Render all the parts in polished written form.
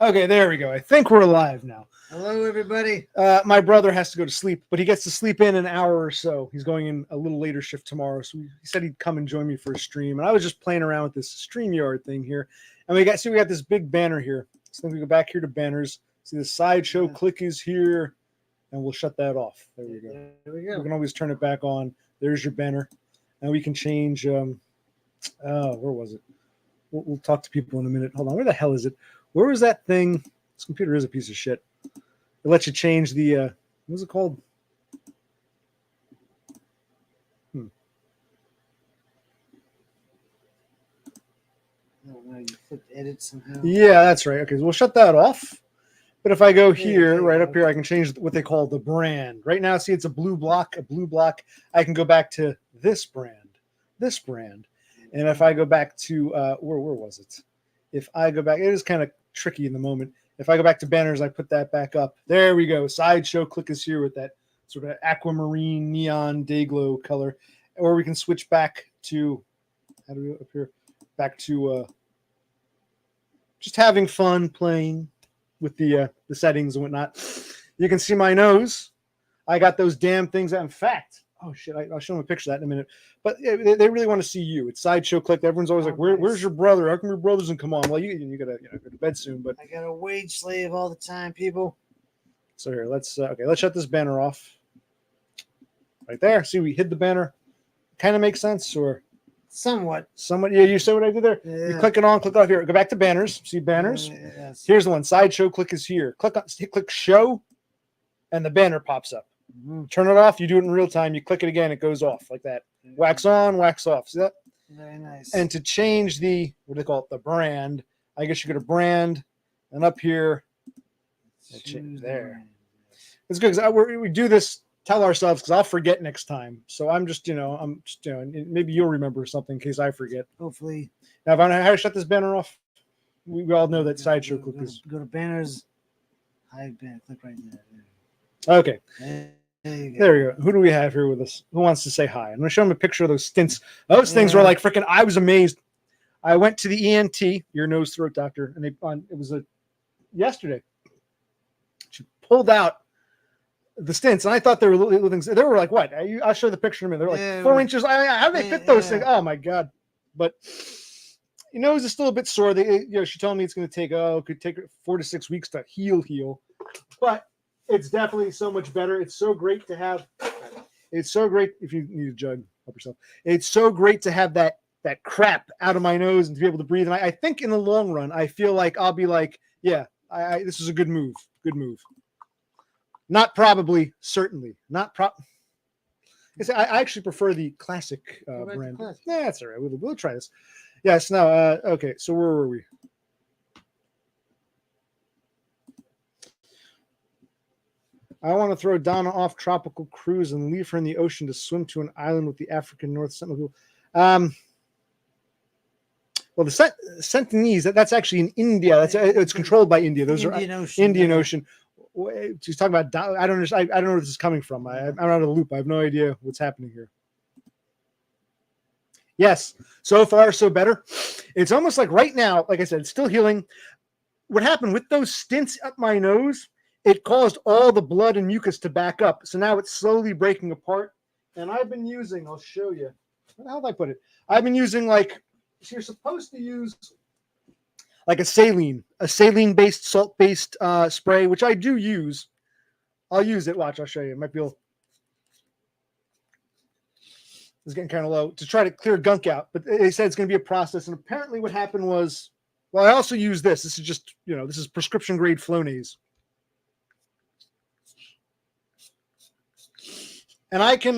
Okay, there we go. I think we're live now. Hello, everybody. My brother has to go to sleep, but he gets to sleep in an hour or so. He's going in a little later shift tomorrow, so he said he'd come and join me for a stream. And I was just playing around with this StreamYard thing here, and we got this big banner here. So then we go back here to banners. See the sideshow click is here, and we'll shut that off. There we go. There we go. We can always turn it back on. There's your banner, and we can change. Where was it? We'll talk to people in a minute. Hold on. Where the hell is it? Where was that thing? This computer is a piece of shit. It lets you change the, what was it called? Oh, no, you clicked edit somehow. Yeah, that's right. Okay, so we'll shut that off. But if I go here, right up here, I can change what they call the brand. Right now, see, it's a blue block. I can go back to this brand. And if I go back to, where was it? If I go back, it is kind of tricky in the moment. If I go back to banners, I put that back up. There we go. Sideshow click is here with that sort of aquamarine neon day glow color. Or we can switch back to, how do we go up here? Back to just having fun playing with the settings and whatnot. You can see my nose. I got those damn things out. In fact, oh shit, I'll show them a picture of that in a minute. But they really want to see you. It's sideshow click. Everyone's always like, where's your brother? How come your brother doesn't come on? Well, you gotta go to bed soon. But I got a wage slave all the time, people. So here, let's shut this banner off. Right there. See, we hid the banner. Kind of makes sense, or somewhat. Yeah, you see what I did there? Yeah. You click it on, click off here. Go back to banners. See banners? Yes. Here's the one. Sideshow click is here. Click show, and the banner pops up. Mm-hmm. Turn it off. You do it in real time. You click it again. It goes off like that. Wax on, wax off. See that? Very nice. And to change the, what do they call it? The brand. I guess you go to brand, and up here, there. It's good because we do this. Tell ourselves because I'll forget next time. So I'm just maybe you'll remember something in case I forget. Hopefully. Now, if I know how to shut this banner off, we all know that sideshow click is. Go to banners. Hide banner. Click right there. Okay. There we go. Who do we have here with us? Who wants to say hi? I'm going to show them a picture of those stints. Those things were like freaking. I was amazed. I went to the ENT, your nose throat doctor, and it was yesterday. She pulled out the stints, and I thought they were little things. They were like what? I'll show the picture in a minute. They're like 4 inches. How do they fit those things? Oh my god! But your nose is still a bit sore. She told me it's going to take it could take 4 to 6 weeks to heal. But it's definitely so much better. It's so great to have. It's so great if you need a jug, help yourself. It's so great to have that crap out of my nose and to be able to breathe. And I think in the long run, I feel like I'll be like, yeah, this is a good move. Good move. Not probably, certainly. Not I actually prefer the classic brand. Yeah, that's all right. We'll try this. Yes. Now, okay. So where were we? I want to throw Donna off tropical cruise and leave her in the ocean to swim to an island with the African North Sentinel. Well, the Sentinelese, that's actually in India. It's controlled by India. Those Indian Ocean. She's talking about. I don't understand. I don't know where this is coming from. I'm out of the loop. I have no idea what's happening here. Yes, so far so better. It's almost like right now, like I said, it's still healing. What happened with those stints up my nose? It caused all the blood and mucus to back up. So now it's slowly breaking apart. And I've been using. I'll show you. How did I put it? I've been using you're supposed to use like a saline-based, salt-based spray, which I do use. I'll use it. Watch, I'll show you. It might be it's getting kind of low to try to clear gunk out. But they said it's going to be a process. And apparently what happened was, well, I also use this. This is just, this is prescription-grade Flonase. And I can,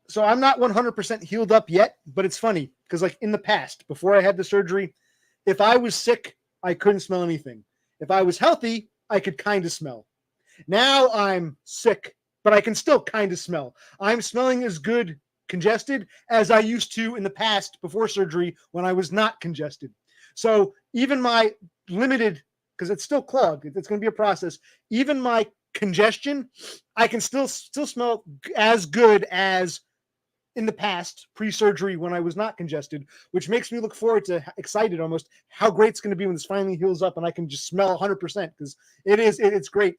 so I'm not 100% healed up yet, but it's funny because like in the past, before I had the surgery, if I was sick, I couldn't smell anything. If I was healthy, I could kind of smell. Now I'm sick, but I can still kind of smell. I'm smelling as good congested as I used to in the past before surgery when I was not congested. So even my limited, because it's still clogged, it's going to be a process, even my congestion, I can still smell as good as in the past, pre-surgery, when I was not congested, which makes me look forward to, excited almost, how great it's going to be when this finally heals up and I can just smell 100%, because it's great.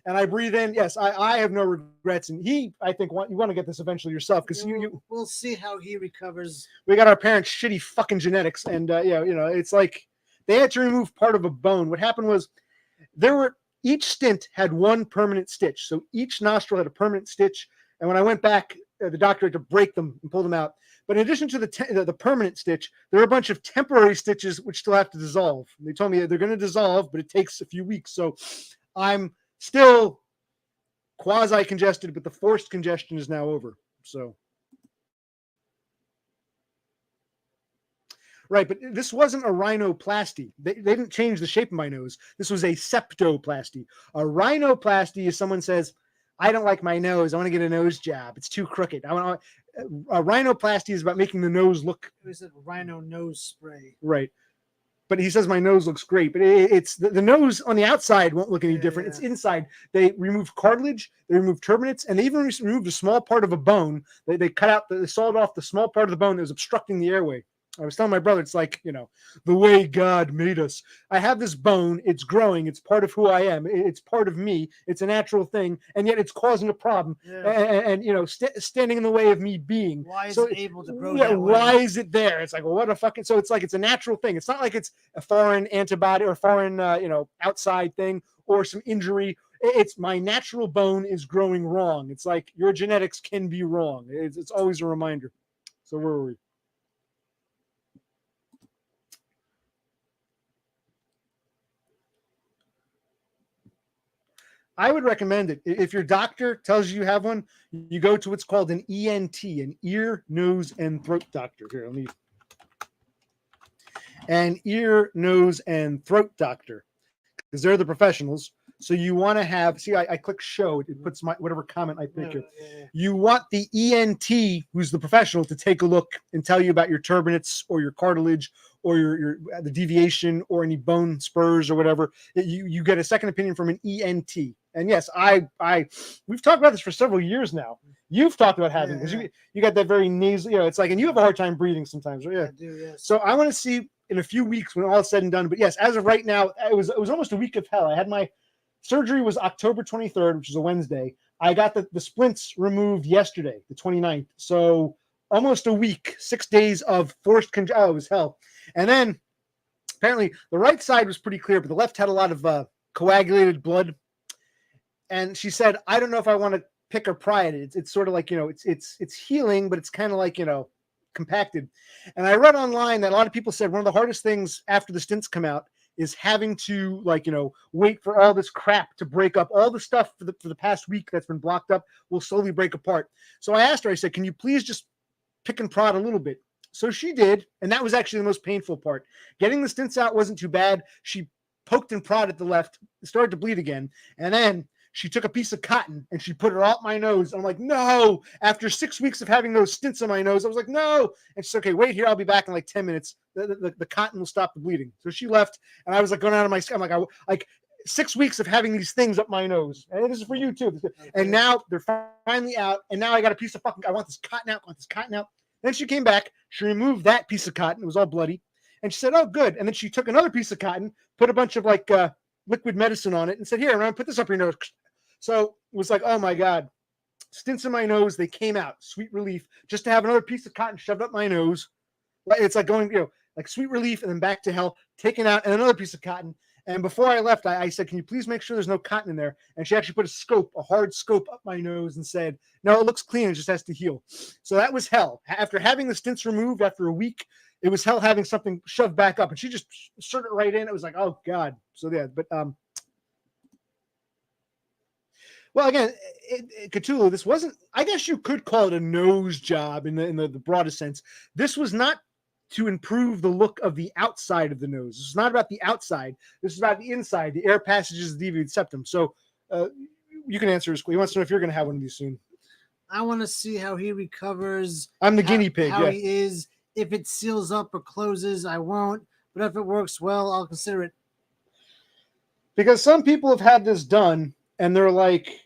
And I breathe in. Yes, I have no regrets. And I think, you want to get this eventually yourself, because we'll see how he recovers. We got our parents' shitty fucking genetics, and it's like they had to remove part of a bone. What happened was each stint had one permanent stitch, so each nostril had a permanent stitch. And when I went back, the doctor had to break them and pull them out. But in addition to the permanent stitch, there are a bunch of temporary stitches which still have to dissolve. And they told me they're going to dissolve, but it takes a few weeks. So I'm still quasi-congested, but the forced congestion is now over. So, right, but this wasn't a rhinoplasty. They didn't change the shape of my nose. This was a septoplasty. A rhinoplasty is someone says, I don't like my nose. I want to get a nose job. It's too crooked. A rhinoplasty is about making the nose look. It was a rhino nose spray. Right. But he says my nose looks great. But it's the nose on the outside won't look any different. Yeah. It's inside. They removed cartilage. They removed turbinates. And they even removed a small part of a bone. They cut out, they sawed off the small part of the bone that was obstructing the airway. I was telling my brother, it's like, the way God made us. I have this bone. It's growing. It's part of who I am. It's part of me. It's a natural thing. And yet it's causing a problem. Yeah. And standing in the way of me being. Why is it able to grow that way? Why is it there? It's like, well, what a fucking... So it's like it's a natural thing. It's not like it's a foreign antibody or foreign, outside thing or some injury. It's my natural bone is growing wrong. It's like your genetics can be wrong. It's always a reminder. So where were we? I would recommend it. If your doctor tells you have one, you go to what's called an ENT, an ear, nose, and throat doctor. Here, let me. An ear, nose, and throat doctor, because they're the professionals. So you want to have. See, I click show. It puts my whatever comment I pick here. Yeah. You want the ENT, who's the professional, to take a look and tell you about your turbinates or your cartilage or the deviation or any bone spurs or whatever. You get a second opinion from an ENT. And yes, we've talked about this for several years now. You've talked about having, because you got that very nasal, it's like, and you have a hard time breathing sometimes, right? Yeah. I do, yes. So I want to see in a few weeks when all is said and done. But yes, as of right now, it was almost a week of hell. I had my surgery was October 23rd, which is a Wednesday. I got the splints removed yesterday, the 29th. So almost a week, 6 days of forced congestion. Oh, it was hell. And then apparently the right side was pretty clear, but the left had a lot of coagulated blood. And she said, I don't know if I want to pick or pry at it. It's sort of like, it's healing, but it's kind of like, compacted. And I read online that a lot of people said one of the hardest things after the stints come out is having to wait for all this crap to break up. All the stuff for the past week that's been blocked up will slowly break apart. So I asked her, I said, can you please just pick and prod a little bit? So she did. And that was actually the most painful part. Getting the stints out wasn't too bad. She poked and prodded the left, started to bleed again. And then she took a piece of cotton and she put it out my nose. I'm like, no. After 6 weeks of having those stints on my nose, I was like, no. And she's okay, wait here. I'll be back in like 10 minutes. The cotton will stop the bleeding. So she left, and I was like going out of my skin. I'm like 6 weeks of having these things up my nose. And this is for you too. Okay. And now they're finally out. And now I got a piece of I want this cotton out. I want this cotton out. Then she came back. She removed that piece of cotton. It was all bloody. And she said, oh, good. And then she took another piece of cotton, put a bunch of liquid medicine on it, and said, here, I'm going to put this up your nose. So it was like, oh my God, stints in my nose. They came out. Sweet relief. Just to have another piece of cotton shoved up my nose. It's like going, like sweet relief and then back to hell, taken out, and another piece of cotton. And before I left, I said, can you please make sure there's no cotton in there? And she actually put a hard scope up my nose and said, no, it looks clean. It just has to heal. So that was hell. After having the stints removed after a week, it was hell having something shoved back up. And she just inserted it right in. It was like, oh God. So yeah, but well, again, Cthulhu, this wasn't, I guess you could call it a nose job in the broadest sense. This was not to improve the look of the outside of the nose. This is not about the outside. This is about the inside, the air passages, the deviated septum. So you can answer his question. He wants to know if you're going to have one of these soon. I want to see how he recovers. I'm the guinea pig. How he is. If it seals up or closes, I won't. But if it works well, I'll consider it. Because some people have had this done, and they're like,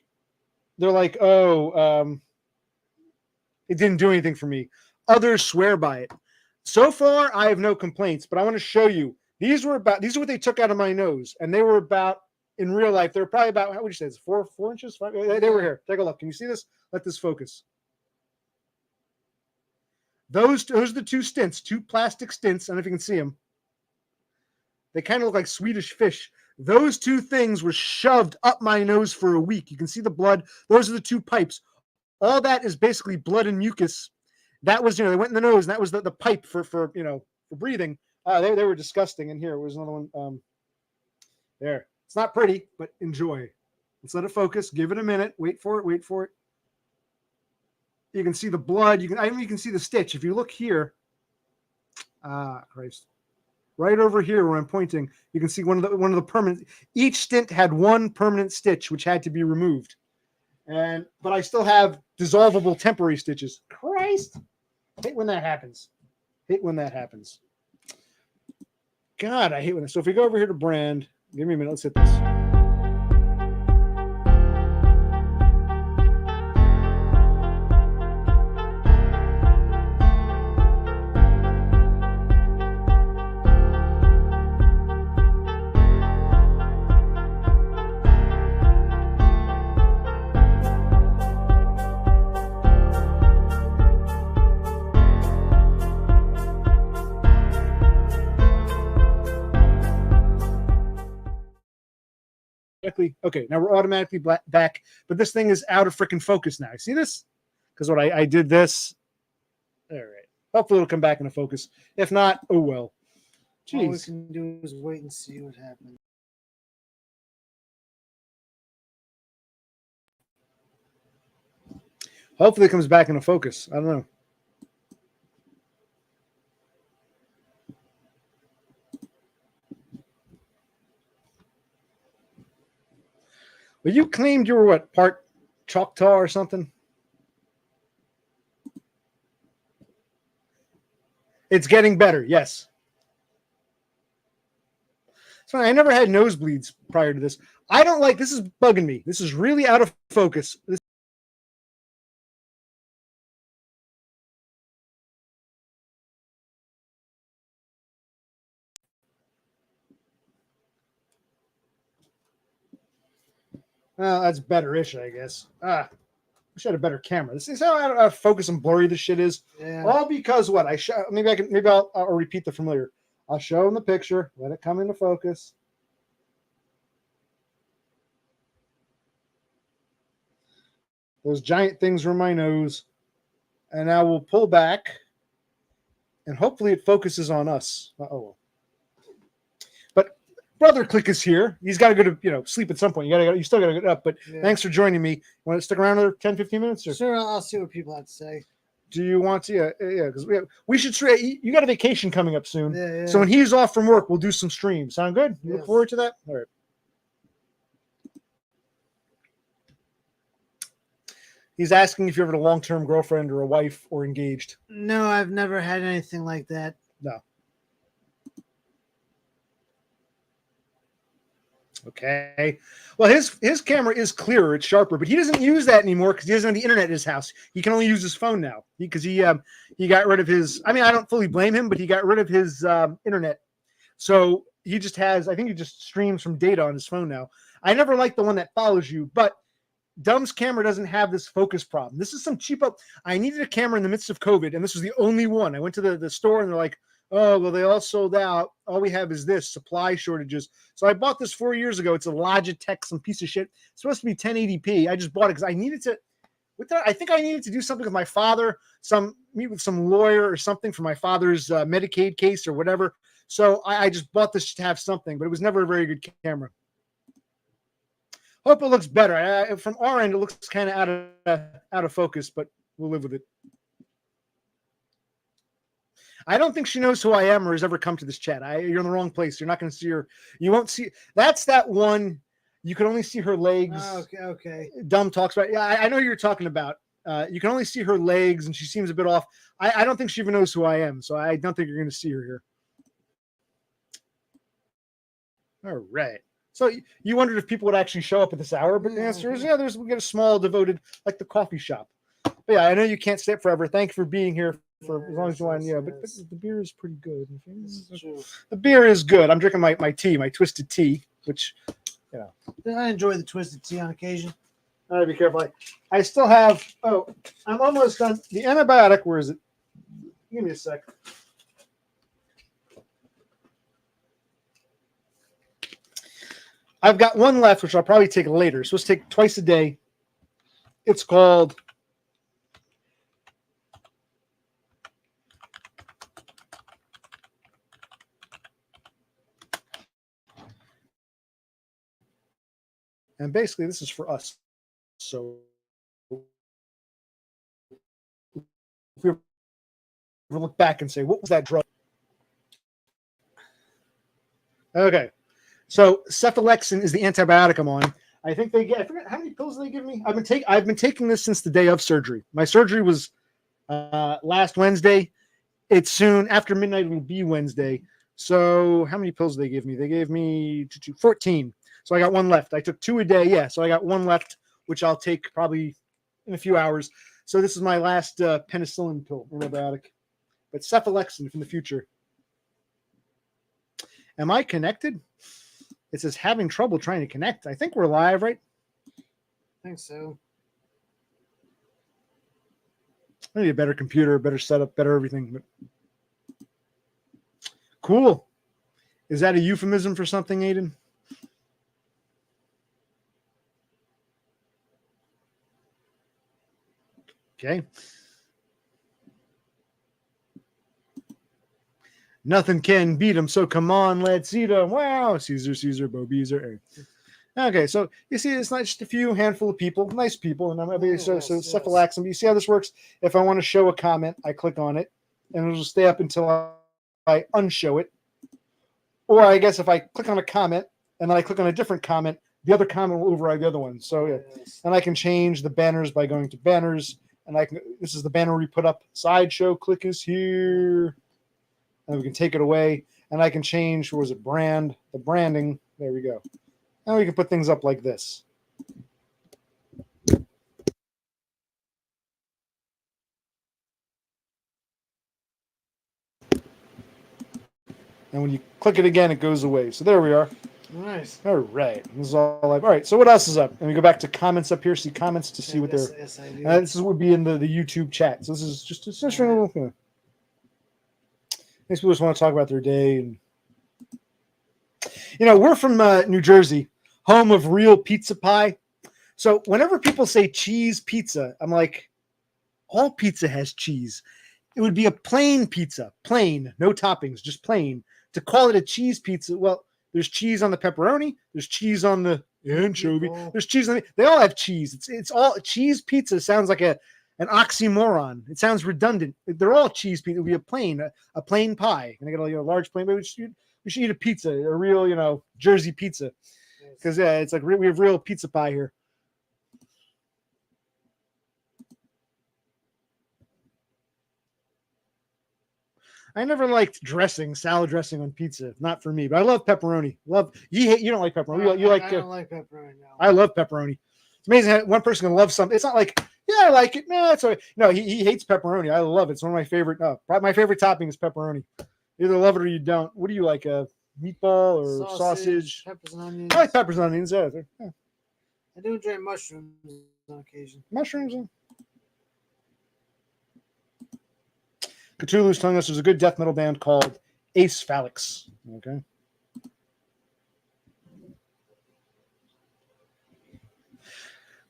oh, It didn't do anything for me. Others swear by it. So far, I have no complaints, but I want to show you. These are what they took out of my nose, and they were about, in real life, they were probably about, how would you say, it's 4 inches? 5? They were here. Take a look. Can you see this? Let this focus. Those are the 2 stents, 2 plastic stents. I don't know if you can see them. They kind of look like Swedish fish. Those 2 things were shoved up my nose for a week. You can see the blood. Those are the 2 pipes. All that is basically blood and mucus. That was, they went in the nose, and that was the pipe for breathing. They were disgusting. And here was another one. There. It's not pretty, but enjoy. Let's let it focus. Give it a minute. Wait for it. Wait for it. You can see the blood. You can see the stitch. If you look here, Christ, right over here where I'm pointing, you can see one of the permanent. Each stint had 1 permanent stitch, which had to be removed, but I still have dissolvable temporary stitches. Christ, hate when that happens. Hate when that happens. God, I hate when that. So if we go over here to brand, give me a minute. Let's hit this. Okay, now we're automatically back, but this thing is out of freaking focus now. You see this? Because what I did this. All right. Hopefully it'll come back into focus. If not, oh well. Jeez. All we can do is wait and see what happens. Hopefully it comes back into focus. I don't know. Well, you claimed you were what, part Choctaw or something? It's getting better, yes. So I never had nosebleeds prior to this. I don't like, this is bugging me. This is really out of focus. Well, that's better-ish, I guess. I wish I had a better camera. This is how out of focus and blurry this shit is. Yeah. All because what? Maybe I'll repeat the familiar. I'll show them the picture, let it come into focus. Those giant things are in my nose. And now we'll pull back, and hopefully it focuses on us. Oh. But Brother Click is here. He's got to go to sleep at some point. You still got to get up. But Thanks for joining me. Want to stick around another 10, 15 minutes? Or? Sure, I'll see what people have to say. Do you want to? Yeah, because we should. You got a vacation coming up soon. Yeah. So when he's off from work, we'll do some streams. Sound good? You look forward to that? All right. He's asking if you ever had a long-term girlfriend or a wife or engaged. No, I've never had anything like that. No. Okay. Well, his camera is clearer, it's sharper, but he doesn't use that anymore because he doesn't have the internet in his house. He can only use his phone now because he got rid of his. I mean, I don't fully blame him, but he got rid of his internet, so he just has. I think he just streams from data on his phone now. I never liked the one that follows you, but Dumb's camera doesn't have this focus problem. This is some cheapo. I needed a camera in the midst of COVID, and this was the only one. I went to the store, and they're like, oh, well, they all sold out. All we have is this, supply shortages. So I bought this 4 years ago. It's a Logitech, some piece of shit. It's supposed to be 1080p. I just bought it because I needed to. I think I needed to do something with my father, meet with some lawyer or something for my father's Medicaid case or whatever. So I just bought this to have something, but it was never a very good camera. Hope it looks better. From our end, it looks kind of out of focus, but we'll live with it. I don't think she knows who I am or has ever come to this chat. You're in the wrong place. You're not going to see her. You won't see. That's that one. You can only see her legs. Oh, okay. Dumb talks about. Yeah, I know who you're talking about. You can only see her legs, and she seems a bit off. I don't think she even knows who I am, so I don't think you're going to see her here. All right. So you wondered if people would actually show up at this hour, but the answer is we get a small devoted, like the coffee shop. But yeah, I know you can't stay up forever. Thank you for being here for as long as you want. Yes, Yeah, but yes. the beer is pretty good. This is true. The beer is good. I'm drinking my tea, my twisted tea, which I enjoy the twisted tea on occasion. I gotta be careful. I still have. Oh, I'm almost done. The antibiotic. Where is it? Give me a sec. I've got one left, which I'll probably take later. So let's take twice a day. It's called and basically this is for us. So if we look back and say, what was that drug? Okay. So cephalexin is the antibiotic I'm on. I think they get. I forget how many pills they give me. I've been taking this since the day of surgery. My surgery was last Wednesday. It's soon after midnight. It will be Wednesday. So how many pills did they give me? They gave me 14. So I got one left. I took 2 a day. Yeah. So I got one left, which I'll take probably in a few hours. So this is my last penicillin pill antibiotic. But cephalexin from the future. Am I connected? It says having trouble trying to connect. I think we're live, right? I think so. I need a better computer, better setup, better everything. But cool. Is that a euphemism for something, Aiden? Okay. Nothing can beat him, so come on, let's eat him. Wow, Caesar, Bo Beezer. Okay, so you see, it's not just a few handful of people, nice people, and I'm gonna be so cephalexin. But you see how this works? If I want to show a comment, I click on it, and it'll stay up until I unshow it. Or I guess if I click on a comment and then I click on a different comment, the other comment will override the other one. So yeah, and I can change the banners by going to banners, and I can. This is the banner we put up. Sideshow click is here. And we can take it away, and I can change, what was it, the branding. There we go. And we can put things up like this. And when you click it again, it goes away. So there we are. Nice. All right. This is all live. All right. So what else is up? And we go back to comments up here. See comments to see what they're. Yes, I do. This is what would be in the YouTube chat. So this is just a little. These people just want to talk about their day, and we're from New Jersey, home of real pizza pie. So whenever people say cheese pizza, I'm like, all pizza has cheese. It would be a plain pizza, plain, no toppings, just plain. To call it a cheese pizza, well, there's cheese on the pepperoni, there's cheese on the anchovy, there's cheese on they all have cheese. It's all cheese pizza. Sounds like an oxymoron. It sounds redundant. They're all cheese pizza. It would be a plain pie. And I got a large plain, but we should eat a pizza, a real, Jersey pizza. Because it's like we have real pizza pie here. I never liked salad dressing on pizza. Not for me, but I love pepperoni. You don't like pepperoni. You like? I don't like pepperoni. No. I love pepperoni. It's amazing how one person can love something. It's not like, yeah, I like it. No, it's okay. No, he hates pepperoni. I love it. It's one of my favorite. My favorite topping is pepperoni. You either love it or you don't. What do you like? A meatball or sausage? Peppers and onions. I like peppers and onions. Yeah. I do enjoy mushrooms on occasion. Mushrooms. Cthulhu's telling us there's a good death metal band called Ace Phalanx. Okay.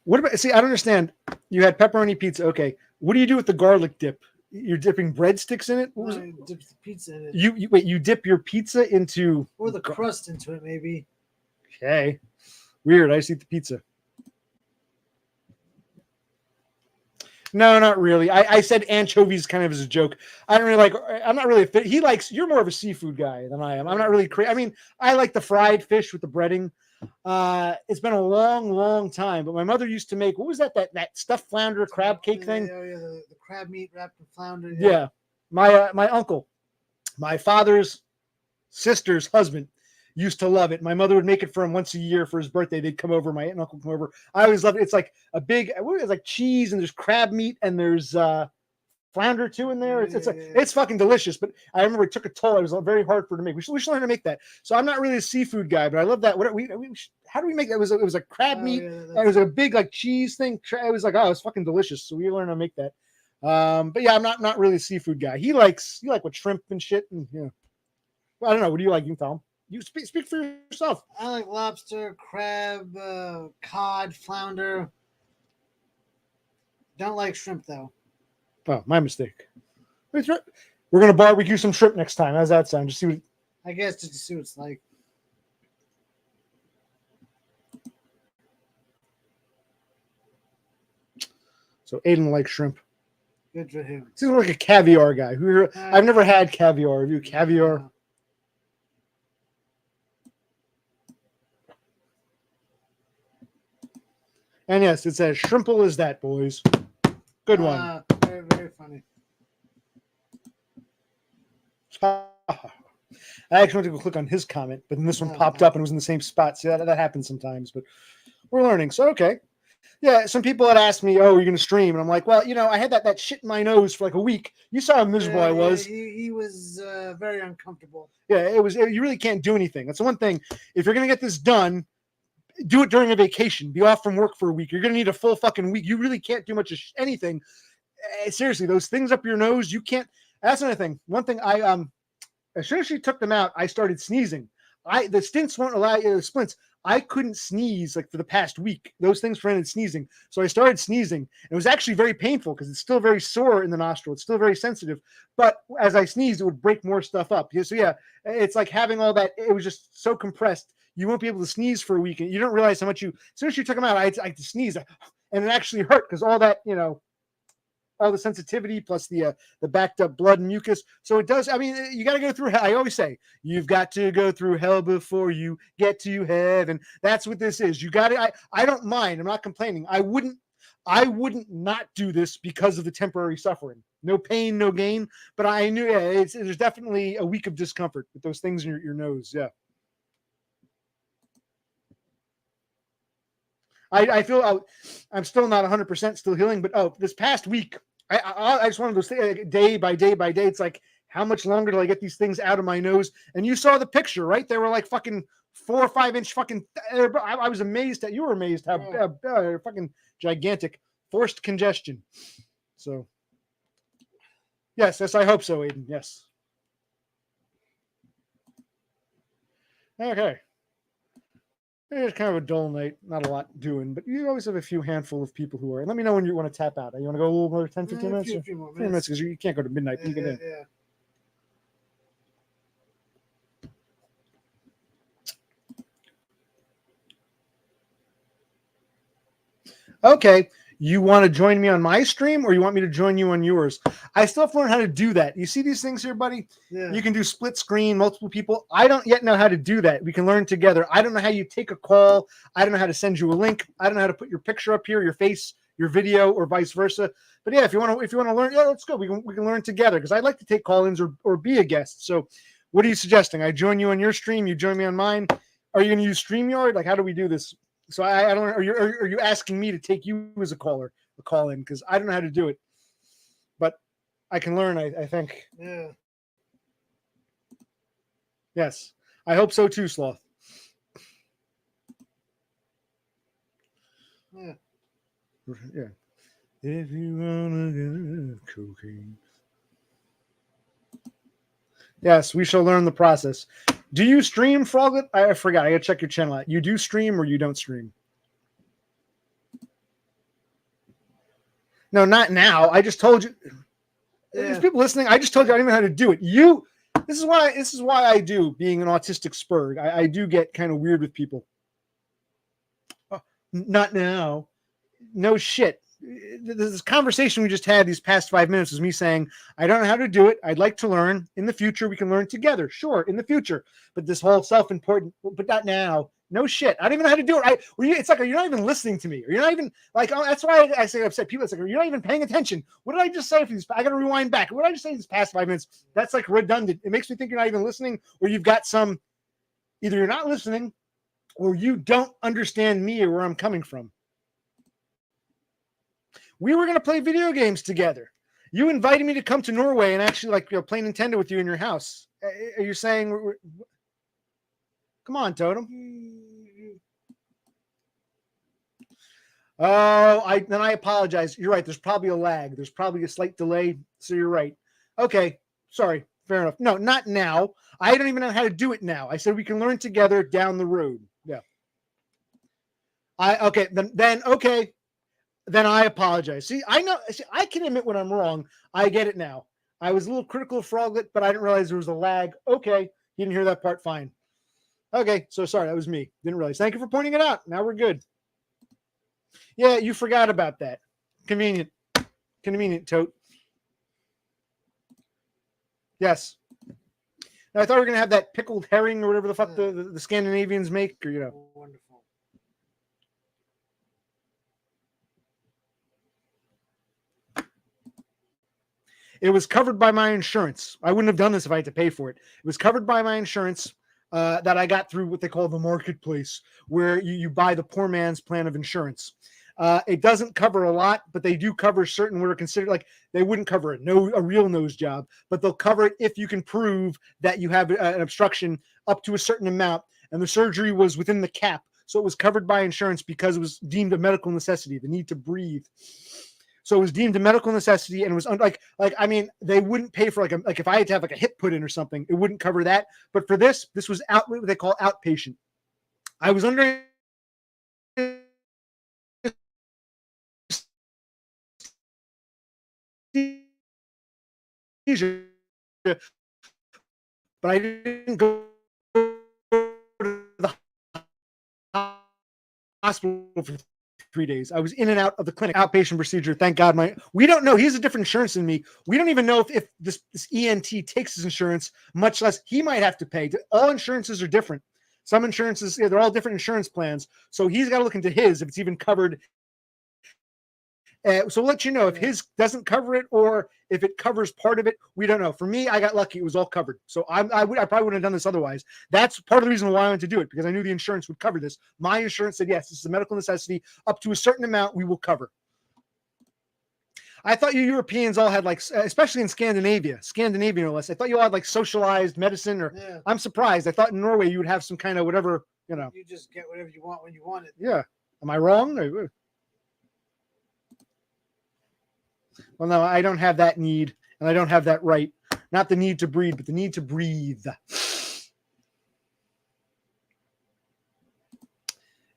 What about? See, I don't understand. You had pepperoni pizza. Okay. What do you do with the garlic dip? You're dipping breadsticks in it? What was it? Dip the pizza in it. You dip your pizza into or the crust into it, maybe. Okay. Weird. I just eat the pizza. No, not really. I said anchovies kind of as a joke. I don't really like. I'm not really a fit. You're more of a seafood guy than I am. I'm not really crazy. I mean, I like the fried fish with the breading. It's been a long, long time. But my mother used to make, what was that stuffed flounder crab cake thing? Yeah, the crab meat wrapped in flounder. Yeah. My uncle, my father's sister's husband, used to love it. My mother would make it for him once a year for his birthday. They'd come over. My aunt and uncle come over. I always loved it. It's like a big, it's like cheese and there's crab meat and there's flounder too in there. It's fucking delicious. But I remember it took a toll. It was very hard for it to make. We should learn to make that. So I'm not really a seafood guy, but I love that. How do we make that? It was a crab meat. And it was a big like cheese thing. It was like, oh, it's fucking delicious. So we learned how to make that. But yeah, I'm not really a seafood guy. You like what shrimp and shit, and yeah. Well, I don't know. What do you like? You can tell him. You speak for yourself. I like lobster, crab, cod, flounder. Don't like shrimp though. Oh, my mistake. We're gonna barbecue some shrimp next time. How's that sound? Just see what. I guess just to see what it's like. So Aiden likes shrimp. Good for him. He's like a caviar guy. I've never had caviar. Have you caviar? And yes, it's as shrimple as that, boys. Good one. Very, very funny. I actually went to go click on his comment, but then this one popped up and it was in the same spot. See, that happens sometimes, but we're learning. So, okay. Yeah, some people had asked me, oh, are you going to stream? And I'm like, well, I had that shit in my nose for like a week. You saw how miserable I was. He was very uncomfortable. Yeah, you really can't do anything. That's the one thing. If you're going to get this done, do it during a vacation. Be off from work for a week. You're going to need a full fucking week. You really can't do much of anything. Seriously, those things up your nose, you can't. That's another thing. One thing as soon as she took them out, I started sneezing. The stints won't allow you, the splints. I couldn't sneeze like for the past week. Those things prevented sneezing. So I started sneezing. It was actually very painful because it's still very sore in the nostril. It's still very sensitive. But as I sneezed, it would break more stuff up. So yeah, it's like having all that. It was just so compressed. You won't be able to sneeze for a week. And you don't realize how much as soon as you took them out, I had to sneeze. And it actually hurt because all that, all the sensitivity plus the backed up blood and mucus. So it does. I mean, you got to go through hell. I always say you've got to go through hell before you get to heaven. That's what this is. You got to. I don't mind. I'm not complaining. I wouldn't not do this because of the temporary suffering. No pain, no gain. But I knew there's definitely a week of discomfort with those things in your nose. Yeah. I feel I'm still not 100% still healing, but this past week, I just one of those things, like, day by day by day. It's like, how much longer till I get these things out of my nose? And you saw the picture, right? They were like fucking 4 or 5 inch fucking. I was amazed you were amazed how fucking gigantic forced congestion. So, yes, I hope so, Aiden. Yes. Okay. It's kind of a dull night, not a lot doing, but you always have a few handful of people who are. And let me know when you want to tap out. You want to go a little more 10, 15 minutes? A few more minutes. Because you can't go to midnight. You get in. Yeah. Okay. You want to join me on my stream or you want me to join you on yours? I still have to learn how to do that. You see these things here, buddy? Yeah. You can do split screen, multiple people. I don't yet know how to do that. We can learn together. I don't know how you take a call. I don't know how to send you a link. I don't know how to put your picture up here, your face, your video, or vice versa. But yeah, if you want to learn, yeah, let's go. We can learn together because I'd like to take call-ins or be a guest. So what are you suggesting? I join you on your stream, you join me on mine. Are you going to use StreamYard? Like, how do we do this? So I don't. Are you asking me to take you as a call in? Because I don't know how to do it, but I can learn. I think. Yeah. Yes, I hope so too, Sloth. Yeah. Yeah. If you wanna get cocaine. Yes, we shall learn the process. Do you stream, Froglet? I forgot. I gotta check your channel out. You do stream or you don't stream? No, not now. I just told you. Yeah. There's people listening. I just told you I don't even know how to do it. This is why I do, being an autistic spurg. I do get kind of weird with people. Not now. No shit. This conversation we just had these past 5 minutes was me saying, I don't know how to do it. I'd like to learn. In the future, we can learn together. Sure, in the future. But this whole self-important, but not now. No shit. I don't even know how to do it. It's like, you're not even listening to me. Or you're not even, like, that's why I say upset people. It's like, you're not even paying attention. What did I just say for these? I got to rewind back. What did I just say these past 5 minutes? That's like redundant. It makes me think you're not even listening or you've got some, Either you're not listening or you don't understand me or where I'm coming from. We were going to play video games together. You invited me to come to Norway and actually play Nintendo with you in your house. Are you saying come on, Totem? Oh, then I apologize. You're right. There's probably a lag. There's probably a slight delay. So you're right. Okay. Sorry. Fair enough. No, not now. I don't even know how to do it now. I said we can learn together down the road. Yeah. Okay. Then I apologize. See, I know. See, I can admit when I'm wrong. I get it now. I was a little critical of Froglet, but I didn't realize there was a lag. Okay. You didn't hear that part. Fine. Okay. So sorry. That was me. Didn't realize. Thank you for pointing it out. Now we're good. Yeah, you forgot about that. Convenient. Convenient, Tote. Yes. Now, I thought we were going to have that pickled herring or whatever the fuck the Scandinavians make, or, you know. Wonderful. It was covered by my insurance. I wouldn't have done this if I had to pay for it. It was covered by my insurance that I got through what they call the marketplace, where you buy the poor man's plan of insurance. It doesn't cover a lot, but they do cover certain what are considered like they wouldn't cover a real nose job, but they'll cover it if you can prove that you have an obstruction up to a certain amount, and the surgery was within the cap, so it was covered by insurance because it was deemed a medical necessity, the need to breathe. So it was deemed a medical necessity, and it was I mean, they wouldn't pay for like if I had to have like a hip put in or something, it wouldn't cover that. But for this was what they call outpatient. I was under but I didn't go to the hospital for 3 days. I was in and out of the clinic, outpatient procedure. Thank God. We don't know. He has a different insurance than me. We don't even know if this ENT takes his insurance, much less he might have to pay. All insurances are different. Some insurances, they're all different insurance plans. So he's got to look into his if it's even covered. So we'll let you know if his doesn't cover it or if it covers part of it. We don't know. For me, I got lucky; it was all covered. So I probably wouldn't have done this otherwise. That's part of the reason why I wanted to do it, because I knew the insurance would cover this. My insurance said yes, this is a medical necessity. Up to a certain amount, we will cover. I thought you Europeans all had especially in Scandinavia no less. I thought you all had socialized medicine. Or I'm surprised. I thought in Norway you would have some kind of whatever. You just get whatever you want when you want it. Yeah. Am I wrong? Well, no, I don't have that need, and I don't have that right. Not the need to breathe, but the need to breathe.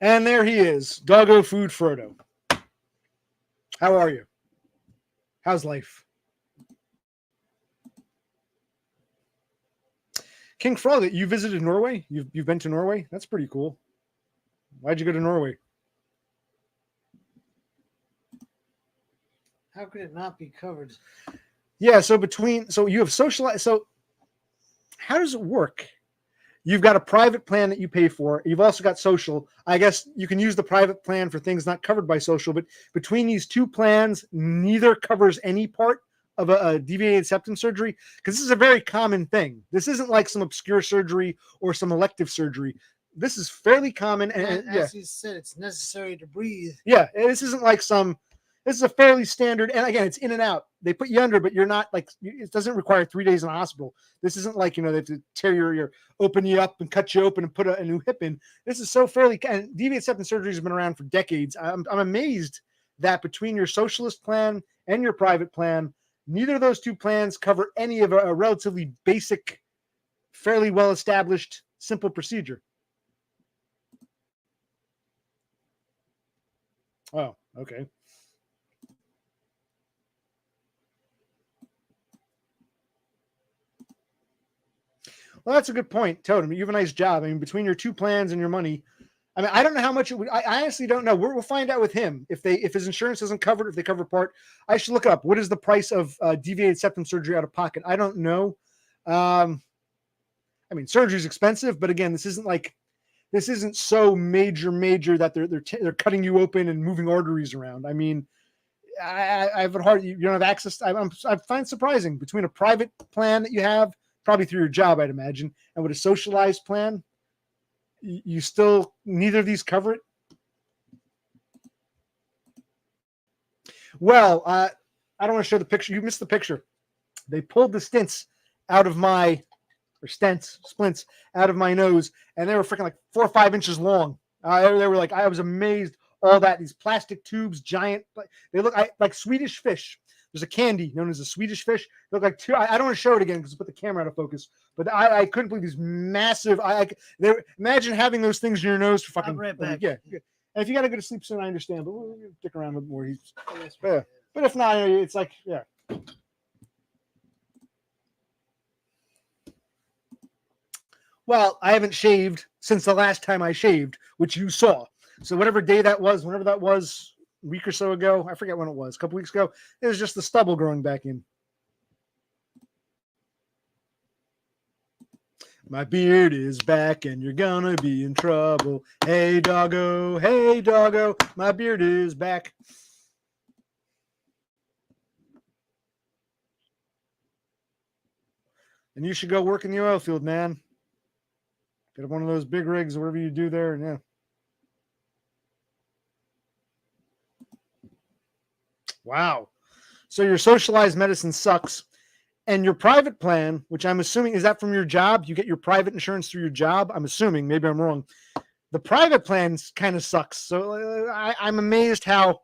And there he is, Doggo Food Frodo. How are you? How's life? King Frog, you visited Norway? You've been to Norway? That's pretty cool. Why'd you go to Norway? How could it not be covered? Yeah, so you have socialized. So how does it work? You've got a private plan that you pay for. You've also got social. I guess you can use the private plan for things not covered by social, but between these two plans, neither covers any part of a deviated septum surgery, because this is a very common thing. This isn't like some obscure surgery or some elective surgery. This is fairly common. And as you said, it's necessary to breathe. Yeah, this isn't like this is a fairly standard, and again, it's in and out. They put you under, but you're not it doesn't require 3 days in the hospital. This isn't they have to tear open you up and cut you open and put a new hip in. This is so fairly, and deviated septum surgery has been around for decades. I'm amazed that between your socialist plan and your private plan, neither of those two plans cover any of a relatively basic, fairly well-established, simple procedure. Oh, okay. Well, that's a good point, Totem. You have a nice job. I mean, between your two plans and your money, I mean, I don't know how much it would. I honestly don't know. We'll find out with him if his insurance doesn't cover it, if they cover part. I should look it up. What is the price of deviated septum surgery out of pocket? I don't know. I mean, surgery is expensive, but again, this isn't so major that they're cutting you open and moving arteries around. I mean, I have a hard. You don't have access. I find it surprising between a private plan that you have, probably through your job, I'd imagine, and with a socialized plan. you still, neither of these cover it? Well, I don't want to show the picture. You missed the picture. They pulled the splints out of my nose, and they were freaking like 4 or 5 inches long. They were like, I was amazed. All that, these plastic tubes, giant, they look like Swedish fish. There's a candy known as a Swedish fish. They look like two. I don't want to show it again because put the camera out of focus. But I couldn't believe these massive. Imagine having those things in your nose for fucking. Right back. Yeah. And if you got to go to sleep soon, I understand. But we'll stick around with more. Yeah. But if not, it's like, yeah. Well, I haven't shaved since the last time I shaved, which you saw. So whatever day that was, whenever that was, a week or so ago, I forget when it was, a couple weeks ago, it was just the stubble growing back in. My beard is back and you're gonna be in trouble. Hey, doggo, my beard is back. And you should go work in the oil field, man. Get one of those big rigs or whatever you do there. And yeah. Wow. So your socialized medicine sucks. And your private plan, which I'm assuming, is that from your job? You get your private insurance through your job? I'm assuming. Maybe I'm wrong. The private plan kind of sucks. So I'm amazed how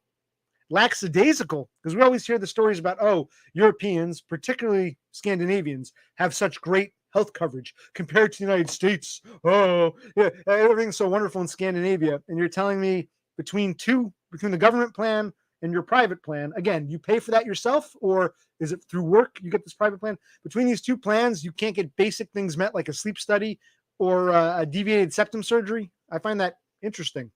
lackadaisical, because we always hear the stories about, Europeans, particularly Scandinavians, have such great health coverage compared to the United States. Oh, yeah, everything's so wonderful in Scandinavia. And you're telling me between the government plan and your private plan, again, you pay for that yourself, or is it through work you get this private plan? Between these two plans, you can't get basic things met like a sleep study or a deviated septum surgery. I find that interesting.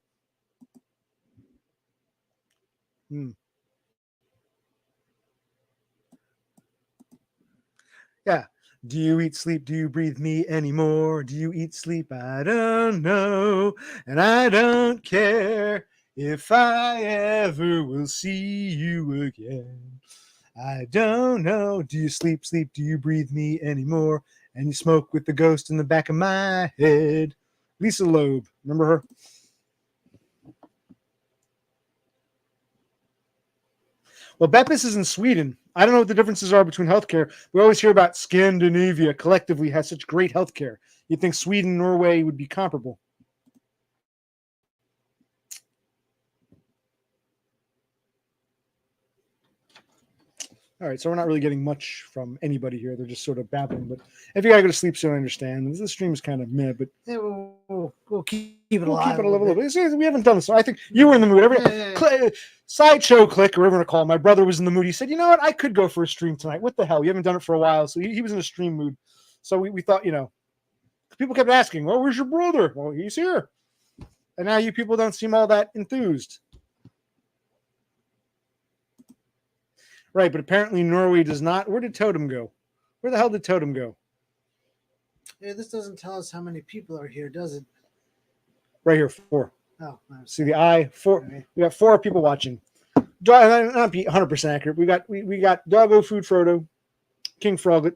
Yeah. Do you eat, sleep? Do you breathe me anymore? Do you eat, sleep? I don't know. And I don't care if I ever will see you again. I don't know. Do you sleep? Do you breathe me anymore? And you smoke with the ghost in the back of my head. Lisa Loeb. Remember her? Well, Beppis is in Sweden. I don't know what the differences are between healthcare. We always hear about Scandinavia collectively has such great healthcare. You'd think Sweden and Norway would be comparable. All right, so we're not really getting much from anybody here. They're just sort of babbling. But if you gotta go to sleep soon, I understand. This stream is kind of meh, but yeah, we'll keep it alive. Keep it a little bit. We haven't done this. So I think you were in the mood. Sideshow Click, or whatever you want to call it. My brother was in the mood. He said, "You know what? I could go for a stream tonight. What the hell? We haven't done it for a while." So he was in a stream mood. So we thought, people kept asking, "Well, where's your brother?" Well, he's here. And now you people don't seem all that enthused. Right, but apparently Norway does not. Where did Totem go? Where the hell did Totem go? Yeah, this doesn't tell us how many people are here, does it? Right here, 4. Oh, nice. See the eye? 4. Okay. We got 4 people watching. Not be 100% accurate. We got Doggo, Food Frodo, King Froglet,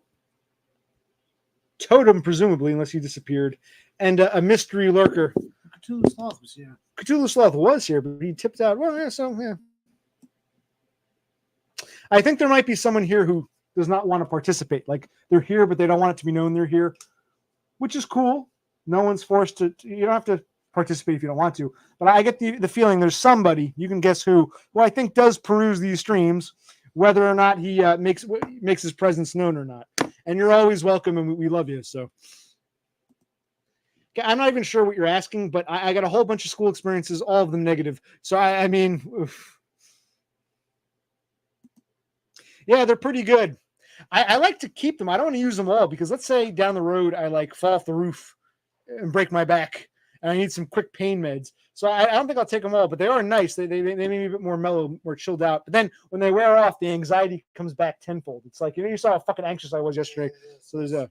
Totem, presumably, unless he disappeared, and a mystery lurker. Cthulhu Sloth was here. Cthulhu Sloth was here, but he tipped out. Well, yeah, so yeah. I think there might be someone here who does not want to participate. Like they're here, but they don't want it to be known they're here, which is cool. No one's forced to. You don't have to participate if you don't want to. But I get the feeling there's somebody, you can guess who I think does peruse these streams, whether or not he makes his presence known or not. And you're always welcome, and we love you. So I'm not even sure what you're asking, but I got a whole bunch of school experiences, all of them negative. So I mean. Oof. Yeah, they're pretty good. I like to keep them. I don't want to use them all because let's say down the road I fall off the roof and break my back and I need some quick pain meds. So I don't think I'll take them all, but they are nice. They make me a bit more mellow, more chilled out. But then when they wear off, the anxiety comes back tenfold. It's like, you saw how fucking anxious I was yesterday. So there's a.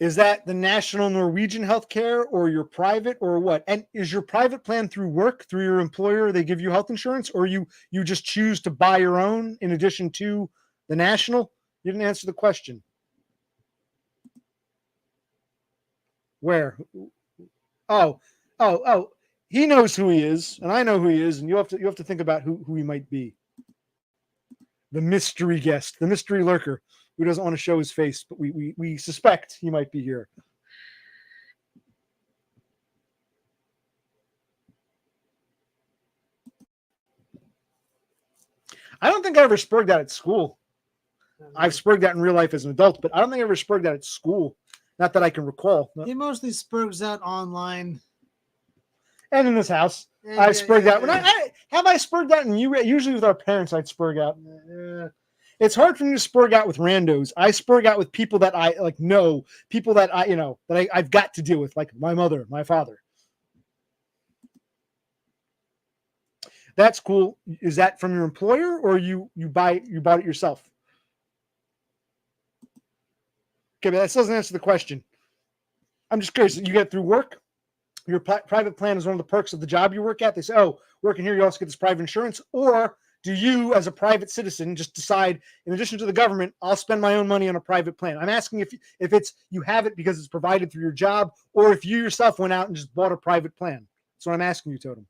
Is that the national Norwegian healthcare or your private or what? And is your private plan through work, through your employer? They give you health insurance, or you just choose to buy your own in addition to the national? You didn't answer the question. Where? Oh, oh. He knows who he is, and I know who he is, and you have to think about who he might be. The mystery guest, the mystery lurker, who doesn't want to show his face, but we suspect he might be here. I don't think I ever spurred that at school. I've spurred that in real life as an adult, but I don't think I ever spurred that at school. Not that I can recall. No. He mostly spurgs that online. And in this house. I've spurred that. When I spurred that, and usually with our parents, I'd spurg out. It's hard for me to spurg out with randos. I spurg out with people that I know, people that I've got to deal with, like my mother, my father. That's cool. Is that from your employer, or you bought it yourself? Okay, but that still doesn't answer the question. I'm just curious. You get it through work? Your private plan is one of the perks of the job you work at. They say, oh, working here, you also get this private insurance. Or do you, as a private citizen, just decide, in addition to the government, I'll spend my own money on a private plan? I'm asking if it's you have it because it's provided through your job, or if you yourself went out and just bought a private plan. That's what I'm asking you, Totem.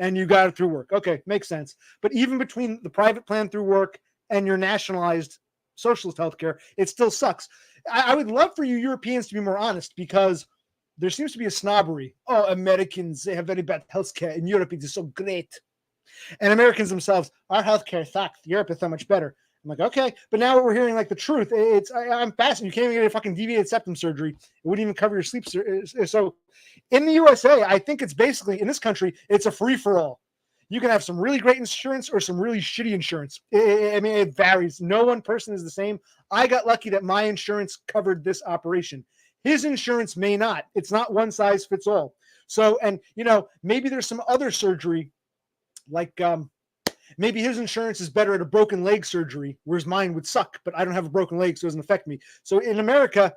And you got it through work. Okay, makes sense. But even between the private plan through work and your nationalized socialist healthcare, it still sucks. I would love for you Europeans to be more honest, because there seems to be a snobbery. Oh, Americans, they have very bad healthcare. In Europe, it is so great. And Americans themselves, our healthcare sucks. Europe is so much better. I'm like, okay, but now we're hearing like the truth. I'm fascinated. You can't even get a fucking deviated septum surgery. It wouldn't even cover your sleep. So in the USA, I think it's basically, in this country, it's a free-for-all. You can have some really great insurance or some really shitty insurance. I mean, it varies. No one person is the same. I got lucky that my insurance covered this operation. His insurance may not. It's not one size fits all. So, and maybe there's some other surgery, like maybe his insurance is better at a broken leg surgery, whereas mine would suck, but I don't have a broken leg, so it doesn't affect me. So in America,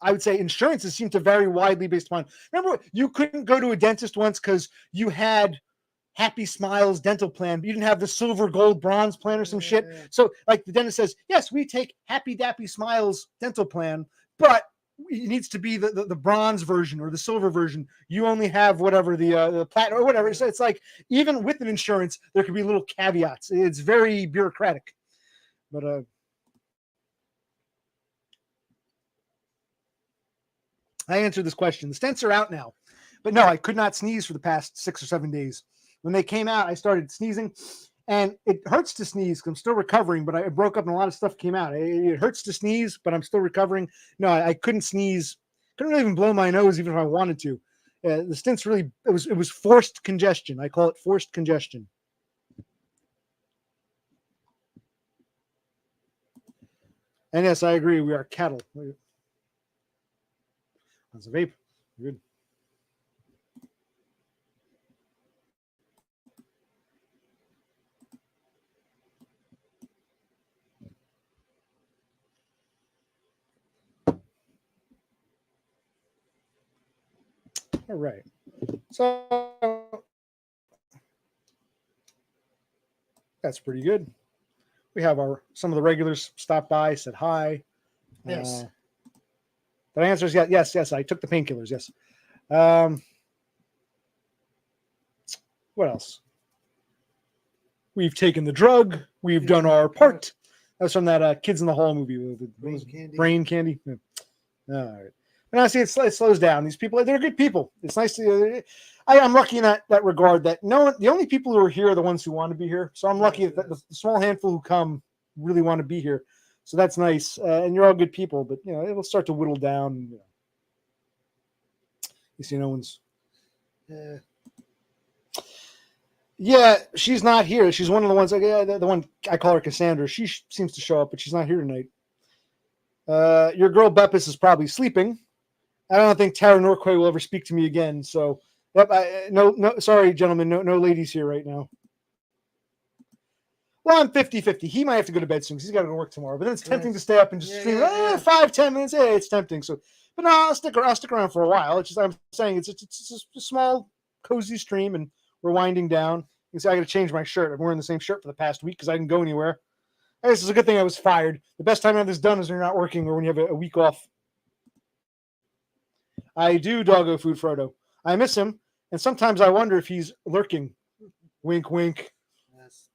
I would say insurances seem to vary widely based upon. Remember, you couldn't go to a dentist once because you had Happy Smiles dental plan, but you didn't have the silver, gold, bronze plan or some shit. So like the dentist says, yes, we take Happy Dappy Smiles dental plan, but it needs to be the bronze version or the silver version. You only have whatever the platinum or whatever. So it's like, even with an insurance, there could be little caveats. It's very bureaucratic. But I answered this question. The stents are out now. But no, I could not sneeze for the past 6 or 7 days. When they came out, I started sneezing. And it hurts to sneeze because I'm still recovering, but I broke up and a lot of stuff came out. It hurts to sneeze, but I'm still recovering. No, I couldn't sneeze. Couldn't really even blow my nose even if I wanted to. The stents really, it was forced congestion. I call it forced congestion. And yes, I agree. We are cattle. That's a vape. Good. All right. So that's pretty good. We have some of the regulars stopped by, said hi. Yes. The answer is yes. I took the painkillers. Yes. What else? We've taken the drug. We've done our part. That's from that Kids in the Hall movie. Brain Candy. Yeah. All right. And I see it slows down. These people, they're good people. It's nice to. I'm lucky in that regard that the only people who are here are the ones who want to be here. So I'm lucky that the small handful who come really want to be here. So that's nice. And you're all good people, but it'll start to whittle down. You see, no one's. Yeah, she's not here. She's one of the ones. The one I call her Cassandra. She seems to show up, but she's not here tonight. Your girl Beppis is probably sleeping. I don't think Tara Norquay will ever speak to me again. So, yep. No. Sorry, gentlemen. No ladies here right now. Well, I'm 50-50. He might have to go to bed soon because he's got to go to work tomorrow. But then it's tempting to stay up and just stream 5-10 minutes. Hey, it's tempting. So, but no, I'll stick around for a while. It's just I'm saying it's a small, cozy stream, and we're winding down. You can see I got to change my shirt. I've been wearing the same shirt for the past week because I didn't go anywhere. I guess it's a good thing I was fired. The best time to have this done is when you're not working or when you have a week off. I do doggo food Frodo. I miss him, and sometimes I wonder if he's lurking. Wink, wink. Yes.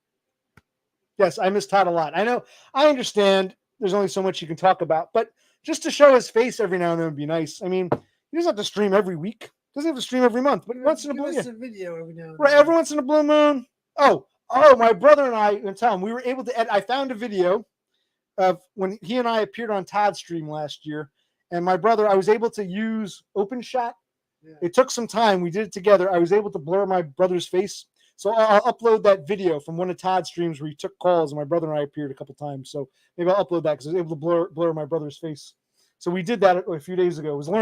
Yes, I miss Todd a lot. I know. I understand. There's only so much you can talk about, but just to show his face every now and then would be nice. I mean, he doesn't have to stream every week. Doesn't have to stream every month, but once in a blue moon. Video every now and Right, then. every once in a blue moon. Oh, my brother and I, and Tom, we were able to edit. I found a video of when he and I appeared on Todd's stream last year, and my brother, I was able to use OpenShot. Yeah. It took some time. We did it together. I was able to blur my brother's face. So I'll upload that video from one of Todd's streams where he took calls, and my brother and I appeared a couple times. So maybe I'll upload that because I was able to blur my brother's face. So we did that a few days ago. It was a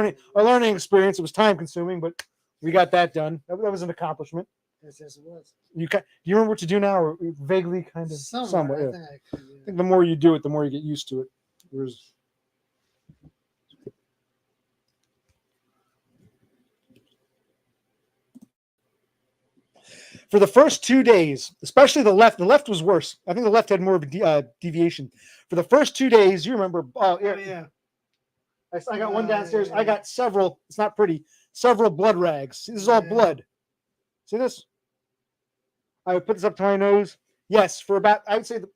learning experience. It was time consuming, but we got that done. That was an accomplishment. Yes, it was. Do you remember what to do now, or vaguely kind of? Somewhat. Yeah. I think the more you do it, the more you get used to it. Whereas, for the first 2 days, especially the left was worse. I think the left had more of a deviation. For the first 2 days, you remember? Oh yeah. I got one downstairs. I got several. It's not pretty. Several blood rags. This is all blood. See this? I would put this up to my nose. Yes, for about, I would say the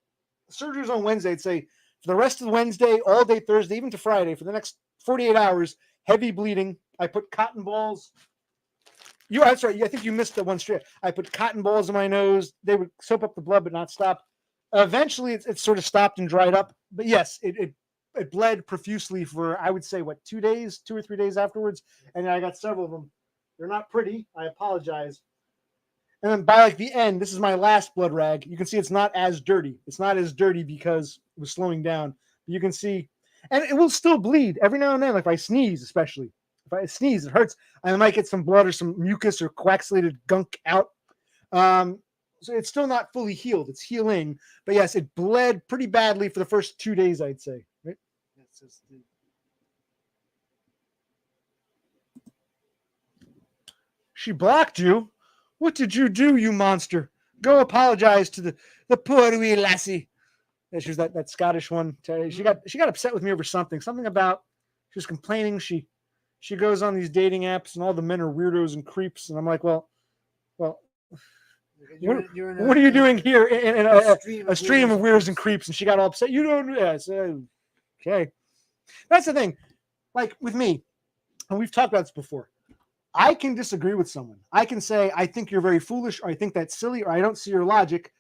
surgery was on Wednesday. I'd say for the rest of the Wednesday, all day Thursday, even to Friday, for the next 48 hours, heavy bleeding. I put cotton balls. That's right. I think you missed the one straight. I put cotton balls in my nose. They would soak up the blood, but not stop. Eventually, it sort of stopped and dried up. But yes, it bled profusely for, I would say, 2 or 3 days afterwards. And I got several of them. They're not pretty. I apologize. And then by the end, this is my last blood rag. You can see it's not as dirty. It's not as dirty because it was slowing down. You can see, and it will still bleed every now and then. Like if I sneeze, especially if I sneeze, it hurts. I might get some blood or some mucus or coagulated gunk out. So it's still not fully healed. It's healing, but yes, it bled pretty badly for the first 2 days, I'd say. Right? She blocked you. What did you do, you monster? Go apologize to the poor wee lassie. She was that Scottish one. She got upset with me over something about she was complaining. She goes on these dating apps and all the men are weirdos and creeps. And I'm like, well, what are you doing here in a stream of weirdos and creeps? And she got all upset. You don't. Yeah, so, okay. That's the thing. Like with me, and we've talked about this before. I can disagree with someone. I can say, I think you're very foolish, or I think that's silly, or I don't see your logic,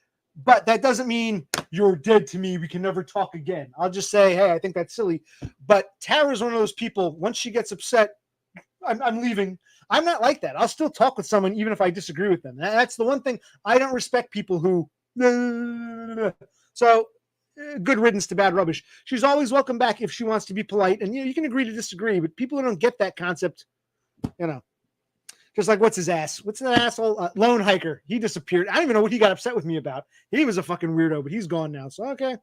but that doesn't mean you're dead to me. We can never talk again. I'll just say, hey, I think that's silly. But Tara's one of those people, once she gets upset, I'm leaving. I'm not like that. I'll still talk with someone even if I disagree with them. That's the one thing. I don't respect people who... So, good riddance to bad rubbish. She's always welcome back if she wants to be polite. And you can agree to disagree, but people who don't get that concept, just like what's that asshole lone hiker? He disappeared. I don't even know what he got upset with me about. He was a fucking weirdo, but he's gone now. So okay.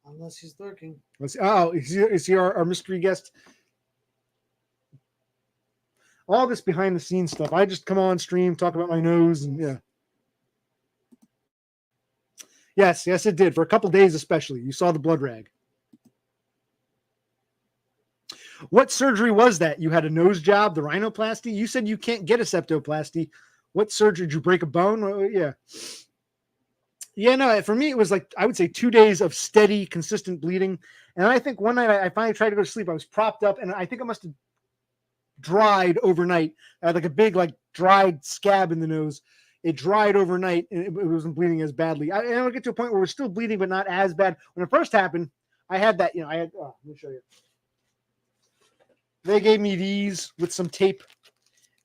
Unless he's lurking. Is he our mystery guest? All this behind the scenes stuff. I just come on stream, talk about my nose, and yeah. Yes, it did. For a couple days especially. You saw the blood rag. What surgery was that? You had a nose job, the rhinoplasty? You said you can't get a septoplasty. What surgery? Did you break a bone? Yeah. Yeah, no, for me, it was like, I would say 2 days of steady, consistent bleeding. And I think one night I finally tried to go to sleep. I was propped up, and I think I must have dried overnight. I had like a big, dried scab in the nose. It dried overnight, and it wasn't bleeding as badly. I would get to a point where it was still bleeding, but not as bad. When it first happened, I had that, let me show you. They gave me these with some tape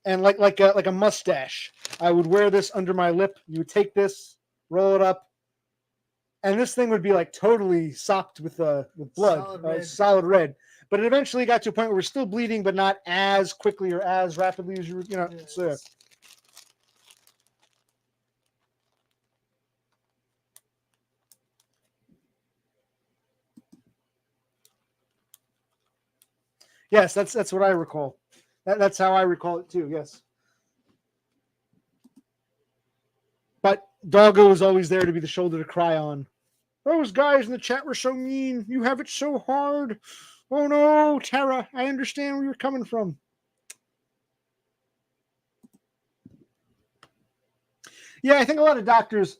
and like a mustache. I would wear this under my lip. You would take this, roll it up, and this thing would be like totally sopped with blood, solid red. But it eventually got to a point where we're still bleeding, but not as quickly or as rapidly as you know. Yes. So, yes, that's what I recall. That's how I recall it too. Yes, but Doggo is always there to be the shoulder to cry on. Those guys in the chat were so mean. You have it so hard. Oh no, Tara, I understand where you're coming from. Yeah, I think a lot of doctors,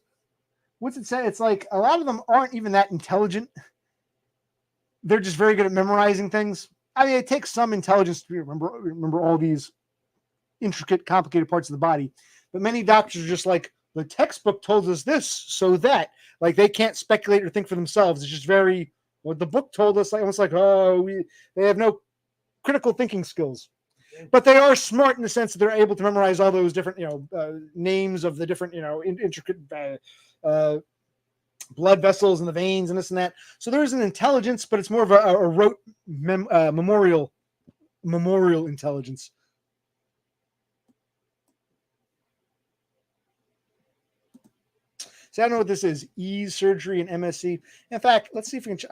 what's it say? It's like a lot of them aren't even that intelligent. They're just very good at memorizing things. I mean, it takes some intelligence to remember all these intricate, complicated parts of the body. But many doctors are just like, the textbook told us this, so that. Like, they can't speculate or think for themselves. It's just very, what the book told us, like almost like, they have no critical thinking skills. But they are smart in the sense that they're able to memorize all those different, names of the different, intricate blood vessels and the veins and this and that. So there's an intelligence, but it's more of a rote memorial intelligence. See, I don't know what this is. Ease surgery and MSc. In fact, let's see if we can.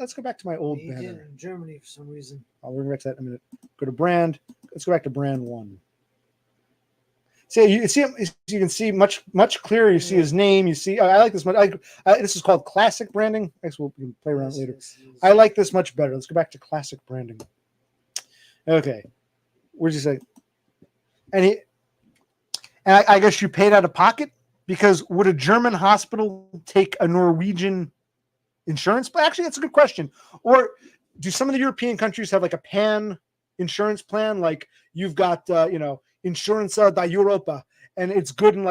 Let's go back to my old banner. In Germany for some reason. I'll bring back to that in a minute. Go to brand. Let's go back to brand 1. See, you can see much clearer. You see his name. You see, I like this much. This is called classic branding. I guess we can play around later. Yes. I like this much better. Let's go back to classic branding. Okay, what'd you say? And I guess you paid out of pocket, because would a German hospital take a Norwegian insurance? But actually, that's a good question. Or do some of the European countries have like a pan insurance plan? Like you've got, Insuranza da Europa, and it's good in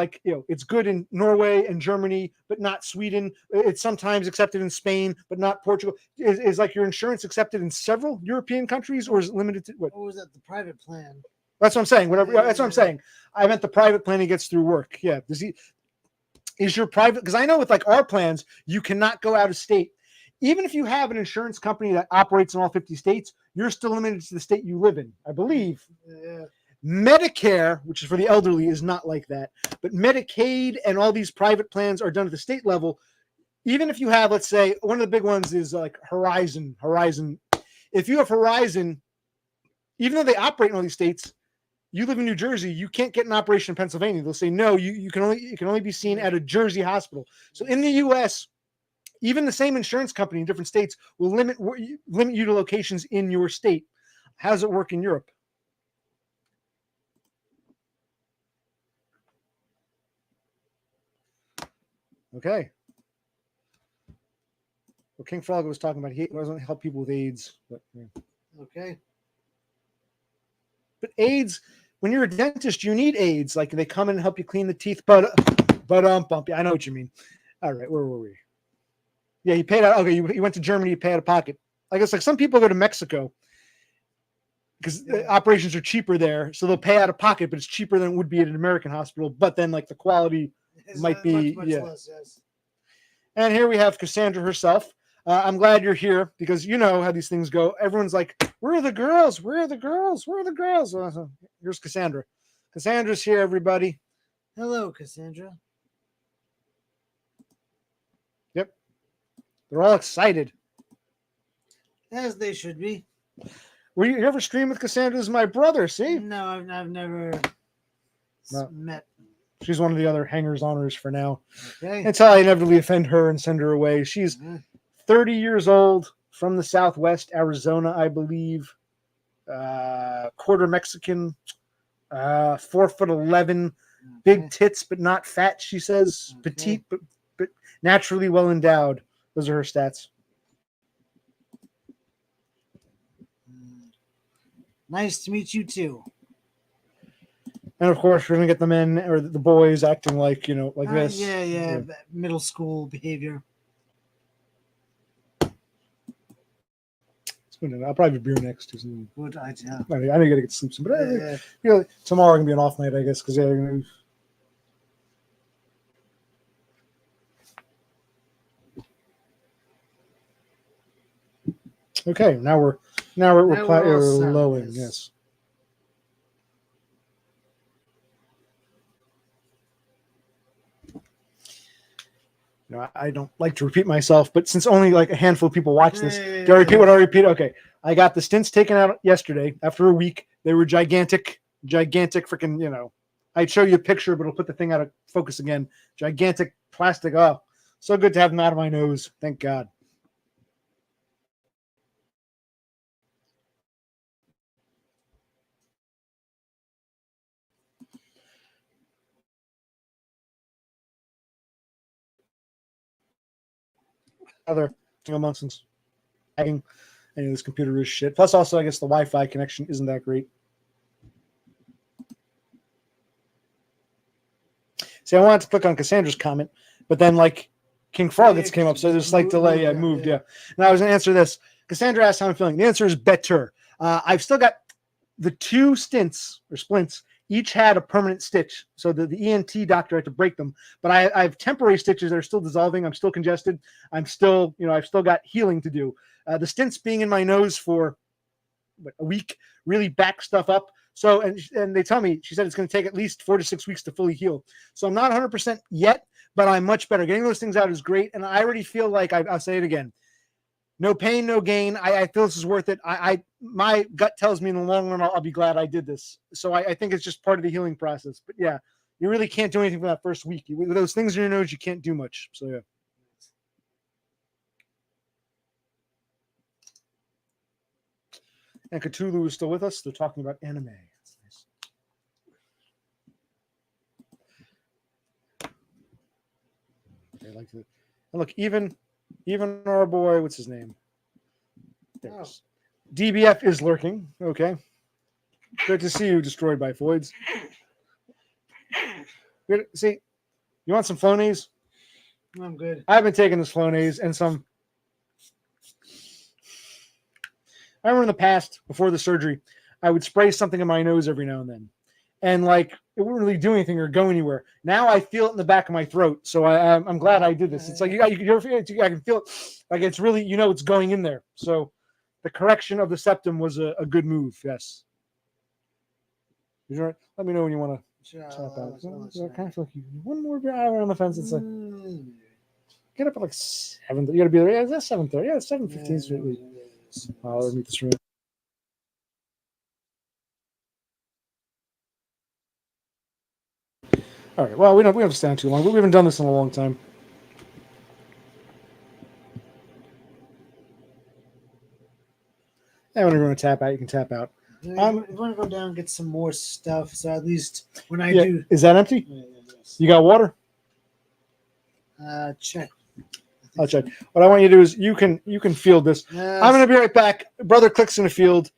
it's good in Norway and Germany, but not Sweden. It's sometimes accepted in Spain, but not Portugal. Is like your insurance accepted in several European countries, or is it limited to what? Or was that the private plan? That's what I'm saying. Whatever. That's what I'm saying. I meant the private plan he gets through work. Yeah. Is your private? Because I know with like our plans, you cannot go out of state. Even if you have an insurance company that operates in all 50 states, you're still limited to the state you live in, I believe. Yeah. Medicare, which is for the elderly, is not like that. But Medicaid and all these private plans are done at the state level. Even if you have, let's say, one of the big ones is like Horizon. If you have Horizon, even though they operate in all these states, you live in New Jersey, you can't get an operation in Pennsylvania. They'll say, no, you can only be seen at a Jersey hospital. So in the U.S., even the same insurance company in different states will limit you to locations in your state. How does it work in Europe? Okay. Well, King Frog was talking about he doesn't help people with AIDS. But, yeah. Okay. But AIDS, when you're a dentist, you need AIDS. Like they come in and help you clean the teeth. But bump. I know what you mean. All right, where were we? Yeah, you paid out. Okay, you went to Germany. You pay out of pocket. I guess like some people go to Mexico because operations are cheaper there, so they'll pay out of pocket, but it's cheaper than it would be at an American hospital. But then like the quality might be much less, yes. And here we have Cassandra herself. I'm glad you're here because you know how these things go. Everyone's like, where are the girls? Where are the girls? Where are the girls? Here's Cassandra. Cassandra's here, everybody. Hello, Cassandra. Yep. They're all excited. As they should be. Were you ever stream with Cassandra? This is my brother, see? No, I've never met. She's one of the other hangers-oners for now. Okay. Until I inevitably offend her and send her away. She's 30 years old, from the Southwest, Arizona, I believe. Quarter Mexican, 4'11", big tits but not fat, she says. Okay. Petite but naturally well endowed. Those are her stats. Nice to meet you too. And of course, we're gonna get the men or the boys acting like like this. Yeah. Middle school behavior. I'll probably have a beer next. Good idea. I know you gotta get sleep soon, but tomorrow gonna be an off night, I guess, because okay. Now we're lowing. Yes. I don't like to repeat myself, but since only like a handful of people watch this, do I repeat what I repeat? Okay. I got the stints taken out yesterday after a week. They were gigantic, freaking, I'd show you a picture, but it'll put the thing out of focus again. Gigantic plastic. Oh, so good to have them out of my nose. Thank God. Other amongst them, lagging. Any of this computer is shit. Plus, also, I guess the Wi-Fi connection isn't that great. See, I wanted to click on Cassandra's comment, but then like King Froggets came up, so there's a slight delay. I moved, yeah. Now I was gonna answer this. Cassandra asked how I'm feeling. The answer is better. I've still got the 2 stints or splints. Each had a permanent stitch, so the ENT doctor had to break them. But I have temporary stitches that are still dissolving. I'm still congested. I'm still, I've still got healing to do. The stints being in my nose for a week really back stuff up. So, and they tell me, she said it's going to take at least 4 to 6 weeks to fully heal. So I'm not 100% yet, but I'm much better. Getting those things out is great. And I already feel like, I'll say it again, no pain, no gain. I feel this is worth it. My gut tells me in the long run, I'll be glad I did this. So I think it's just part of the healing process. But yeah, you really can't do anything for that first week. With those things in your nose, you can't do much. So yeah. And Cthulhu is still with us. They're talking about anime. That's nice. They like to. And look, even our boy, what's his name? There's DBF is lurking. Okay. Good to see you, destroyed by Floyd's. Good. See, you want some Flonase? I'm good. I've been taking this Flonase and some. I remember in the past, before the surgery, I would spray something in my nose every now and then. And like, it wouldn't really do anything or go anywhere. Now I feel it in the back of my throat. So I'm glad I did this. It's like, I can feel it. Like, it's really, it's going in there. So the correction of the septum was a good move. Yes. Let me know when you want to tap out. I kind of feel like one more hour on the fence. It's like, get up at like 7. You got to be there. Yeah, it's 7:30. Yeah, it's 7:15. I'll meet this room. All right. Well, we don't have to stand too long, but we haven't done this in a long time. And when you're going to tap out, you can tap out. If you want to go down and get some more stuff, so at least when I do. Is that empty? Yes. You got water? Check. I'll check. What I want you to do is you can field this. Yes. I'm going to be right back. Brother Click's in the field.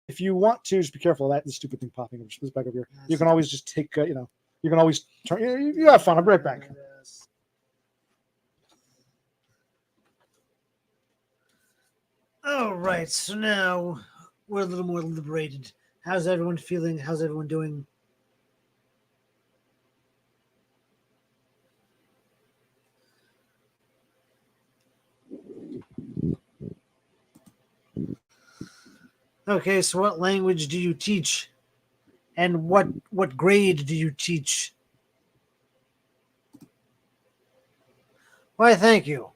If you want to, just be careful of that. This stupid thing popping up. Just put back up here. You can always just take, you can always turn. You have fun. I'll be right back. Yes. All right. So now we're a little more liberated. How's everyone feeling? How's everyone doing? Okay, so what language do you teach? And what grade do you teach? Why, thank you.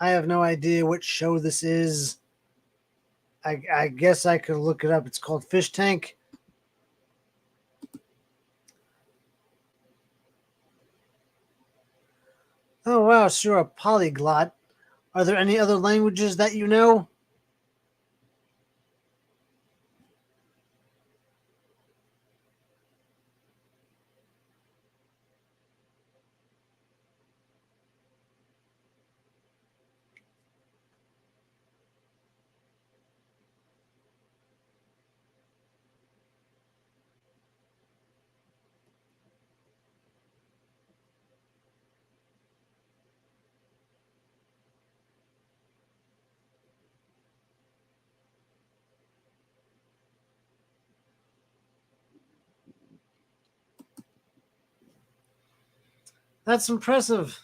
I have no idea what show this is. I guess I could look it up. It's called Fish Tank. Oh, wow. So you're a polyglot. Are there any other languages that you know? That's impressive.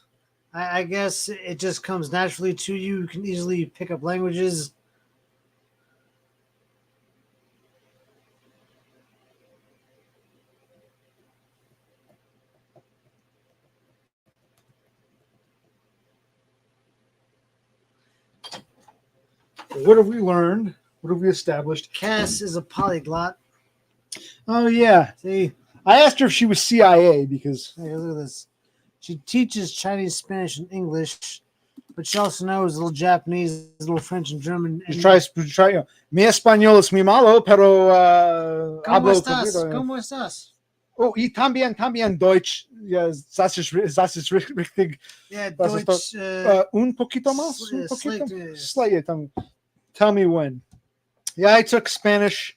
I guess it just comes naturally to you. You can easily pick up languages. What have we learned? What have we established? Cass is a polyglot. Oh yeah, See, I asked her if she was CIA because hey, look at this. She teaches Chinese, Spanish, and English, but she also knows a little Japanese, a little French, and German. she tries. Mi español es muy malo, pero ¿Cómo hablo estás? poquito. ¿Cómo estás? Oh, y también Deutsch. Ja, das ist richtig. Yeah, Das ist Deutsch. Un poquito más. Un poquito. Slight, Tell me when. Yeah, I took Spanish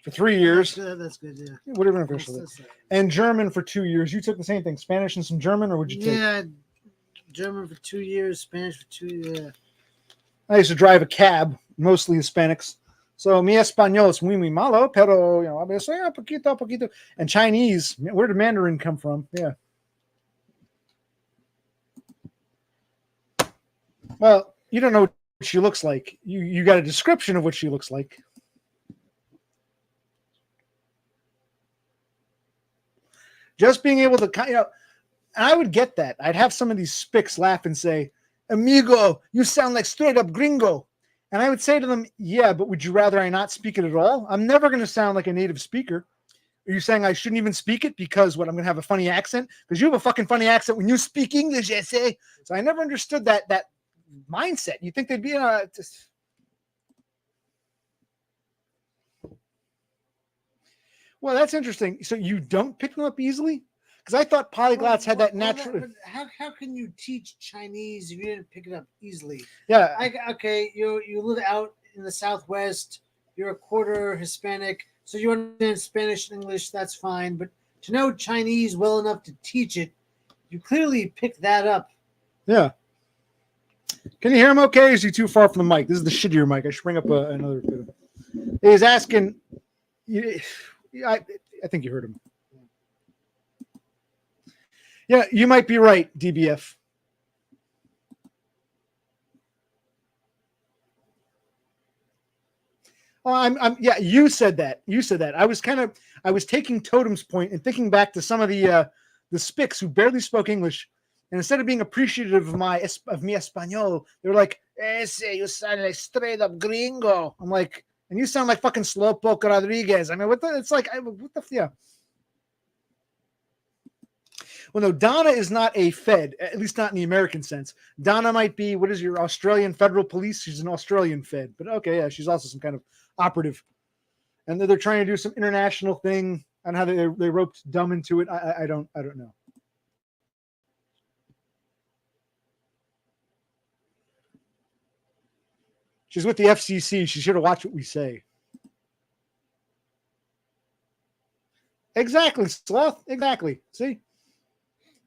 for 3 years. That's good. Yeah. Whatever officially. And German for 2 years. You took the same thing, Spanish and some German, or would you take? Yeah, German for 2 years, Spanish for 2 years. I used to drive a cab, mostly Hispanics. So mi español es muy malo, pero a veces poquito, poquito. And Chinese, where did Mandarin come from? Yeah. Well, you don't know what she looks like. You got a description of what she looks like. Just being able to, and I would get that. I'd have some of these spics laugh and say, "Amigo, you sound like straight up gringo." And I would say to them, "Yeah, but would you rather I not speak it at all? I'm never going to sound like a native speaker." Are you saying I shouldn't even speak it because what, I'm going to have a funny accent? Because you have a fucking funny accent when you speak English, I say. So I never understood that mindset. You think they'd be just... Well, that's interesting. So you don't pick them up easily? Because I thought polyglots had that natural. How can you teach Chinese if you didn't pick it up easily? Yeah. Okay, you live out in the Southwest. You're a quarter Hispanic, so you understand Spanish and English. That's fine. But to know Chinese well enough to teach it, you clearly pick that up. Yeah. Can you hear him okay? Or is he too far from the mic? This is the shittier mic. I should bring up another. He's asking. I think you heard him. Yeah, you might be right, DBF. Oh, yeah, you said that. You said that. I was taking Totem's point and thinking back to some of the spics who barely spoke English, and instead of being appreciative of mi español, they were like, "Ese, you sound like straight up gringo." I'm like, and you sound like fucking Slowpoke Rodriguez. I mean, it's like, what the, yeah. Well, no, Donna is not a Fed, at least not in the American sense. Donna might be, what is your Australian Federal Police? She's an Australian Fed. But okay, yeah, she's also some kind of operative. And they're trying to do some international thing on how they roped dumb into it. I don't know. She's with the FCC. She's here to watch what we say. Exactly, Sloth. Exactly. See?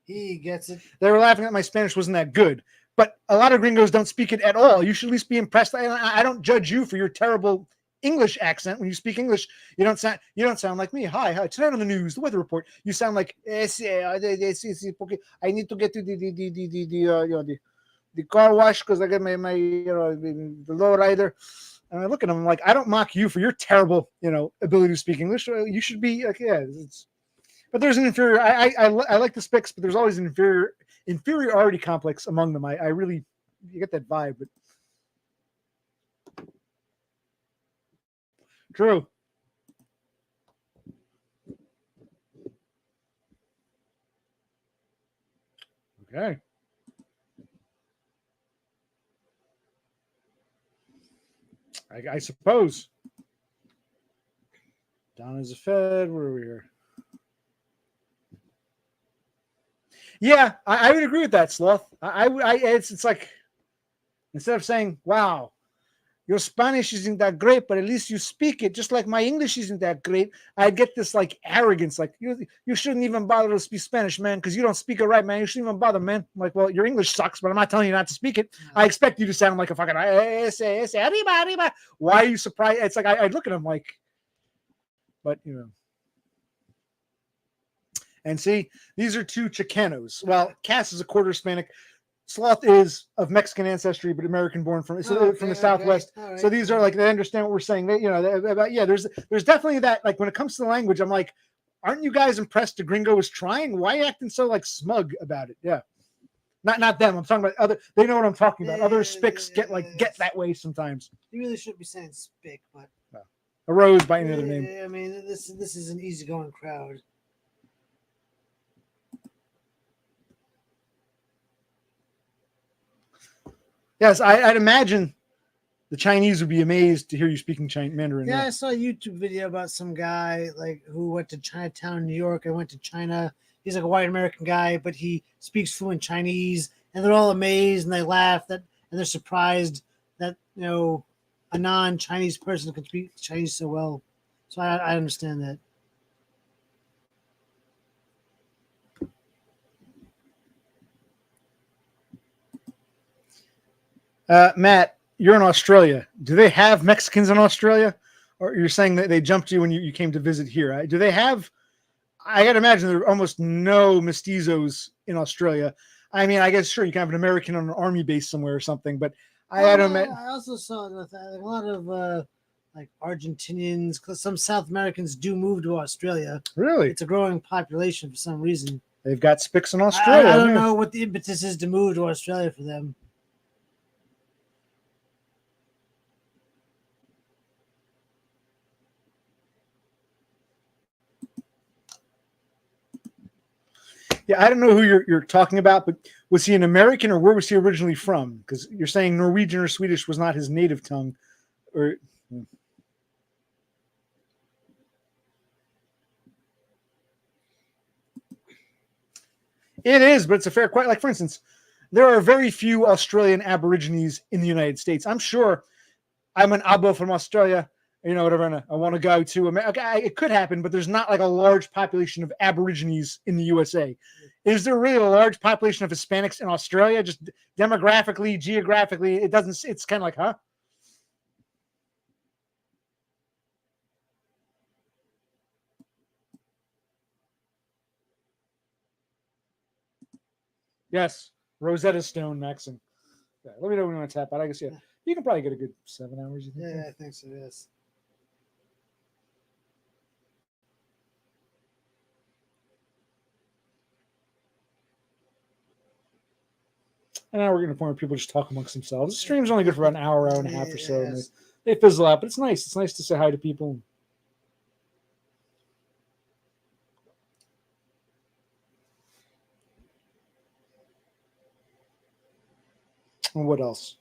He gets it. They were laughing that my Spanish wasn't that good. But a lot of gringos don't speak it at all. You should at least be impressed. I don't judge you for your terrible English accent. When you speak English, you don't sound like me. Hi. Tonight on the news, the weather report. You sound like I need to get to the car wash because I got my the low rider. And I look at him, I'm like, I don't mock you for your terrible, ability to speak English. You should be like, yeah. But there's an inferior. I like the spics, but there's always an inferiority complex among them. I really, you get that vibe. But true. Okay. I suppose. Donna's a Fed. Where are we here? Yeah, I would agree with that, Sloth. It's like, instead of saying, "Wow, your Spanish isn't that great, but at least you speak it," just like my English isn't that great, I get this like arrogance, like you shouldn't even bother to speak Spanish, man, because you don't speak it right, man. You shouldn't even bother, man. I'm like, well, your English sucks, but I'm not telling you not to speak it. I expect you to sound like a fucking arriba. Why are you surprised? It's like I look at him like, but And see, these are two Chicanos. Well, Cass is a quarter Hispanic. Sloth is of Mexican ancestry, but American born from the Southwest. Right. So these are like, they understand what we're saying. They, there's definitely that. Like when it comes to the language, I'm like, aren't you guys impressed the gringo is trying? Why acting so like smug about it? Yeah. Not them. I'm talking about other. They know what I'm talking about. Other spics get that way sometimes. You really shouldn't be saying spick, but a rose by any other name. I mean, this is an easygoing crowd. Yes, I'd imagine the Chinese would be amazed to hear you speaking Mandarin. Yeah, I saw a YouTube video about some guy like who went to Chinatown, New York. I went to China. He's like a white American guy, but he speaks fluent Chinese, and they're all amazed and they laugh and they're surprised that a non-Chinese person can speak Chinese so well. So I understand that. Matt, you're in Australia. Do they have Mexicans in Australia? Or you're saying that they jumped you when you came to visit here? Do they have? I got to imagine there are almost no mestizos in Australia. I mean, I guess sure you can have an American on an army base somewhere or something, but I also saw that a lot of like Argentinians, because some South Americans do move to Australia. Really, it's a growing population for some reason. They've got spics in Australia. I don't know what the impetus is to move to Australia for them. Yeah, I don't know who you're talking about, but was he an American or where was he originally from? Because you're saying Norwegian or Swedish was not his native tongue, or. It is, but it's a fair question. Like, for instance, there are very few Australian Aborigines in the United States. I'm sure I'm an Abo from Australia, whatever, and I want to go to America. It could happen, but there's not like a large population of Aborigines in the USA. Is there really a large population of Hispanics in Australia? Just demographically, geographically, it's kind of like, huh? Yes, Rosetta Stone, Maxim. Yeah, let me know when you want to tap out. I guess, yeah. You can probably get a good 7 hours. You think? Yeah, I think so, yes. And now we're getting to the point where people just talk amongst themselves. The stream's only good for about an hour and a half or so. And they fizzle out, but it's nice. It's nice to say hi to people. And what else?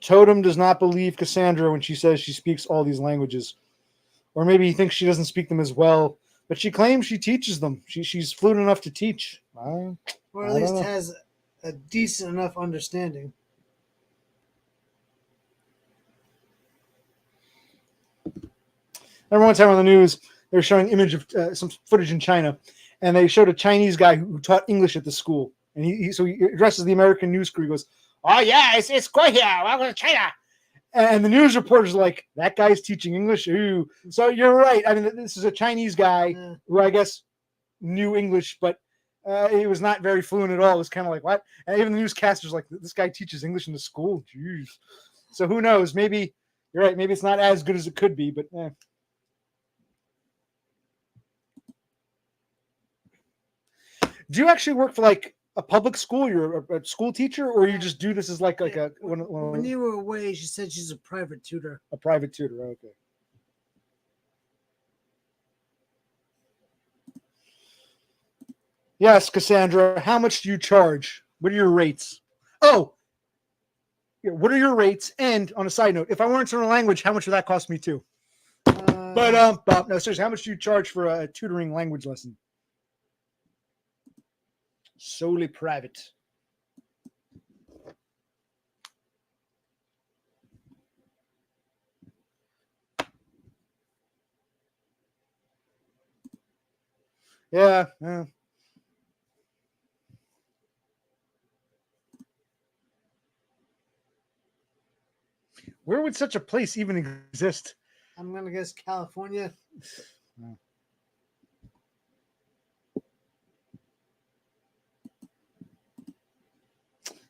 Totem does not believe Cassandra when she says she speaks all these languages. Or maybe he thinks she doesn't speak them as well, but she claims she teaches them. She's fluent enough to teach. Or at least has a decent enough understanding. Remember one time on the news, they were showing image of some footage in China, and they showed a Chinese guy who taught English at the school. And he addresses the American news crew. He goes, "Oh yeah, it's good here. Welcome to China." And the news reporters are like, "That guy's teaching English." Ooh. So you're right. I mean, this is a Chinese guy who I guess knew English, but he was not very fluent at all. It was kind of like, what? And even the newscasters like, "This guy teaches English in the school." Jeez. So who knows? Maybe you're right. Maybe it's not as good as it could be, but. Do you actually work for like a public school? You're a school teacher, or you just do this as like a when you were away, she said she's a private tutor. A private tutor, okay. Yes, Cassandra. How much do you charge? What are your rates? Oh, yeah, what are your rates? And on a side note, if I wanted to learn a language, how much would that cost me too? No, seriously, how much do you charge for a tutoring language lesson? Solely private. Yeah. Where would such a place even exist? I'm gonna guess California.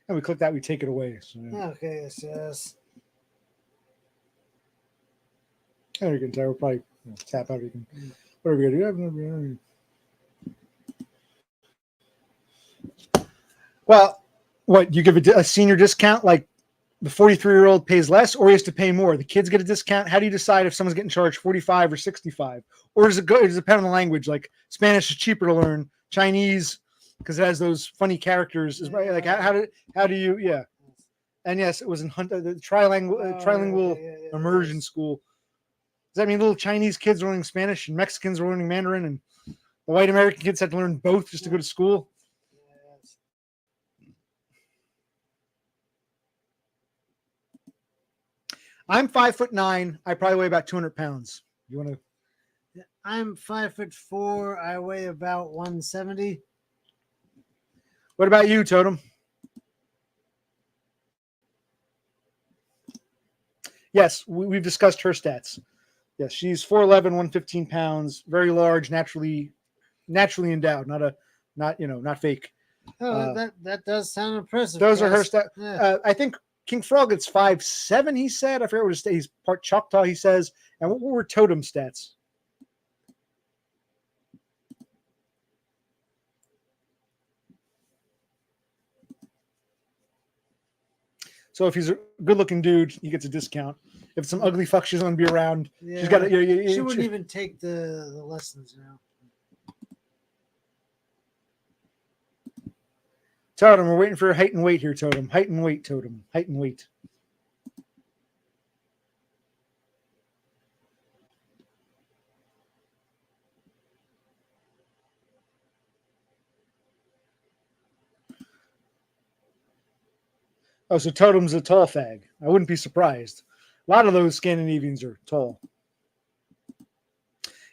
And we click that, we take it away. So, yeah. Okay, yes. And you can tell, we'll probably tap out. You can, whatever you do. Well, what, you give a senior discount? Like the 43-year-old pays less, or he has to pay more? The kids get a discount. How do you decide if someone's getting charged 45 or 65? Or does it go? Does it depend on the language? Like Spanish is cheaper to learn. Chinese, because it has those funny characters, is right. Like how do you? Yeah. And yes, it was in the trilingual immersion school. Does that mean little Chinese kids are learning Spanish and Mexicans are learning Mandarin, and the white American kids had to learn both just to go to school? Yes. I'm 5'9". I probably weigh about 200 pounds. You want to? I'm 5'4". I weigh about 170. What about you, Totem? Yes, we've discussed her stats. Yes, she's 4'11", 115 pounds, very large, naturally endowed, not fake. Oh, that does sound impressive. Those are her stats. Yeah. I think King Frog is 5'7". He said. I forget what he's part Choctaw. He says. And what were Totem stats? So if he's a good-looking dude, he gets a discount. If it's some ugly fuck, she's going to be around. Yeah. She's got to. She wouldn't even take the lessons now. Totem, we're waiting for height and weight here, Totem. Height and weight, Totem. Height and weight. Oh, so Totem's a tall fag. I wouldn't be surprised. A lot of those Scandinavians are tall.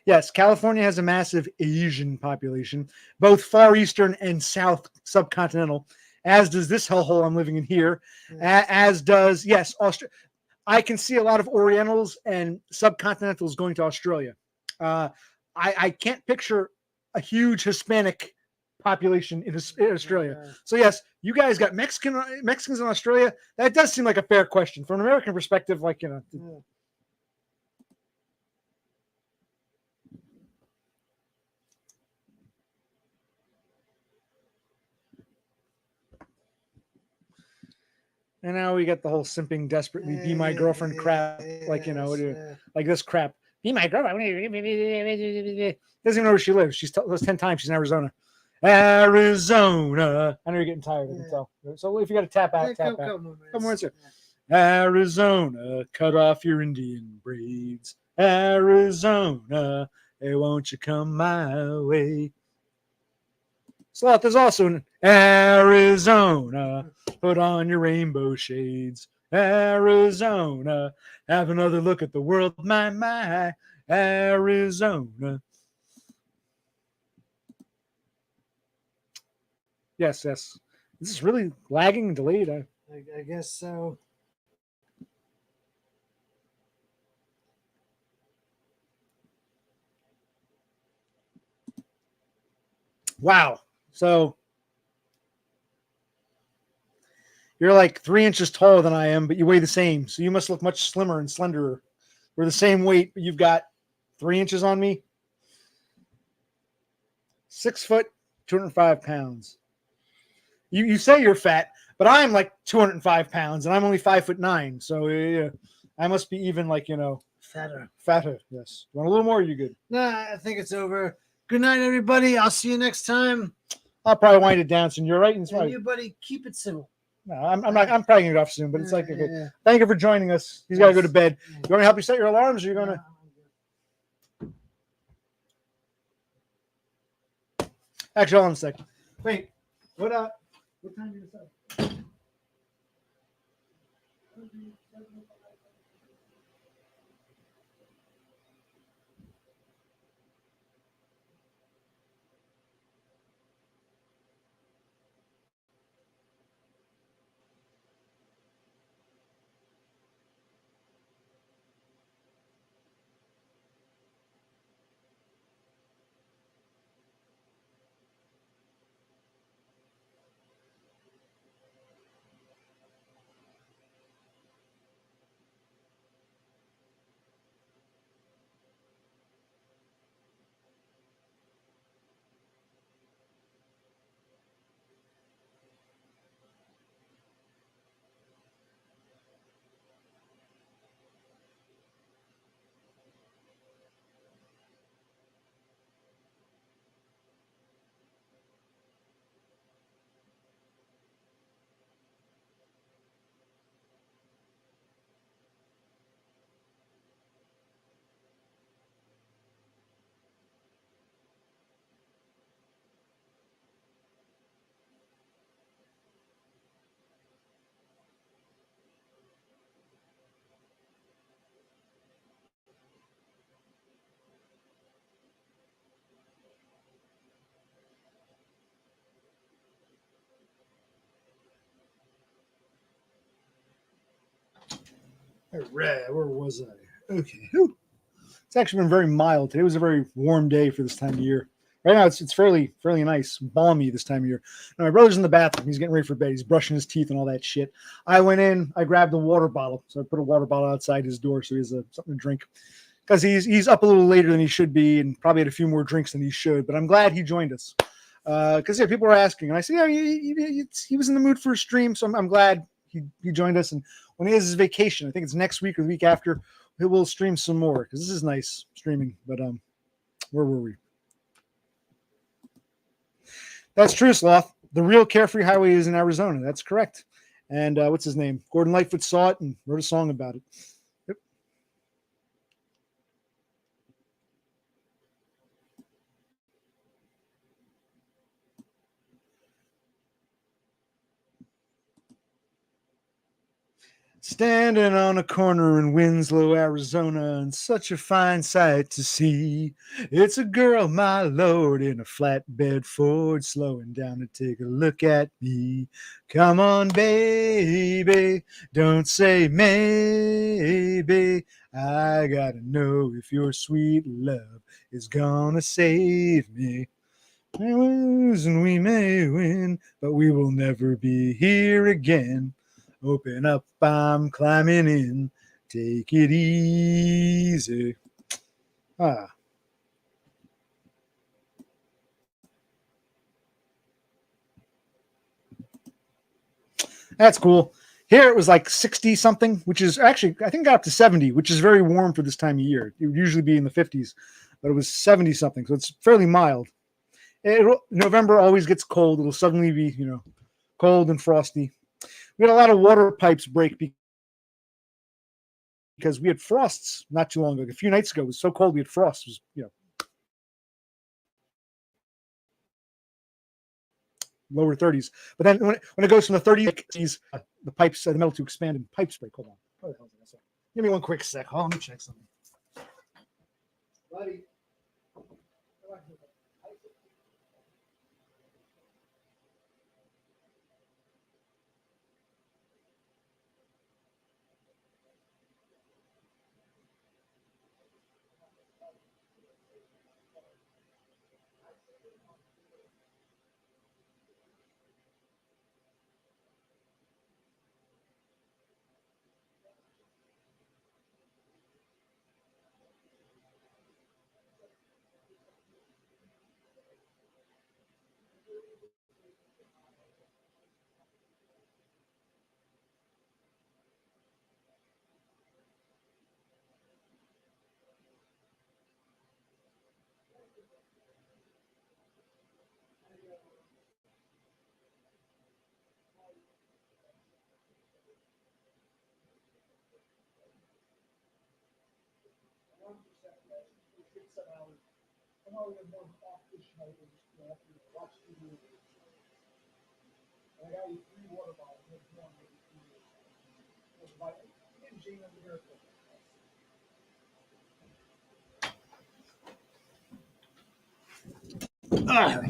Yes, California has a massive Asian population, both Far Eastern and South subcontinental, as does this hellhole I'm living in here, as does, yes, Australia. I can see a lot of Orientals and subcontinentals going to Australia. I can't picture a huge Hispanic population in Australia. So yes, you guys got Mexicans in Australia. That does seem like a fair question from an American perspective. Like And now we get the whole simping, desperately be my girlfriend crap. Like like this crap. Be my girlfriend. Doesn't even know where she lives. She's told us 10 times she's in Arizona. Arizona. I know you're getting tired. I can tell. So if you got to tap out, tap out. Come on, sir. Arizona, cut off your Indian braids. Arizona, hey, won't you come my way? Sloth is also in Arizona. Put on your rainbow shades. Arizona. Have another look at the world. My. Arizona. Yes. This is really lagging and delayed. I guess so. Wow. So you're like 3 inches taller than I am, but you weigh the same. So you must look much slimmer and slenderer. We're the same weight, but you've got 3 inches on me. 6 foot, 205 pounds. You say you're fat, but I'm like 205 pounds, and I'm only 5'9". So I must be even like fatter. Yes. You want a little more? Or you good? Nah, I think it's over. Good night, everybody. I'll see you next time. I'll probably wind it down soon. You're right. And you, buddy, keep it civil. No, I'm not. I'm probably gonna get off soon, but it's like, okay. Thank you for joining us. He's got to go to bed. You want to help you set your alarms, or you're gonna? Actually, hold on a sec. Wait. What time do you decide? All right, where was I? Okay. Whew. It's actually been very mild. Today was a very warm day for this time of year. Right now, it's fairly nice, balmy this time of year. Now, my brother's in the bathroom. He's getting ready for bed. He's brushing his teeth and all that shit. I went in. I grabbed a water bottle. So I put a water bottle outside his door so he has something to drink. Because he's up a little later than he should be and probably had a few more drinks than he should. But I'm glad he joined us. Because people were asking. And I said, he was in the mood for a stream. So I'm glad he joined us. And when he has his vacation, I think it's next week or the week after, we will stream some more. Because this is nice streaming. But where were we? That's true, Sloth. The real Carefree Highway is in Arizona. That's correct. And what's his name? Gordon Lightfoot saw it and wrote a song about it. Yep. Standing on a corner in Winslow, Arizona, and such a fine sight to see. It's a girl, my lord, in a flatbed Ford, slowing down to take a look at me. Come on, baby, don't say maybe. I gotta know if your sweet love is gonna save me. We lose and we may win, but we will never be here again. Open up, I'm climbing in. Take it easy. That's cool. Here it was like 60 something, which is actually, I think, got up to 70, which is very warm for this time of year. It would usually be in the 50s, but it was 70 something, so it's fairly mild. November always gets cold. It'll suddenly be, cold and frosty. We had a lot of water pipes break because we had frosts not too long ago. A few nights ago, it was so cold we had frosts. It was, lower 30s. But then when it goes from the 30s, the pipes, the metal to expand and pipes break. Hold on. What the hell is that? Give me one quick sec. Hold on, let me check something. Buddy.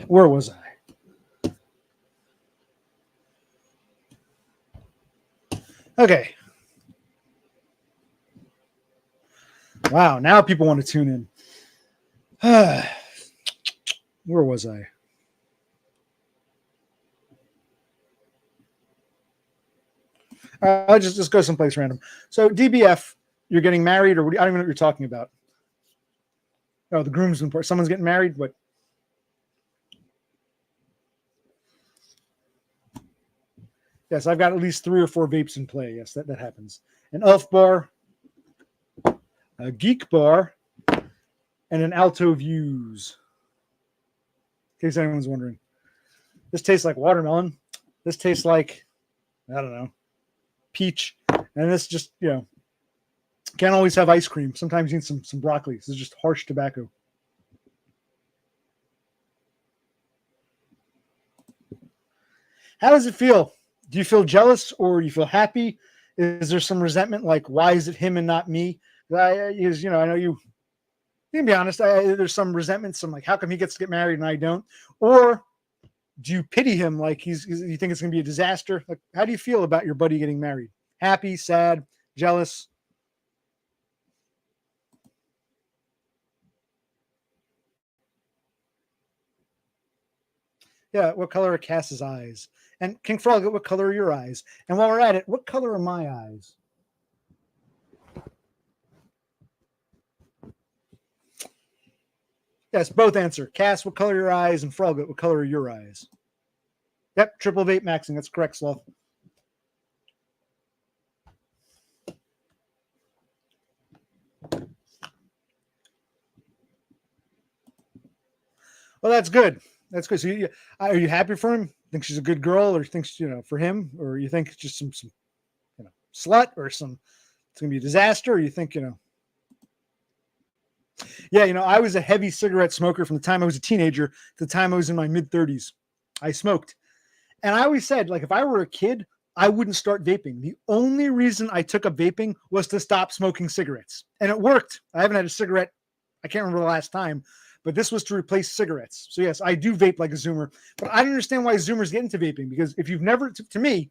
Where was I? Okay. Wow, now people want to tune in. Where was I? I'll just go someplace random. So DBF, you're getting married, or I don't even know what you're talking about. Oh, the groomsman part. Someone's getting married. What? Yes, I've got at least 3 or 4 vapes in play. Yes, that happens. An Elf bar, a Geek bar, and an Alto Views. In case anyone's wondering. This tastes like watermelon. This tastes like, I don't know, peach. And this just, can't always have ice cream. Sometimes you need some broccoli. This is just harsh tobacco. How does it feel? Do you feel jealous or do you feel happy? Is there some resentment? Like, why is it him and not me? I know you can be honest. There's some resentment. Some like, how come he gets to get married and I don't? Or do you pity him? Like you think it's going to be a disaster? Like, how do you feel about your buddy getting married? Happy, sad, jealous? Yeah, what color are Cass's eyes? And King Frog, what color are your eyes? And while we're at it, what color are my eyes? Yes, both answer. Cass, what color are your eyes? And Frog, what color are your eyes? Yep, triple vape maxing. That's correct, Sloth. Well, that's good. That's good. So, are you happy for him? Think she's a good girl, or thinks for him, or you think it's just some slut, or it's gonna be a disaster, or you think Yeah, I was a heavy cigarette smoker from the time I was a teenager to the time I was in my mid-30s. I smoked, and I always said, like, if I were a kid, I wouldn't start vaping. The only reason I took up vaping was to stop smoking cigarettes, and it worked. I haven't had a cigarette. I can't remember the last time. But this was to replace cigarettes. So yes, I do vape like a Zoomer, but I don't understand why Zoomers get into vaping, because if you've never, to me,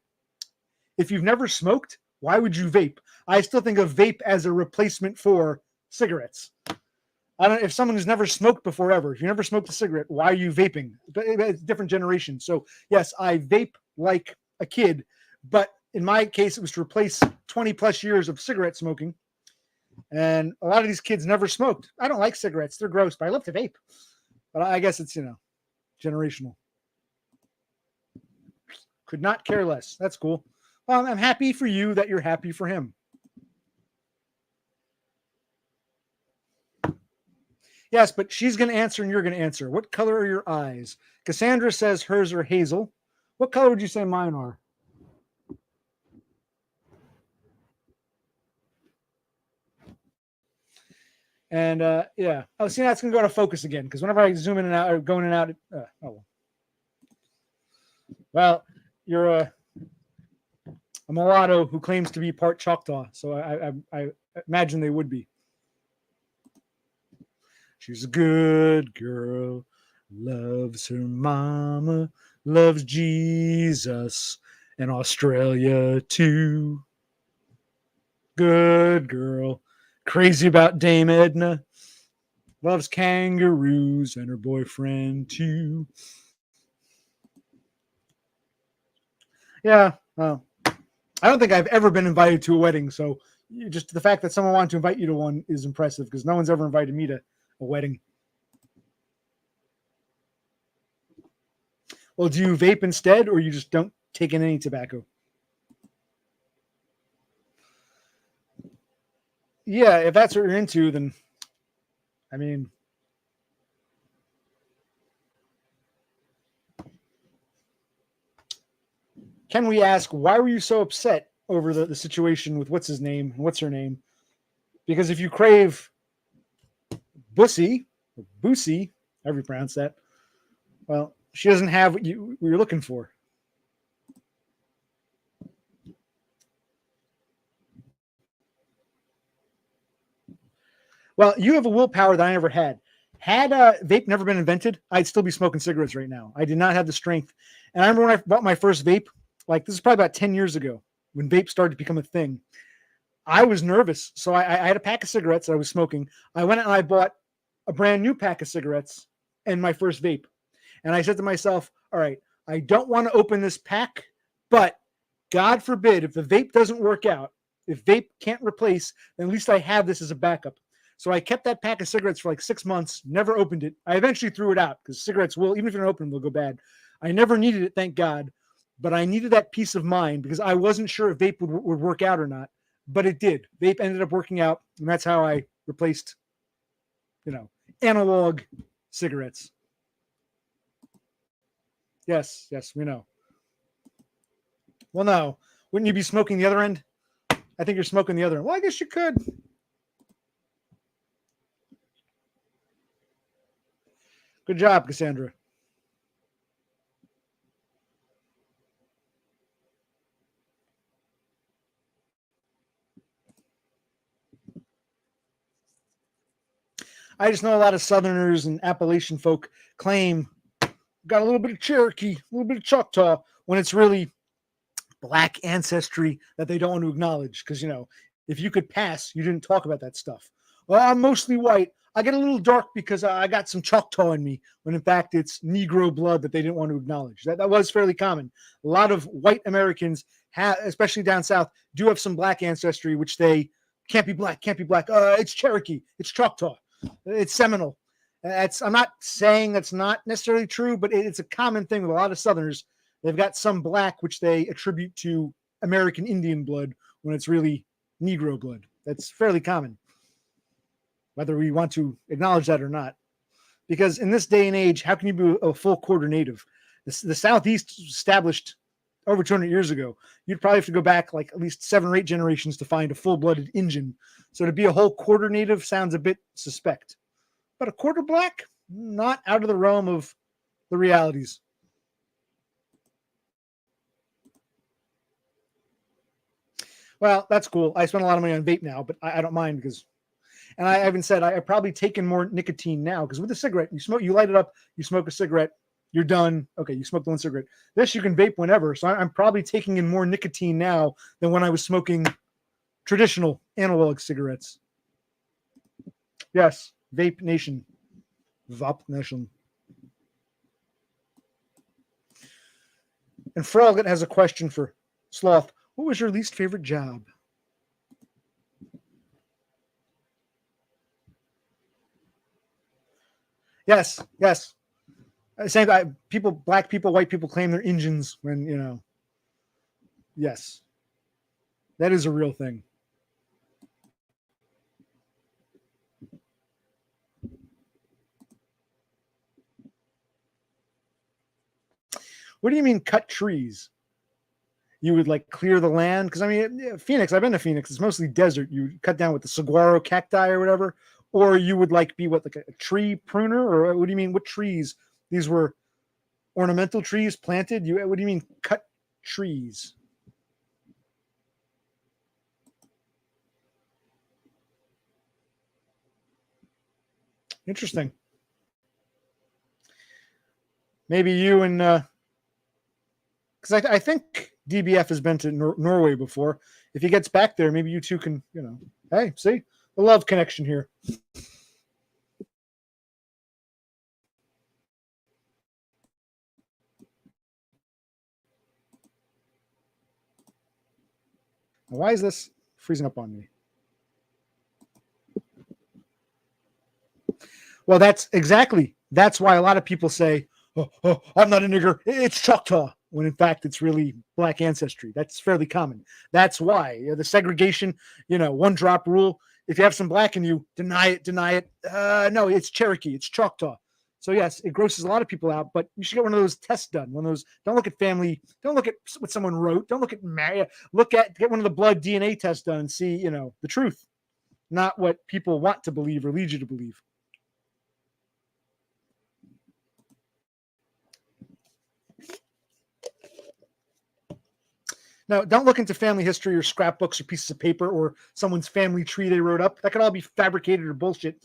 if you've never smoked, why would you vape? I still think of vape as a replacement for cigarettes. I don't. If someone who's never smoked before ever, if you never smoked a cigarette, why are you vaping? It's a different generation. So yes, I vape like a kid, but in my case, it was to replace 20 plus years of cigarette smoking. And a lot of these kids never smoked. I don't like cigarettes. They're gross, but I love to vape. But I guess it's, generational. Could not care less. That's cool. Well, I'm happy for you that you're happy for him. Yes, but she's going to answer and you're going to answer. What color are your eyes? Cassandra says hers are hazel. What color would you say mine are? And yeah. Oh, see, that's going to go to focus again, because whenever I zoom in and out, or go in and out, well, you're a mulatto who claims to be part Choctaw, so I imagine they would be. She's a good girl, loves her mama, loves Jesus, and Australia too. Good girl. Crazy about Dame Edna. Loves kangaroos and her boyfriend too. Yeah, well, I don't think I've ever been invited to a wedding, so just the fact that someone wanted to invite you to one is impressive, because no one's ever invited me to a wedding. Well, do you vape instead, or you just don't take in any tobacco? Yeah, if that's what you're into, then I mean, can we ask, why were you so upset over the situation with what's his name and what's her name? Because if you crave Bussy, or Boosie, however you pronounce that, well, she doesn't have what you're looking for. Well, you have a willpower that I never had. Had vape never been invented, I'd still be smoking cigarettes right now. I did not have the strength. And I remember when I bought my first vape, like this is probably about 10 years ago, when vape started to become a thing. I was nervous. So I had a pack of cigarettes that I was smoking. I went out and I bought a brand new pack of cigarettes and my first vape. And I said to myself, all right, I don't want to open this pack, but God forbid, if the vape doesn't work out, if vape can't replace, then at least I have this as a backup. So I kept that pack of cigarettes for like 6 months, never opened it. I eventually threw it out, because cigarettes will, even if you don't open them, they'll go bad. I never needed it, thank God. But I needed that peace of mind, because I wasn't sure if vape would work out or not. But it did. Vape ended up working out, and that's how I replaced, analog cigarettes. Yes, we know. Well, no. Wouldn't you be smoking the other end? I think you're smoking the other end. Well, I guess you could. Good job, Cassandra. I just know a lot of Southerners and Appalachian folk claim got a little bit of Cherokee, a little bit of Choctaw, when it's really Black ancestry that they don't want to acknowledge. Because, if you could pass, you didn't talk about that stuff. Well, I'm mostly white. I get a little dark because I got some Choctaw in me, when in fact it's Negro blood that they didn't want to acknowledge. That was fairly common. A lot of white Americans, especially down south, do have some black ancestry, which they can't be black, can't be black. It's Cherokee, it's Choctaw, it's Seminole. I'm not saying that's not necessarily true, but it's a common thing with a lot of Southerners. They've got some black, which they attribute to American Indian blood when it's really Negro blood. That's fairly common, whether we want to acknowledge that or not. Because in this day and age, how can you be a full quarter native? The Southeast established over 200 years ago. You'd probably have to go back like at least 7 or 8 generations to find a full-blooded Injun. So to be a whole quarter native sounds a bit suspect. But a quarter black, not out of the realm of the realities. Well, that's cool. I spend a lot of money on vape now, but I don't mind because, and I even said I've probably taken more nicotine now because with a cigarette, you light it up, you smoke a cigarette, you're done. Okay, you smoked one cigarette. This you can vape whenever. So I'm probably taking in more nicotine now than when I was smoking traditional analog cigarettes. Yes, Vape Nation. Vape Nation. And Froglet has a question for Sloth. What was your least favorite job? Yes. Same. Black people, white people claim they're Indians when, yes. That is a real thing. What do you mean cut trees? You would like clear the land? Because I mean, Phoenix, I've been to Phoenix. It's mostly desert. You cut down with the saguaro cacti or whatever. Or you would like be like a tree pruner? Or what do you mean? What trees? These were ornamental trees planted? What do you mean cut trees? Interesting. Maybe you and because I think DBF has been to Norway before. If he gets back there, maybe you two can, hey, see the love connection here. Why is this freezing up on me? Well, that's why a lot of people say, oh, I'm not a nigger, it's Choctaw, when in fact it's really black ancestry. That's fairly common. That's why the segregation, one drop rule. If you have some black in you, deny it. No, it's Cherokee, it's Choctaw. So yes, it grosses a lot of people out, but you should get one of those tests done. One of those. Don't look at family. Don't look at what someone wrote. Don't look at Mary. Get one of the blood DNA tests done and see, the truth, not what people want to believe or lead you to believe. Now, don't look into family history or scrapbooks or pieces of paper or someone's family tree they wrote up. That could all be fabricated or bullshit.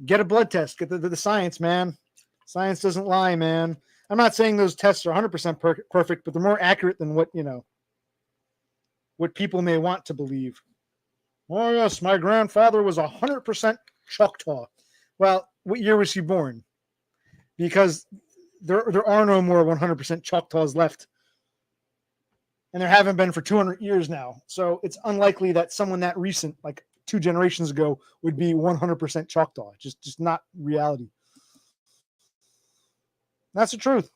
Get a blood test. Get the science, man. Science doesn't lie, man. I'm not saying those tests are 100% perfect, but they're more accurate than what people may want to believe. Oh, yes, my grandfather was 100% Choctaw. Well, what year was he born? Because there are no more 100% Choctaws left. And there haven't been for 200 years now. So it's unlikely that someone that recent, like 2 generations ago, would be 100% Choctaw. Just not reality. That's the truth.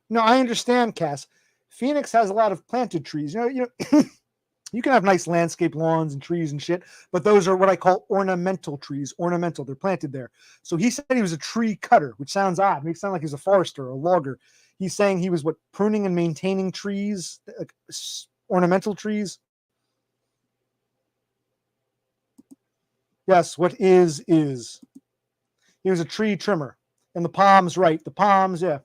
No, I understand, Cass. Phoenix has a lot of planted trees. You can have nice landscape lawns and trees and shit, but those are what I call ornamental trees. Ornamental, they're planted there. So he said he was a tree cutter, which sounds odd. Makes it sound like he's a forester or a logger. He's saying he was pruning and maintaining trees, like ornamental trees. Yes, what is. He was a tree trimmer. And the palms, right. The palms, yeah.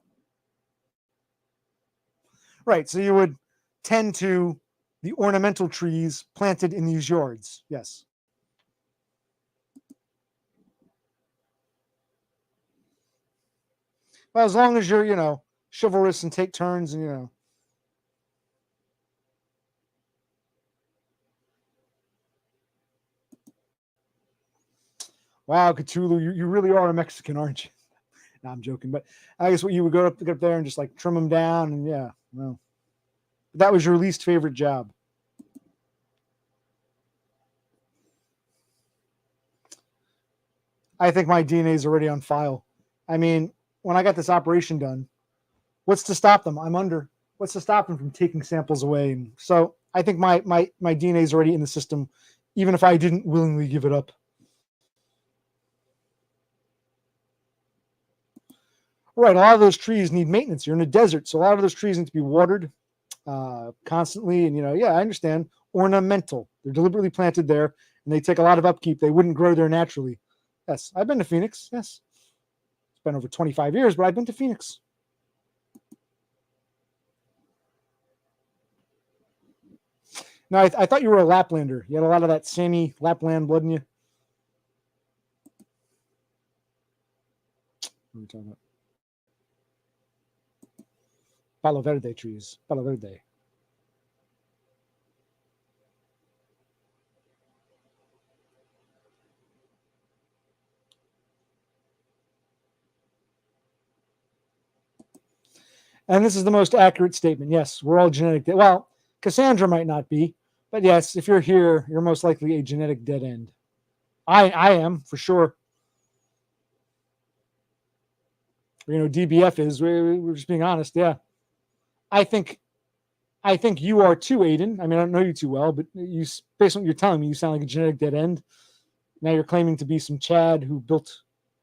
Right, so you would tend to the ornamental trees planted in these yards. Yes. Well, as long as you're, chivalrous and take turns and, Wow, Cthulhu, you really are a Mexican, aren't you? No, I'm joking, but I guess what you would get up there and just like trim them down, and yeah, well, that was your least favorite job. I think my DNA is already on file. I mean, when I got this operation done, what's to stop them? I'm under. What's to stop them from taking samples away? And so I think my DNA is already in the system, even if I didn't willingly give it up. Right, a lot of those trees need maintenance. You're in a desert, so a lot of those trees need to be watered constantly. And yeah, I understand. Ornamental. They're deliberately planted there, and they take a lot of upkeep. They wouldn't grow there naturally. Yes, I've been to Phoenix. Yes, it's been over 25 years, but I've been to Phoenix. No, I thought you were a Laplander. You had a lot of that Sami Lapland blood in you. What are we talking about? Palo Verde trees. Palo Verde. And this is the most accurate statement. Yes, we're all genetic. Well, Cassandra might not be, but yes, if you're here, you're most likely a genetic dead end. I am for sure. DBF is. We're just being honest. Yeah, I think you are too, Aiden. I mean, I don't know you too well, but based on what you're telling me, you sound like a genetic dead end. Now you're claiming to be some Chad who built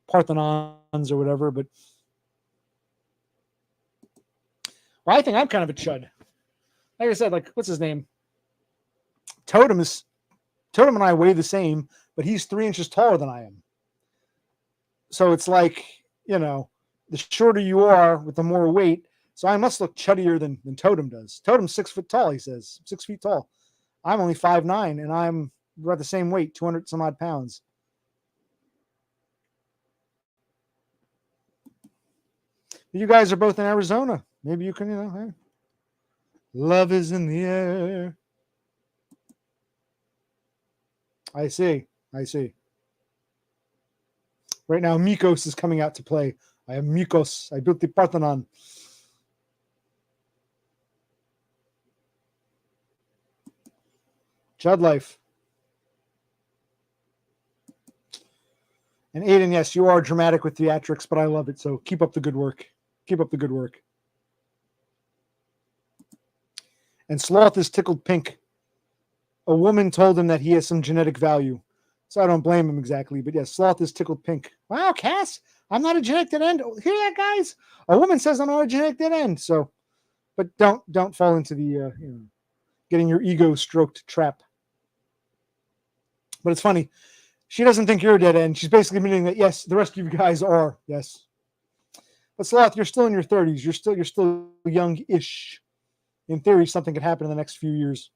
Parthenons or whatever, but well, I think I'm kind of a chud. Like I said, like what's his name? Totem and I weigh the same, but he's 3 inches taller than I am. So it's like, the shorter you are with the more weight. So I must look chuddier than Totem does. Totem's 6 foot tall, he says. 6 feet tall. I'm only 5'9", and we're at the same weight, 200 some odd pounds. You guys are both in Arizona. Maybe you can, hey. Love is in the air. I see. Right now, Mikos is coming out to play. I am Mikos. I built the Parthenon. Chud life. And Aiden, yes, you are dramatic with theatrics, but I love it. So keep up the good work. And Sloth is tickled pink. A woman told him that he has some genetic value. So I don't blame him exactly. But yes, Sloth is tickled pink. Wow, Cass, I'm not a genetic dead end. Hear that, guys? A woman says I'm not a genetic dead end. So, but don't fall into the getting your ego stroked trap. But it's funny. She doesn't think you're a dead end. She's basically admitting that yes, the rest of you guys are. Yes. But Sloth, you're still in your 30s. You're still young-ish. In theory, something could happen in the next few years.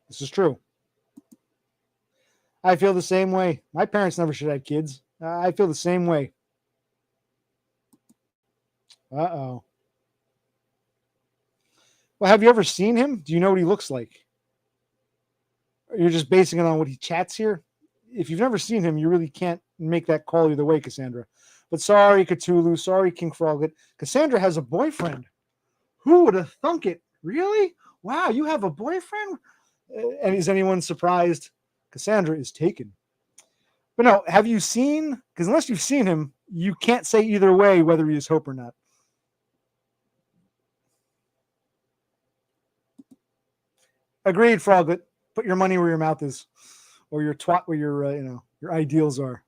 This is true. I feel the same way. My parents never should have had kids. I feel the same way. Uh-oh. Well, have you ever seen him? Do you know what he looks like? Or you're just basing it on what he chats here? If you've never seen him, you really can't make that call either way, Cassandra. But sorry, Cthulhu. Sorry, King Froglet. Cassandra has a boyfriend. Who would have thunk it? Really? Wow, you have a boyfriend? And is anyone surprised? Cassandra is taken. But no, have you seen? Because unless you've seen him, you can't say either way whether he is Hope or not. Agreed, Froglet. Put your money where your mouth is, or your twat where your your ideals are.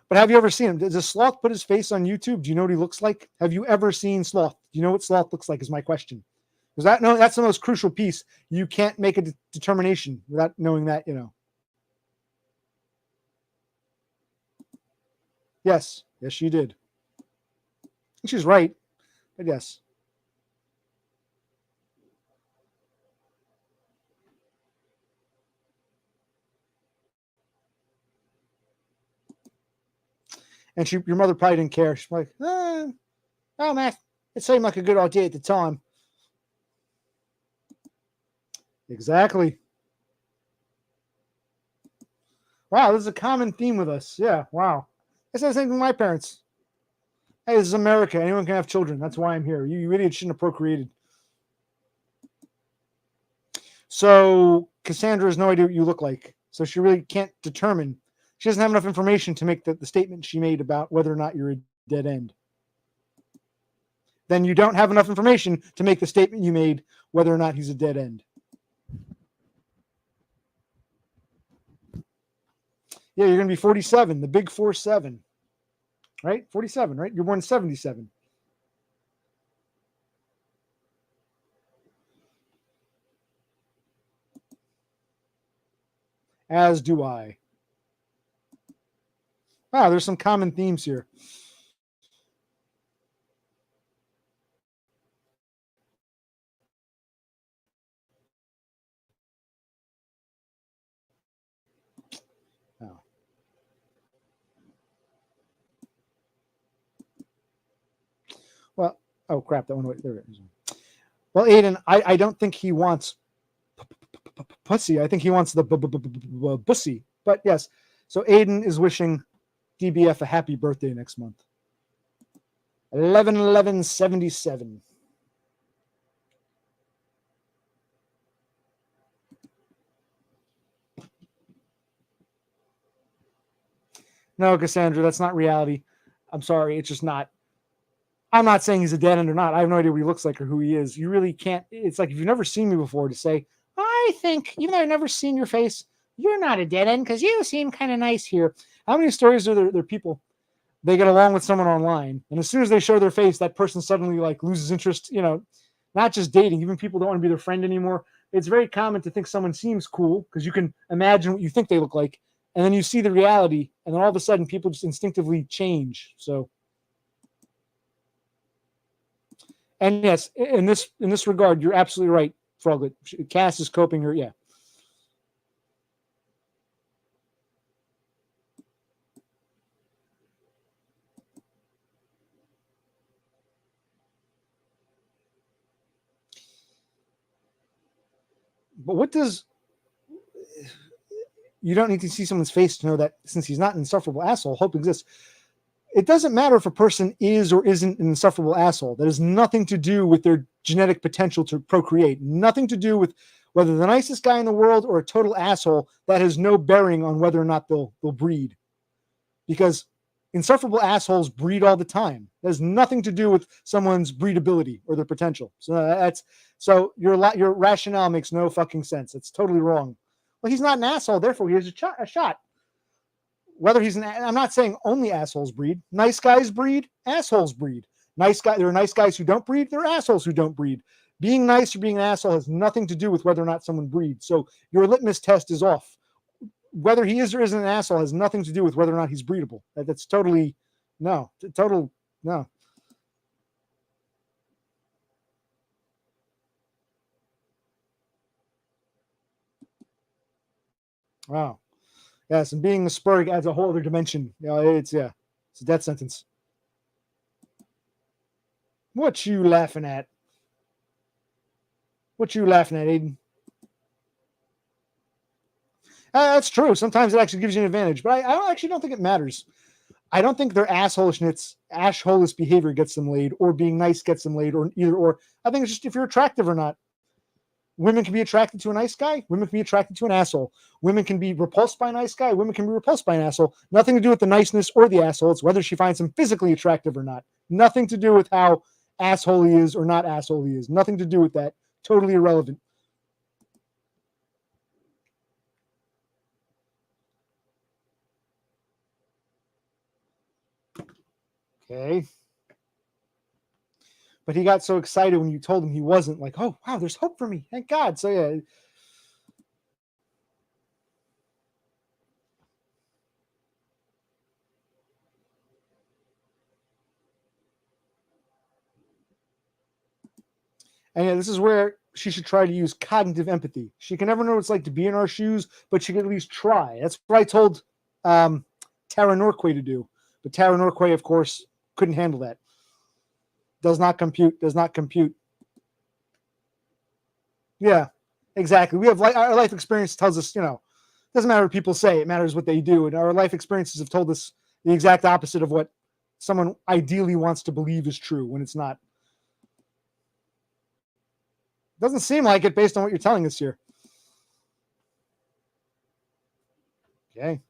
But have you ever seen him? Does Sloth put his face on YouTube? Do you know what he looks like? Have you ever seen Sloth? Do you know what Sloth looks like? Is my question. Because that's the most crucial piece. You can't make a determination without knowing that. Yes, she did. She's right, but yes. And your mother probably didn't care. She's like, oh, Matt, It seemed like a good idea at the time. Exactly. Wow, this is a common theme with us. Yeah, wow. I said the same thing with my parents. Hey, this is America. Anyone can have children. That's why I'm here. You idiots shouldn't have procreated. So Cassandra has no idea what you look like. So she really can't determine. She doesn't have enough information to make the statement she made about whether or not you're a dead end. Then you don't have enough information to make the statement you made whether or not he's a dead end. Yeah, you're going to be 47, the big 47. Right? 47, right? You're born in 77. As do I. Wow, there's some common themes here. Oh. Well, oh crap, that one went there. Well, Aiden, I don't think he wants pussy. I think he wants the bussy. But yes, so Aiden is wishing DBF a happy birthday next month. 11/11/77. No, Cassandra, that's not reality. I'm sorry, it's just not. I'm not saying he's a dead end or not. I have no idea what he looks like or who he is. You really can't. It's like if you've never seen me before to say, I think, even though I've never seen your face, you're not a dead end because you seem kind of nice here. How many stories are there people? They get along with someone online, and as soon as they show their face, that person suddenly like loses interest. You know, not just dating, even people don't want to be their friend anymore. It's very common to think someone seems cool because you can imagine what you think they look like, and then you see the reality, and then all of a sudden people just instinctively change. So, and yes, in this regard, you're absolutely right, Froglet. Cass is coping her, yeah. But what does you don't need to see someone's face to know that since he's not an insufferable asshole, hope exists. It doesn't matter if a person is or isn't an insufferable asshole. That has nothing to do with their genetic potential to procreate. Nothing to do with whether the nicest guy in the world or a total asshole. That has no bearing on whether or not they'll breed. Because insufferable assholes breed all the time. That has nothing to do with someone's breedability or their potential. So your rationale makes no fucking sense. It's totally wrong. Well, he's not an asshole, therefore he has a shot. Whether he's I'm not saying only assholes breed. Nice guys breed, assholes breed. There are nice guys who don't breed, there are assholes who don't breed. Being nice or being an asshole has nothing to do with whether or not someone breeds. So your litmus test is off. Whether he is or isn't an asshole has nothing to do with whether or not he's breedable. That's totally no. Total no. Wow. Yes, and being a Spurg adds a whole other dimension. It's a death sentence. What you laughing at? What you laughing at, Aiden? That's true. Sometimes it actually gives you an advantage, but I actually don't think it matters. I don't think their assholeish behavior gets them laid, or being nice gets them laid, or either or. I think it's just if you're attractive or not. Women can be attracted to a nice guy. Women can be attracted to an asshole. Women can be repulsed by a nice guy. Women can be repulsed by an asshole. Nothing to do with the niceness or the asshole. It's whether she finds him physically attractive or not. Nothing to do with how asshole he is or not asshole he is. Nothing to do with that. Totally irrelevant. Okay. But he got so excited when you told him he wasn't, like, oh, wow, there's hope for me. Thank God. So, yeah. And yeah, this is where she should try to use cognitive empathy. She can never know what it's like to be in our shoes, but she can at least try. That's what I told Tara Norquay to do. But Tara Norquay, of course, couldn't handle that. Does not compute. Does not compute. Yeah, exactly. We have our life experience tells us, it doesn't matter what people say. It matters what they do. And our life experiences have told us the exact opposite of what someone ideally wants to believe is true when it's not. Doesn't seem like it based on what you're telling us here. Okay.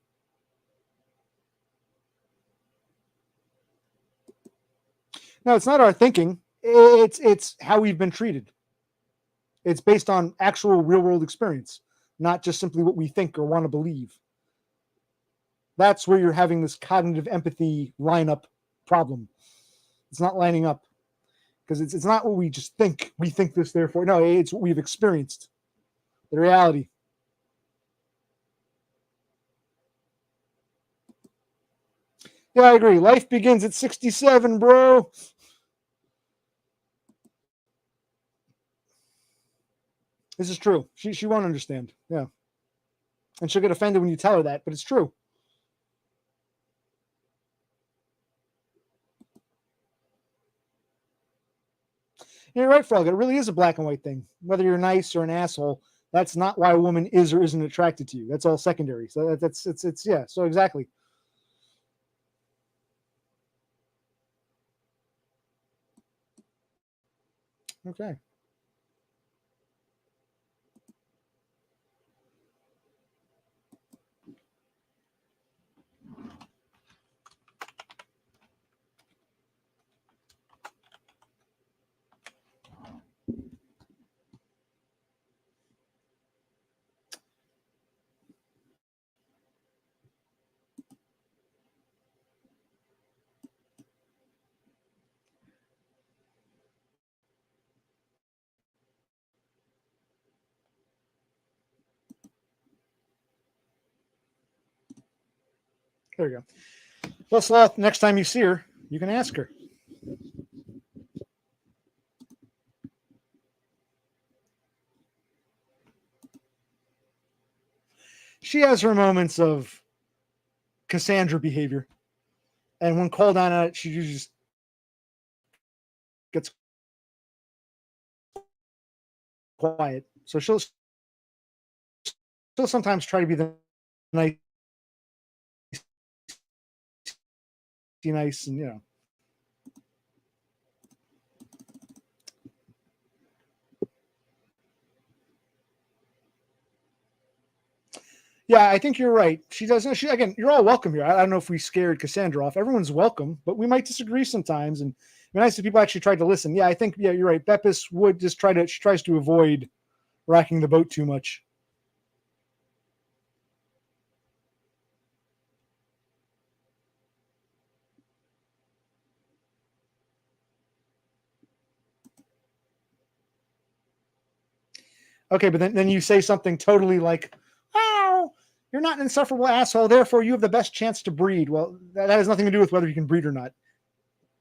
No, it's not our thinking. It's how we've been treated. It's based on actual real world experience, not just simply what we think or want to believe. That's where you're having this cognitive empathy lineup problem. It's not lining up because it's not what we just think. We think this, therefore. No, it's what we've experienced. The reality. Yeah, I agree. Life begins at 67, bro. This is true. She won't understand. Yeah. And she'll get offended when you tell her that, but it's true. You're right, Frog. It really is a black and white thing. Whether you're nice or an asshole, that's not why a woman is or isn't attracted to you. That's all secondary. So it's yeah. So exactly. Okay. There you go. Well, Sloth, next time you see her, you can ask her. She has her moments of Cassandra behavior. And when called on it, she just gets quiet. So she'll sometimes try to be the nice, and Yeah, I think you're right. She doesn't. Again, you're all welcome here. I don't know if we scared Cassandra off. Everyone's welcome, but we might disagree sometimes. And nice if people actually tried to listen. Yeah, I think you're right. Beppis would just she tries to avoid rocking the boat too much. Okay, but then you say something totally like, "Oh, you're not an insufferable asshole. Therefore, you have the best chance to breed." Well, that has nothing to do with whether you can breed or not.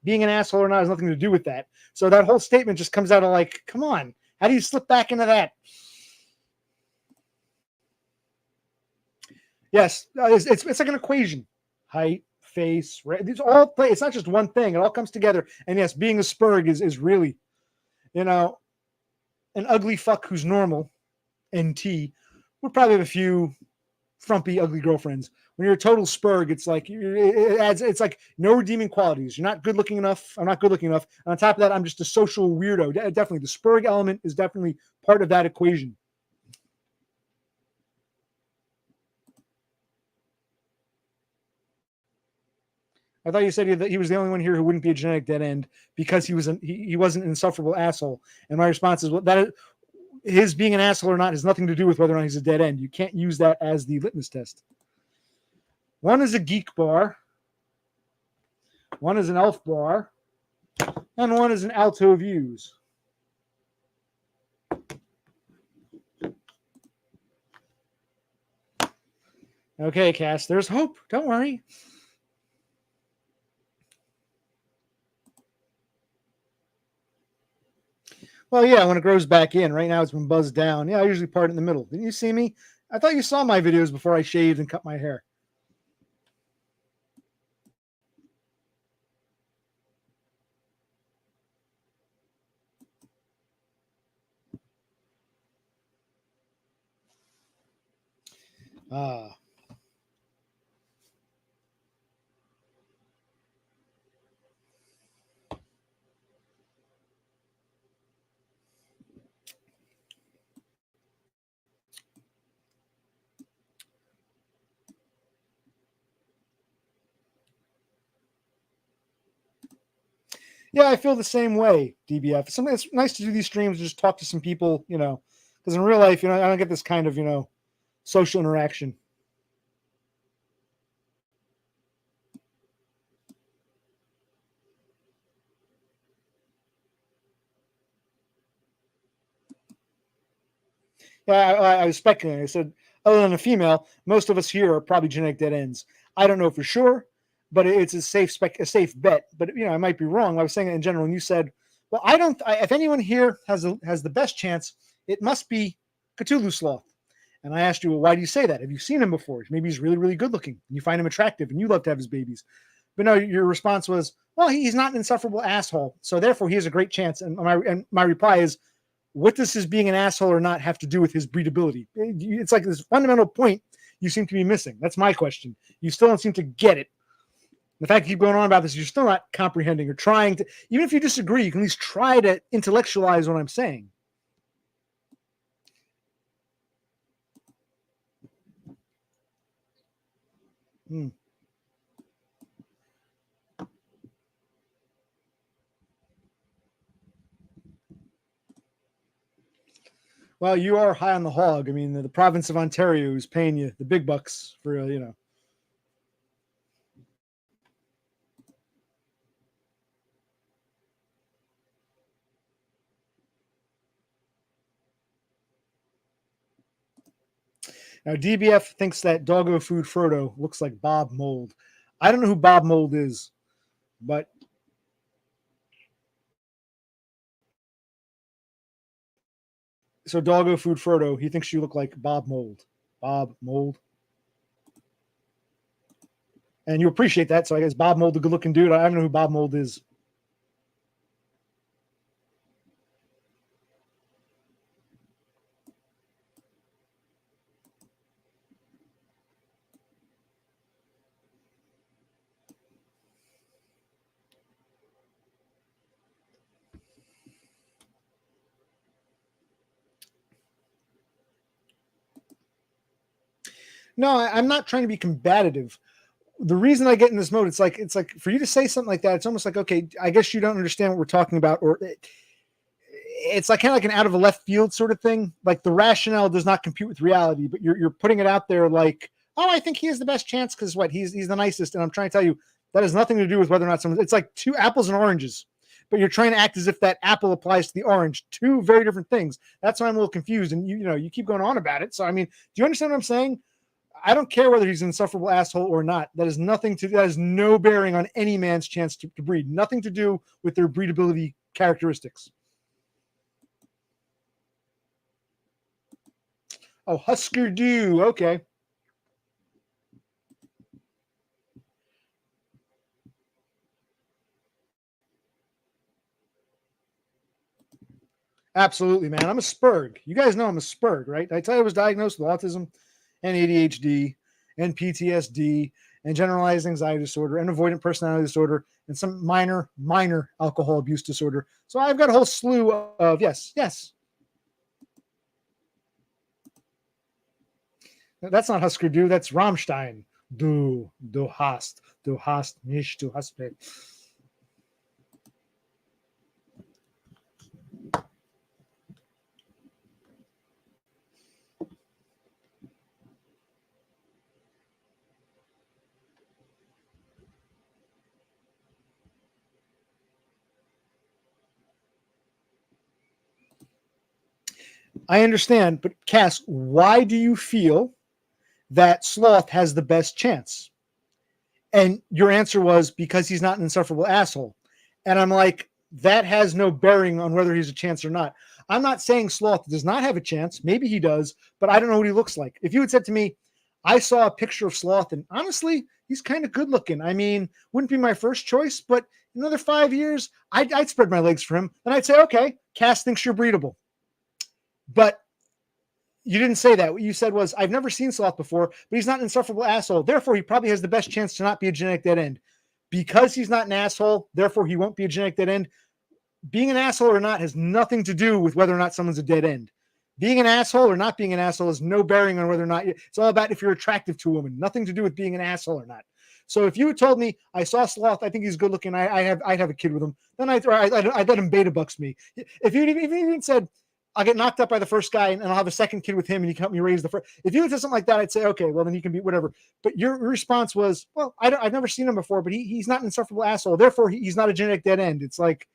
Being an asshole or not has nothing to do with that. So that whole statement just comes out of like, come on, how do you slip back into that? Yes, it's like an equation. Height, face, these all play. It's not just one thing. It all comes together. And yes, being a spurg is really, an ugly fuck who's normal, NT, would probably have a few frumpy, ugly girlfriends. When you're a total spurg, it's like it's like no redeeming qualities. You're not good looking enough. I'm not good looking enough. And on top of that, I'm just a social weirdo. Definitely, the spurg element is definitely part of that equation. I thought you said that he was the only one here who wouldn't be a genetic dead end because he wasn't an insufferable asshole. And my response is, well, his being an asshole or not has nothing to do with whether or not he's a dead end. You can't use that as the litmus test. One is a geek bar, one is an elf bar, and one is an alto views. Okay, Cass, there's hope. Don't worry. Well, yeah, when it grows back in. Right now it's been buzzed down. Yeah, I usually part in the middle. Didn't you see me? I thought you saw my videos before I shaved and cut my hair. Ah. Yeah, I feel the same way, DBF. Something it's nice to do these streams, just talk to some people, because in real life, I don't get this kind of, social interaction. Yeah, I was speculating. I said, other than a female, most of us here are probably genetic dead ends. I don't know for sure, but it's a safe bet. But I might be wrong. I was saying it in general, and you said, well, I don't. If anyone here has the best chance, it must be Cthulhu Sloth. And I asked you, well, why do you say that? Have you seen him before? Maybe he's really, really good looking, and you find him attractive, and you love to have his babies. But no, your response was, well, he's not an insufferable asshole, so therefore he has a great chance. And my reply is, what does his being an asshole or not have to do with his breedability? It's like this fundamental point you seem to be missing. That's my question. You still don't seem to get it. The fact you keep going on about this, you're still not comprehending or trying to, even if you disagree, you can at least try to intellectualize what I'm saying. Hmm. Well, you are high on the hog. I mean, the province of Ontario is paying you the big bucks for. Now, DBF thinks that Doggo Food Frodo looks like Bob Mold. I don't know who Bob Mold is, but so Doggo Food Frodo, he thinks you look like Bob Mold. Bob Mold. And you appreciate that. So I guess Bob Mold, a good looking dude. I don't know who Bob Mold is. No, I'm not trying to be combative. The reason I get in this mode, it's like for you to say something like that, it's almost like, okay, I guess you don't understand what we're talking about, or it's like kind of like an out of a left field sort of thing. Like the rationale does not compute with reality, but you're putting it out there like, oh, I think he has the best chance because what he's the nicest, and I'm trying to tell you that has nothing to do with whether or not someone. It's like two apples and oranges, but you're trying to act as if that apple applies to the orange. Two very different things. That's why I'm a little confused, and you keep going on about it. So I mean, do you understand what I'm saying? I don't care whether he's an insufferable asshole or not. That has no bearing on any man's chance to breed. Nothing to do with their breedability characteristics. Oh, Husker Du. Okay. Absolutely, man. I'm a Spurg. You guys know I'm a Spurg, right? I tell you I was diagnosed with autism and ADHD and PTSD and generalized anxiety disorder and avoidant personality disorder and some minor alcohol abuse disorder. So I've got a whole slew of yes. That's not Husker Du. That's Rammstein. Du hast nicht, du hast mich. I understand, but Cass, why do you feel that Sloth has the best chance? And your answer was because he's not an insufferable asshole. And I'm like, that has no bearing on whether he's a chance or not. I'm not saying Sloth does not have a chance. Maybe he does, but I don't know what he looks like. If you had said to me, I saw a picture of Sloth, and honestly, he's kind of good looking. I mean, wouldn't be my first choice, but in another 5 years, I'd spread my legs for him. And I'd say, okay, Cass thinks you're breedable. But You didn't say that. What you said was, I've never seen Sloth before, but he's not an insufferable asshole. Therefore, he probably has the best chance to not be a genetic dead end. Because he's not an asshole, therefore he won't be a genetic dead end. Being an asshole or not has nothing to do with whether or not someone's a dead end. Being an asshole or not being an asshole has no bearing on whether or not it's all about if you're attractive to a woman. Nothing to do with being an asshole or not. So if you had told me I saw Sloth, I think he's good looking, I'd have a kid with him, then I'd let him beta bucks me. If you even said I'll get knocked up by the first guy and I'll have a second kid with him and you can help me raise the first. If you would say something like that, I'd say, okay, well then you can be whatever. But your response was, well, I've never seen him before, but he's not an insufferable asshole. Therefore, he's not a genetic dead end. It's like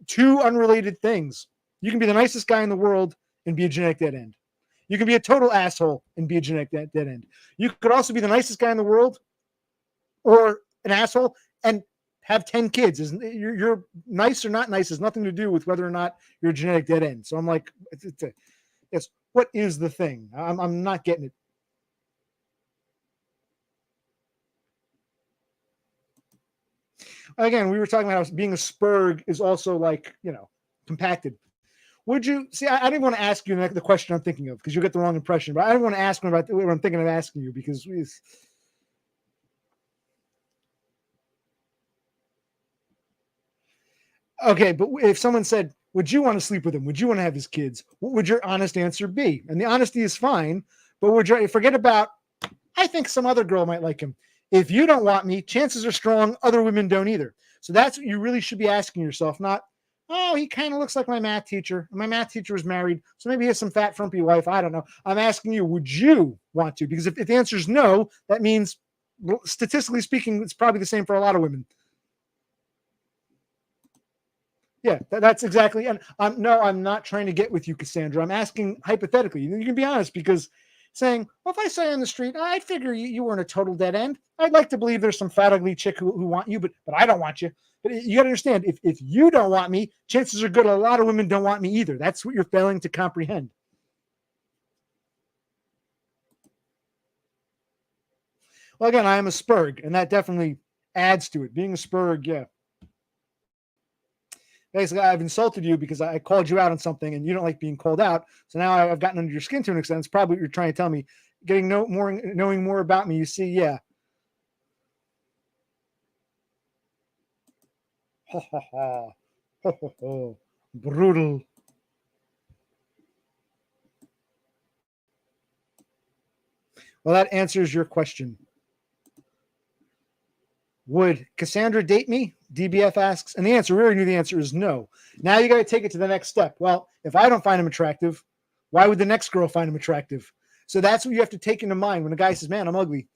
two unrelated things. You can be the nicest guy in the world and be a genetic dead end. You can be a total asshole and be a genetic dead end. You could also be the nicest guy in the world or an asshole and have 10 kids. You're nice or not nice has nothing to do with whether or not you're a genetic dead end. So I'm like, yes, what is the thing? I'm not getting it. Again, we were talking about how being a spurg is also like, compacted. Would you see? I didn't want to ask you the question I'm thinking of because you get the wrong impression, but I didn't want to ask about what I'm thinking of asking you because okay, but if someone said, would you want to sleep with him? Would you want to have his kids? What would your honest answer be? And the honesty is fine, but would you forget about, I think some other girl might like him. If you don't want me, chances are strong other women don't either. So that's what you really should be asking yourself, not, oh, he kind of looks like my math teacher. My math teacher was married, so maybe he has some fat, frumpy wife. I don't know. I'm asking you, would you want to? Because if the answer is no, that means, statistically speaking, it's probably the same for a lot of women. Yeah, that's exactly. And I'm not trying to get with you, Cassandra. I'm asking hypothetically. You can be honest because saying, well, if I saw you on the street, I figure you weren't a total dead end. I'd like to believe there's some fat, ugly chick who want you, but I don't want you. But you got to understand, if you don't want me, chances are good a lot of women don't want me either. That's what you're failing to comprehend. Well, again, I am a spurg, and that definitely adds to it. Being a spurg, yeah. Basically, I've insulted you because I called you out on something and you don't like being called out. So now I've gotten under your skin to an extent. It's probably what you're trying to tell me. Knowing more about me, you see, yeah. Ha ha ha. Ho, ho, ho. Brutal. Well, that answers your question. Would Cassandra date me? DBF asks. And the answer, we already knew the answer is no. Now you got to take it to the next step. Well, if I don't find him attractive, why would the next girl find him attractive? So that's what you have to take into mind when a guy says, man, I'm ugly.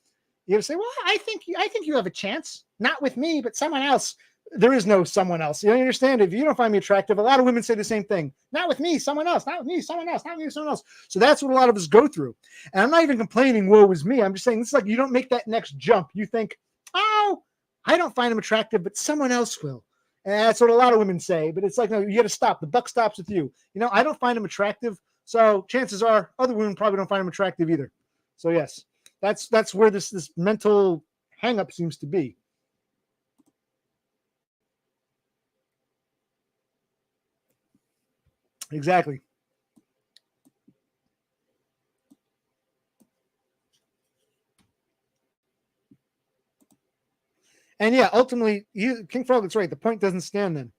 You have to say, well, I think you have a chance. Not with me, but someone else. There is no someone else. You understand? If you don't find me attractive, a lot of women say the same thing. Not with me, someone else. Not with me, someone else. Not with me, someone else. So that's what a lot of us go through. And I'm not even complaining, woe is me. I'm just saying, it's like you don't make that next jump. You think, oh, I don't find him attractive, but someone else will. And that's what a lot of women say. But it's like, no, you got to stop. The buck stops with you. I don't find him attractive. So chances are other women probably don't find him attractive either. So yes, that's where this mental hang-up seems to be. Exactly. And yeah, ultimately, King Frog is right. The point doesn't stand then.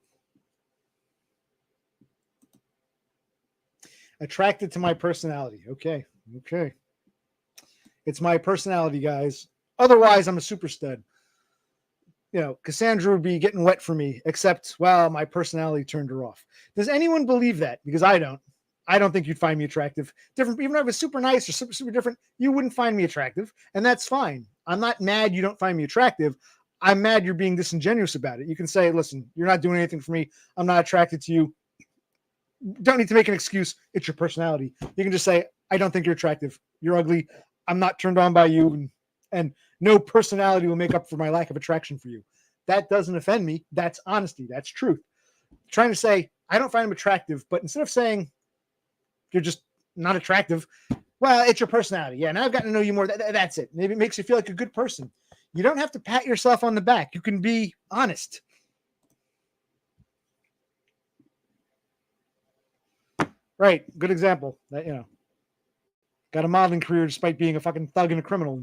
Attracted to my personality. Okay. It's my personality, guys. Otherwise, I'm a super stud. Cassandra would be getting wet for me, except, well, my personality turned her off. Does anyone believe that? Because I don't. I don't think you'd find me attractive. Different, even if I was super nice or super, super different, you wouldn't find me attractive. And that's fine. I'm not mad you don't find me attractive. I'm mad you're being disingenuous about it. You can say, listen, you're not doing anything for me. I'm not attracted to you. Don't need to make an excuse. It's your personality. You can just say, I don't think you're attractive. You're ugly. I'm not turned on by you. And no personality will make up for my lack of attraction for you. That doesn't offend me. That's honesty. That's truth. Trying to say, I don't find him attractive, but instead of saying you're just not attractive, well, it's your personality. Yeah, now I've gotten to know you more. That's it. Maybe it makes you feel like a good person. You don't have to pat yourself on the back. You can be honest. Right. Good example. Got a modeling career despite being a fucking thug and a criminal.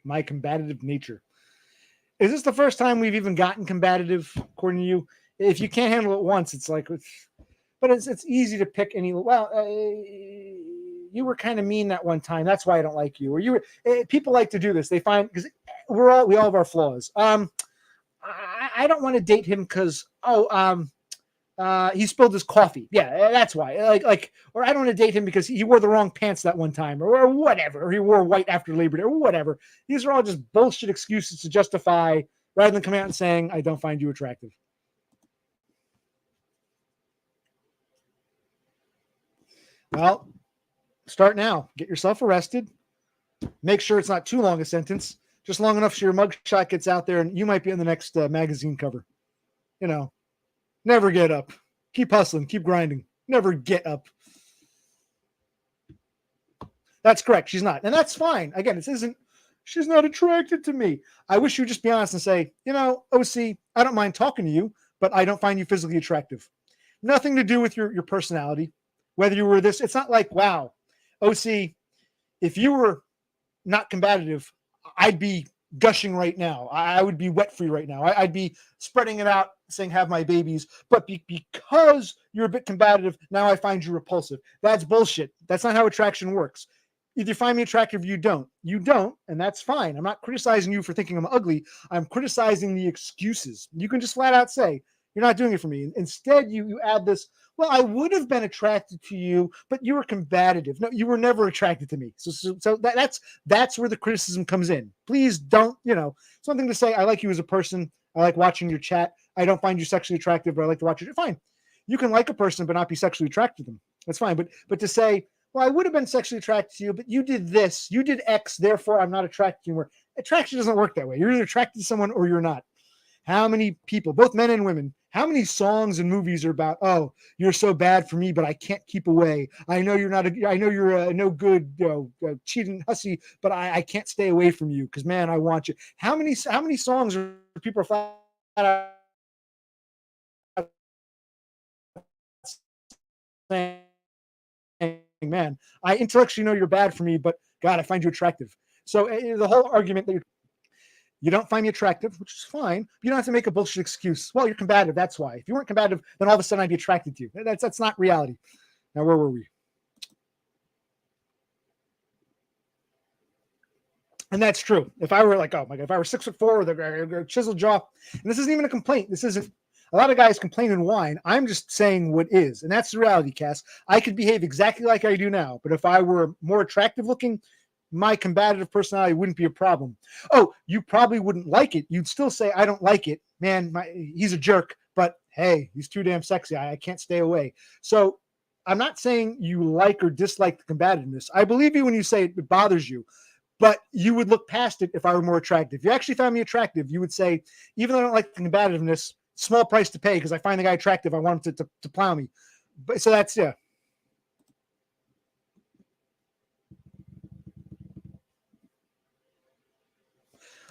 My combative nature. Is this the first time we've even gotten combative, according to you? If you can't handle it once, it's like, but it's easy to pick any. Well, you were kind of mean that one time. That's why I don't like you. Or you were. People like to do this. They find because we all have our flaws. I don't want to date him because he spilled his coffee. Yeah, that's why. Or I don't want to date him because he wore the wrong pants that one time, or whatever. Or he wore white after Labor Day, or whatever. These are all just bullshit excuses to justify, rather than coming out and saying, "I don't find you attractive." Well, start now. Get yourself arrested. Make sure it's not too long a sentence, just long enough so your mugshot gets out there, and you might be on the next magazine cover. You know. Never get up. Keep hustling. Keep grinding. Never get up. That's correct. She's not. And that's fine. Again, this isn't, she's not attracted to me. I wish you would just be honest and say, OC, I don't mind talking to you, but I don't find you physically attractive. Nothing to do with your personality. Whether you were this, it's not like, wow, OC, if you were not combative, I'd be gushing right now. I would be wet for you right now. I'd be spreading it out, saying have my babies, but because you're a bit combative, now I find you repulsive. That's bullshit. That's not how attraction works. Either you find me attractive, you don't, and that's fine. I'm not criticizing you for thinking I'm ugly. I'm criticizing the excuses. You can just flat out say, you're not doing it for me. Instead, you add this, well, I would have been attracted to you, but you were combative. No, you were never attracted to me. So that's where the criticism comes in. Please don't, something to say, I like you as a person. I like watching your chat. I don't find you sexually attractive, but I like to watch it. Fine. You can like a person, but not be sexually attracted to them. That's fine. But to say, well, I would have been sexually attracted to you, but you did this, you did X, therefore I'm not attracted to you anymore. Attraction doesn't work that way. You're either attracted to someone or you're not. How many people, both men and women, how many songs and movies are about, oh, you're so bad for me, but I can't keep away. I know you're a no good, cheating hussy, but I can't stay away from you because, man, I want you. How many songs are people flat out saying, man, I intellectually know you're bad for me, but God, I find you attractive. So the whole argument that you don't find me attractive, which is fine. You don't have to make a bullshit excuse. Well, you're combative. That's why. If you weren't combative, then all of a sudden I'd be attracted to you. That's not reality. Now, where were we? And that's true. If I were like, oh my God, if I were 6'4" with a chiseled jaw, and this isn't even a complaint. This isn't. A lot of guys complain and whine. I'm just saying what is, and that's the reality, Cass. I could behave exactly like I do now, but if I were more attractive looking, my combative personality wouldn't be a problem. Oh, you probably wouldn't like it. You'd still say, I don't like it. Man, he's a jerk, but hey, he's too damn sexy. I can't stay away. So I'm not saying you like or dislike the combativeness. I believe you when you say it bothers you, but you would look past it if I were more attractive. If you actually found me attractive, you would say, even though I don't like the combativeness, small price to pay because I find the guy attractive. I want him to plow me. But so that's, yeah.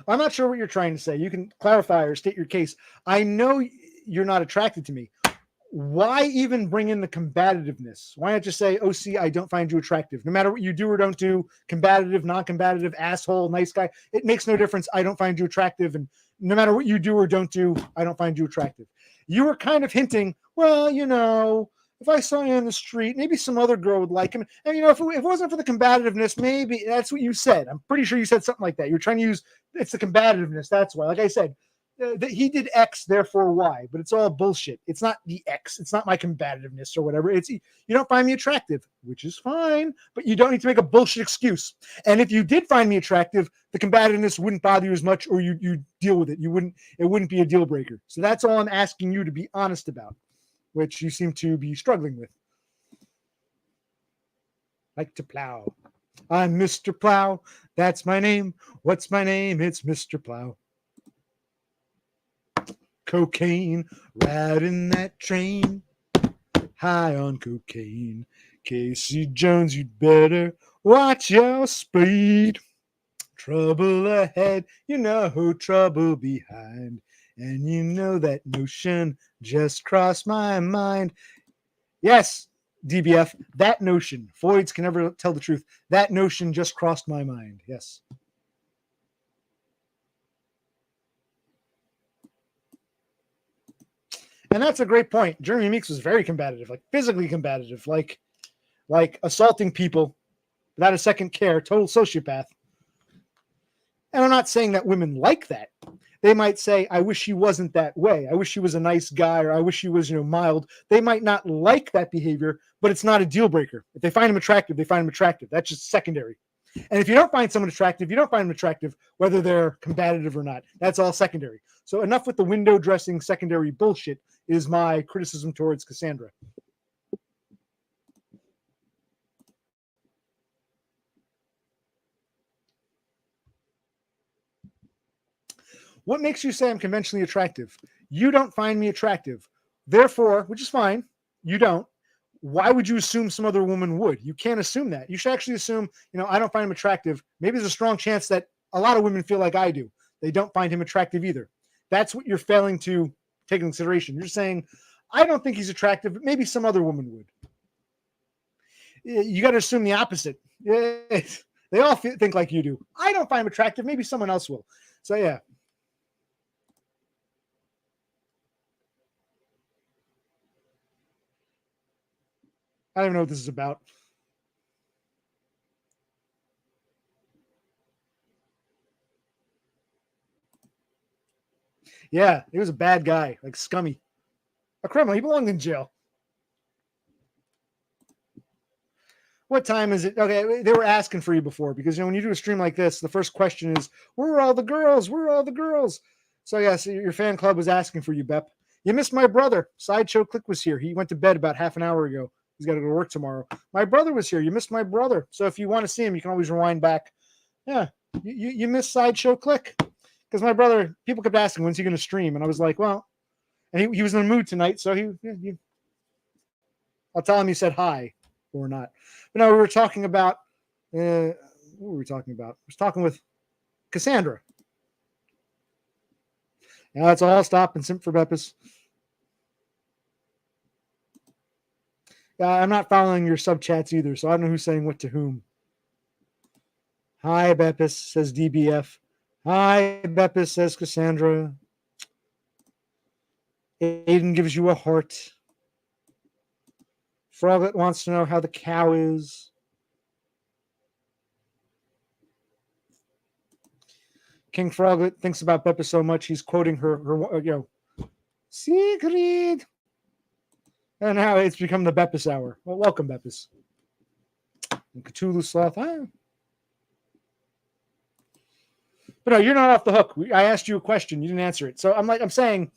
I'm not sure what you're trying to say. You can clarify or state your case. I know you're not attracted to me. Why even bring in the combativeness? Why not just say, OC, I don't find you attractive? No matter what you do or don't do, combative, non-combative, asshole, nice guy, it makes no difference. I don't find you attractive. And no matter what you do or don't do, I don't find you attractive. You were kind of hinting, well, if I saw you in the street, maybe some other girl would like him. And, if it wasn't for the combativeness, maybe that's what you said. I'm pretty sure you said something like that. You're trying to use, it's the combativeness. That's why. Like I said, he did X, therefore Y, but it's all bullshit. It's not the X. It's not my combativeness or whatever. It's, you don't find me attractive, which is fine, but you don't need to make a bullshit excuse. And if you did find me attractive, the combativeness wouldn't bother you as much, or you deal with it. It wouldn't be a deal breaker. So that's all I'm asking you to be honest about, which you seem to be struggling with. Like to plow. I'm Mr. Plow. That's my name. What's my name? It's Mr. Plow. Cocaine, riding that train, high on cocaine. Casey Jones, you'd better watch your speed. Trouble ahead, trouble behind. And you know that notion just crossed my mind. Yes, DBF, that notion, Floyd's can never tell the truth. That notion just crossed my mind. Yes. And that's a great point. Jeremy Meeks was very combative, like physically combative, like assaulting people without a second care, total sociopath. And I'm not saying that women like that. They might say, I wish he wasn't that way. I wish he was a nice guy, or I wish he was, mild. They might not like that behavior, but it's not a deal breaker. If they find him attractive, they find him attractive. That's just secondary. And if you don't find someone attractive, you don't find them attractive, whether they're combative or not. That's all secondary. So enough with the window dressing secondary bullshit is my criticism towards Cassandra. What makes you say I'm conventionally attractive? You don't find me attractive. Therefore, which is fine, you don't. Why would you assume some other woman would? You can't assume that. You should actually assume, I don't find him attractive. Maybe there's a strong chance that a lot of women feel like I do. They don't find him attractive either. That's what you're failing to take into consideration. You're saying, I don't think he's attractive, but maybe some other woman would. You got to assume the opposite. They all think like you do. I don't find him attractive. Maybe someone else will. So, yeah. I don't even know what this is about. Yeah, he was a bad guy, like scummy. A criminal. He belonged in jail. What time is it? Okay, they were asking for you before because when you do a stream like this, the first question is, "Where are all the girls? Where are all the girls?" So yes, your fan club was asking for you, Bep. You missed my brother. Sideshow Click was here. He went to bed about half an hour ago. He's got to go to work tomorrow. My brother was here. You missed my brother. So if you want to see him, you can always rewind back. Yeah, you missed Sideshow Click because my brother. People kept asking, "When's he going to stream?" And I was like, "Well," and he was in the mood tonight, so I'll tell him you said hi or not. But no, we were talking about what were we talking about? I was talking with Cassandra. Now that's all. Stop and simp for Beppis. I'm not following your sub chats either, so I don't know who's saying what to whom. Hi, Beppis, says DBF. Hi, Beppis, says Cassandra. Aiden gives you a heart. Froglet wants to know how the cow is. King Froglet thinks about Beppis so much he's quoting her secret. And now it's become the Beppis hour. Well, welcome, Beppis. And Cthulhu Sloth. Huh? But no, you're not off the hook. I asked you a question. You didn't answer it. So I'm saying,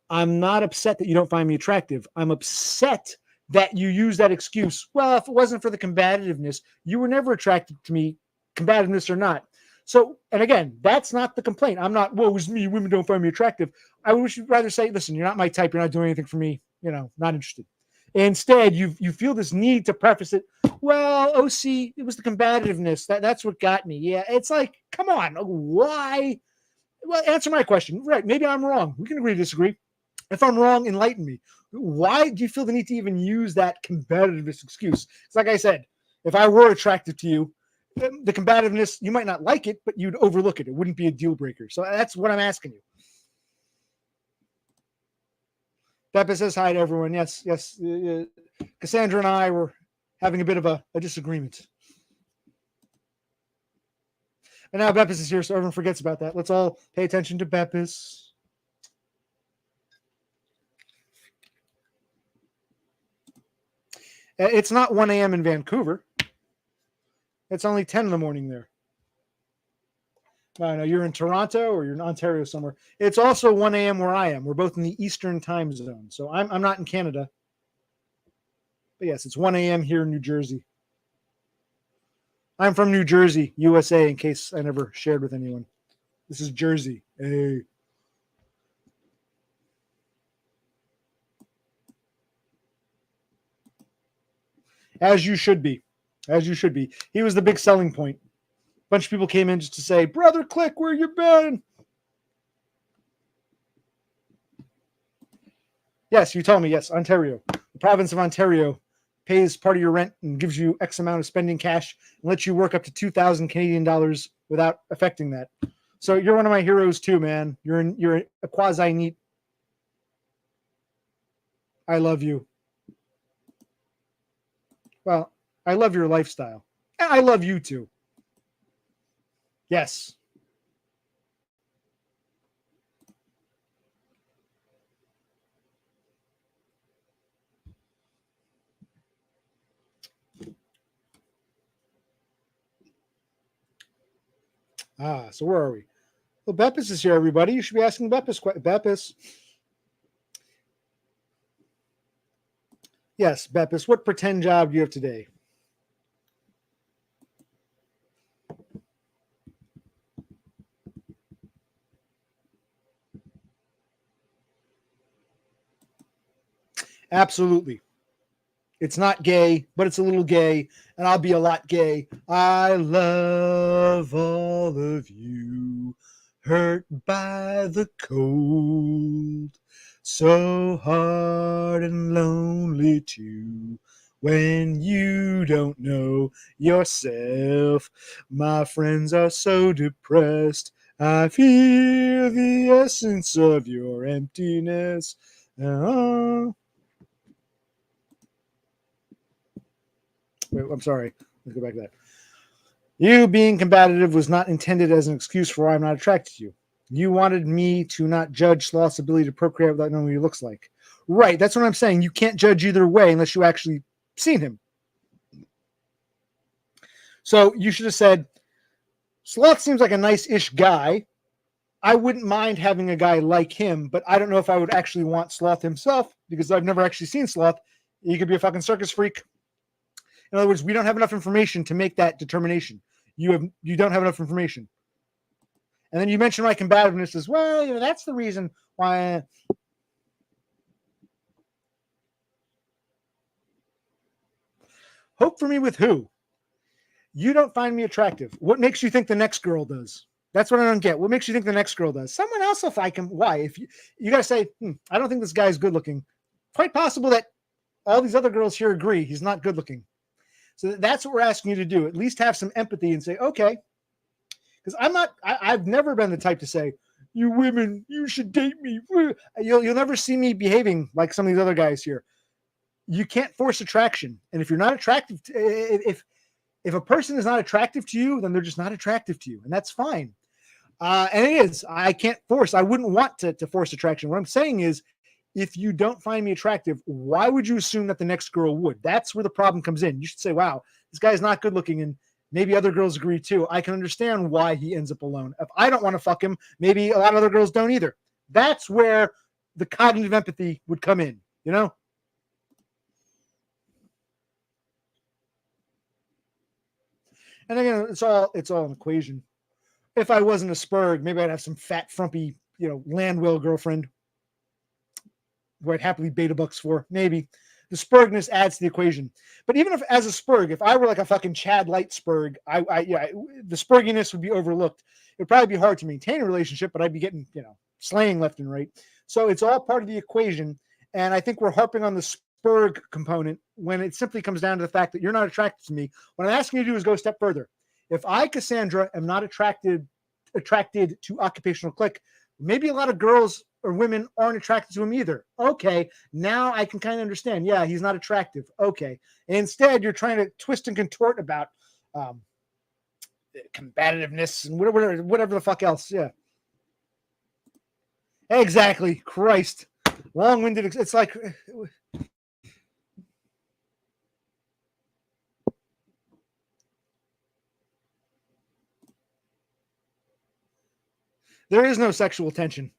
I'm not upset that you don't find me attractive. I'm upset that you use that excuse. Well, if it wasn't for the combativeness, you were never attracted to me, combativeness or not. So, and again, that's not the complaint. I'm not, well, it was me. Women don't find me attractive. I wish you'd rather say, listen, you're not my type. You're not doing anything for me. Not interested. Instead, you feel this need to preface it. Well, OC, it was the combativeness. That's what got me. Yeah, it's like, come on. Why? Well, answer my question. Right. Maybe I'm wrong. We can agree to disagree. If I'm wrong, enlighten me. Why do you feel the need to even use that combativeness excuse? It's like I said, if I were attractive to you, the combativeness, you might not like it, but you'd overlook it. It wouldn't be a deal breaker. So that's what I'm asking you. Peppa says hi to everyone. Yes. Cassandra and I were having a bit of a disagreement. And now Beppis is here, so everyone forgets about that. Let's all pay attention to Beppis. It's not 1 a.m. in Vancouver. It's only 10 in the morning there. I know you're in Toronto or you're in Ontario somewhere. It's also 1 a.m. where I am. We're both in the Eastern time zone. So I'm not in Canada. But yes, it's 1 a.m. here in New Jersey. I'm from New Jersey, USA, in case I never shared with anyone. This is Jersey. Hey. As you should be. As you should be. He was the big selling point. A bunch of people came in just to say, Brother Click, where you been? Yes, you told me. Yes, Ontario. The province of Ontario pays part of your rent and gives you X amount of spending cash and lets you work up to 2,000 Canadian dollars without affecting that. So you're one of my heroes too, man. You're a quasi neat. I love you. Well, I love your lifestyle. I love you too. Yes. So where are we? Well, Beppis is here, everybody. You should be asking Beppis. Beppis. Yes, Beppis. What pretend job do you have today? Absolutely. It's not gay, but it's a little gay, and I'll be a lot gay. I love all of you, hurt by the cold, so hard and lonely too. When you don't know yourself, my friends are so depressed. I feel the essence of your emptiness. Wait, I'm sorry. Let's go back to that. You being combative was not intended as an excuse for why I'm not attracted to you. You wanted me to not judge Sloth's ability to procreate without knowing what he looks like. Right, that's what I'm saying. You can't judge either way unless you actually seen him. So you should have said, Sloth seems like a nice-ish guy. I wouldn't mind having a guy like him, but I don't know if I would actually want Sloth himself because I've never actually seen Sloth. He could be a fucking circus freak. In other words, we don't have enough information to make that determination. You don't have enough information. And then you mentioned my combativeness as well. You know, that's the reason why. Hope for me with who? You don't find me attractive. What makes you think the next girl does? That's what I don't get. What makes you think the next girl does? Someone else will like him. Why? If you got to say, I don't think this guy's good looking. Quite possible that all these other girls here agree he's not good looking. So that's what we're asking you to do. At least have some empathy and say, okay. Because I've never been the type to say, you women, you should date me. You'll never see me behaving like some of these other guys here. You can't force attraction. And if you're not attractive, if a person is not attractive to you, then they're just not attractive to you. And that's fine. And it is. I can't force. I wouldn't want to force attraction. What I'm saying is, if you don't find me attractive, why would you assume that the next girl would? That's where the problem comes in. You should say, wow, this guy's not good looking, and maybe other girls agree too. I can understand why he ends up alone. If I don't want to fuck him, maybe a lot of other girls don't either. That's where the cognitive empathy would come in, you know? And again, it's all an equation. If I wasn't a Spurg, maybe I'd have some fat, frumpy, land whale girlfriend who I'd happily beta bucks for. Maybe. The Spurgness adds to the equation. But even if, as a Spurg, if I were like a fucking Chad Light Spurg, the Spurginess would be overlooked. It'd probably be hard to maintain a relationship, but I'd be getting, slaying left and right. So it's all part of the equation. And I think we're harping on the Spurg component when it simply comes down to the fact that you're not attracted to me. What I'm asking you to do is go a step further. If I, Cassandra, am not attracted to occupational click, maybe a lot of girls or women aren't attracted to him either. Okay, now I can kind of understand. Yeah, he's not attractive. Okay. And instead, you're trying to twist and contort about combativeness and whatever the fuck else. Yeah. Exactly. Christ. Long-winded. It's like... There is no sexual tension.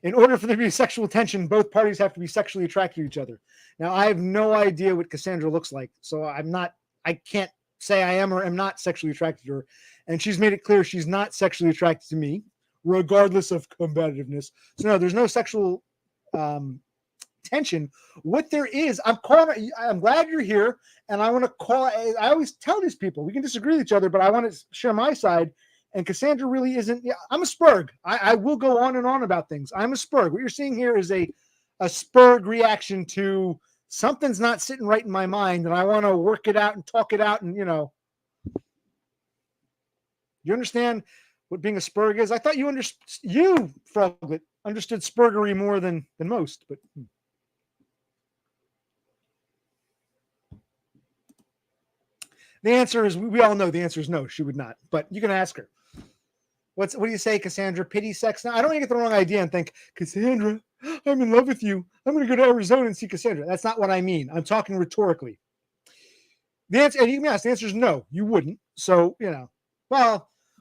In order for there to be sexual tension, both parties have to be sexually attracted to each other. Now, I have no idea what Cassandra looks like, so I can't say I am or am not sexually attracted to her. And she's made it clear she's not sexually attracted to me, regardless of combativeness. So no, there's no sexual tension. What there is, I'm glad you're here, and I want to call. I always tell these people we can disagree with each other, but I want to share my side. And Cassandra really isn't. Yeah, I'm a Spurg. I will go on and on about things. I'm a Spurg. What you're seeing here is a a spurred reaction to something's not sitting right in my mind, and I want to work it out and talk it out, and you understand what being a spurg is? I thought you Froglet, understood spurgery more than most, but the answer is, we all know the answer is no, she would not. But you can ask her. What do you say, Cassandra? Pity sex? Now, I don't want to get the wrong idea and think, Cassandra, I'm in love with you. I'm going to go to Arizona and see Cassandra. That's not what I mean. I'm talking rhetorically. The answer, and you can be honest, the answer is no, you wouldn't. So,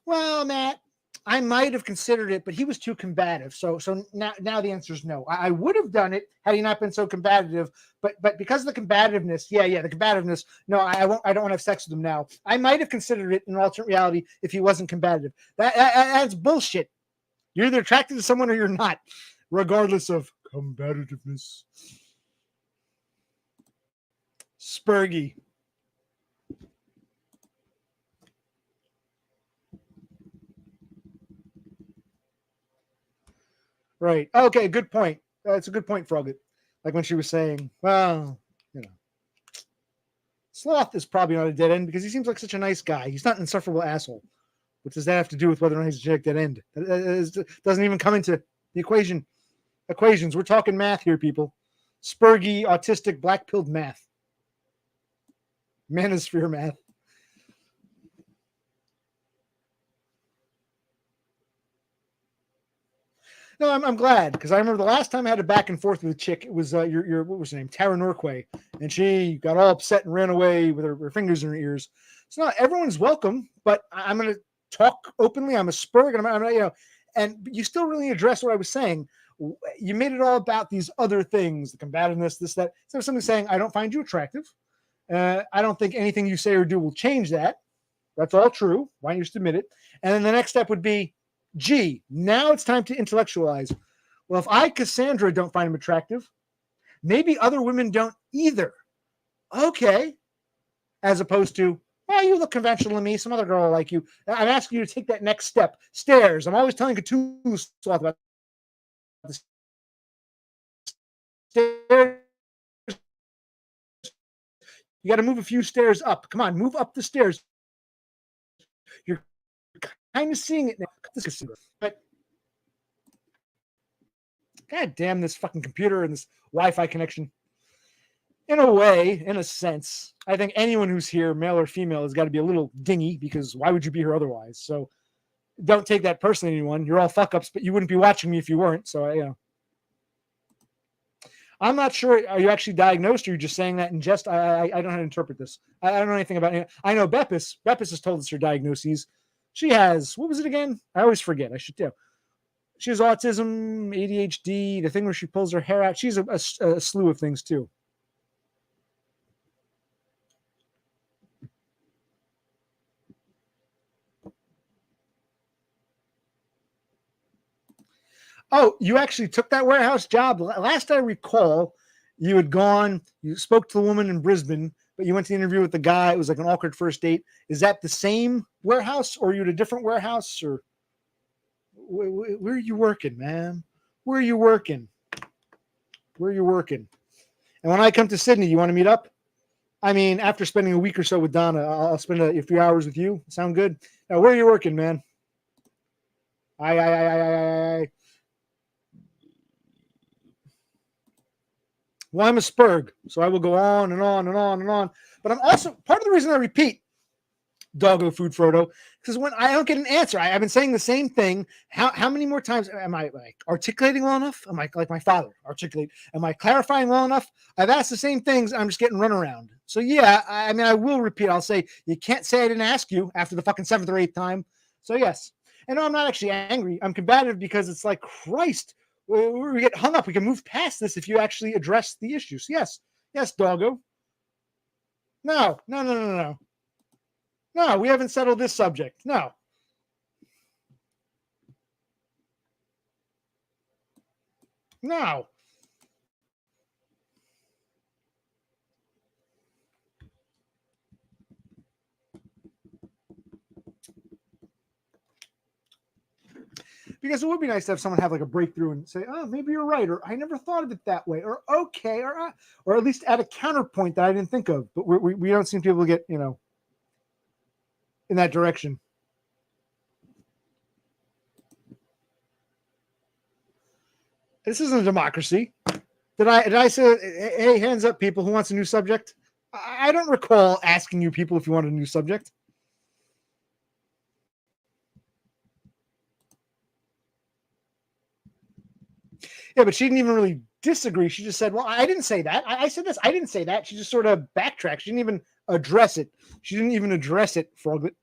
well, Matt, I might have considered it, but he was too combative. So now the answer is no. I would have done it had he not been so combative, but because of the combativeness, the combativeness, no, I won't. I don't want to have sex with him now. I might have considered it in an alternate reality if he wasn't combative. That's bullshit. You're either attracted to someone or you're not, regardless of combativeness. Spurgy. Right. Okay, good point. That's a good point, Frogget. Like when she was saying, well, Sloth is probably not a dead end because he seems like such a nice guy. He's not an insufferable asshole. What does that have to do with whether or not he's a genetic dead end? That doesn't even come into the equations. We're talking math here, people. Spurgy, autistic, black-pilled math. Manosphere math. No, I'm glad because I remember the last time I had a back and forth with a chick. It was your what was her name, Tara Norquay, and she got all upset and ran away with her fingers in her ears. So not everyone's welcome, but I'm going to talk openly. I'm a spurg, and I'm and you still really address what I was saying. You made it all about these other things, the combativeness, this, that. So somebody saying, I don't find you attractive. I don't think anything you say or do will change that. That's all true. Why don't you just admit it? And then the next step would be, gee, now it's time to intellectualize. Well, if I, Cassandra, don't find him attractive, maybe other women don't either. Okay. As opposed to, well, you look conventional to me. Some other girl will like you. I'm asking you to take that next step. Stairs. I'm always telling Cthulhu Sloth about the stairs. You got to move a few stairs up. Come on, move up the stairs. You're kind of seeing it now. But God damn this fucking computer and this Wi-Fi connection. In a way, in a sense, I think anyone who's here, male or female, has got to be a little dingy because why would you be here otherwise? So don't take that personally, anyone. You're all fuck-ups, but you wouldn't be watching me if you weren't. So, I'm not sure. Are you actually diagnosed or are you just saying that in jest? I don't know how to interpret this. I don't know anything about it. I know Beppis. Beppis has told us her diagnoses. She has, what was it again? I always forget. I should do. She has autism, ADHD, the thing where she pulls her hair out. She's a slew of things too. Oh, you actually took that warehouse job. Last I recall, you had gone, you spoke to the woman in Brisbane, but you went to the interview with the guy. It was like an awkward first date. Is that the same warehouse or are you at a different warehouse? Or where are you working, man? Where are you working? Where are you working? And when I come to Sydney, you want to meet up? I mean, after spending a week or so with Donna, I'll spend a few hours with you. Sound good? Now, where are you working, man? I. Well, I'm a spurg, so I will go on and on and on and on. But I'm also, part of the reason I repeat Doggo Food Frodo, because when I don't get an answer, I've been saying the same thing. How many more times am I like articulating well enough? Am I like my father articulate? Am I clarifying well enough? I've asked the same things. I'm just getting run around. So yeah, I mean, I will repeat. I'll say, you can't say I didn't ask you after the fucking 7th or 8th time. So yes. And no, I'm not actually angry. I'm combative because it's like, Christ, we get hung up. We can move past this if you actually address the issues. Yes. Yes, Doggo. No. No, we haven't settled this subject. No. No. Because it would be nice to have someone have like a breakthrough and say, "Oh, maybe you're right," or "I never thought of it that way," or "Okay," or at least add a counterpoint that I didn't think of. But we don't seem to be able to get in that direction. This isn't a democracy. Did I say, "Hey, hands up, people, who wants a new subject"? I don't recall asking you people if you wanted a new subject. Yeah, but she didn't even really disagree. She just said, "Well, I didn't say that. I said this. I didn't say that." She just sort of backtracked. She didn't even address it. She didn't even address it, Froglet.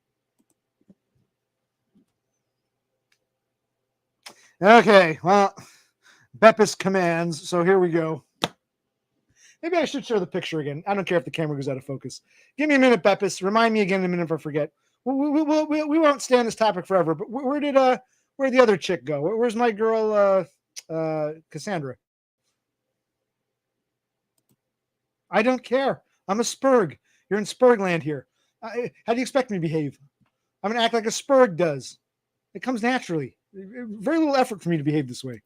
Okay, well, Beppis commands. So here we go. Maybe I should show the picture again. I don't care if the camera goes out of focus. Give me a minute, Beppis. Remind me again in a minute if I forget. We won't stay on this topic forever. But where'd the other chick go? Where's my girl, Cassandra? I don't care. I'm a Spurg. You're in Spurgland here. How do you expect me to behave? I'm going to act like a Spurg does. It comes naturally. Very little effort for me to behave this way.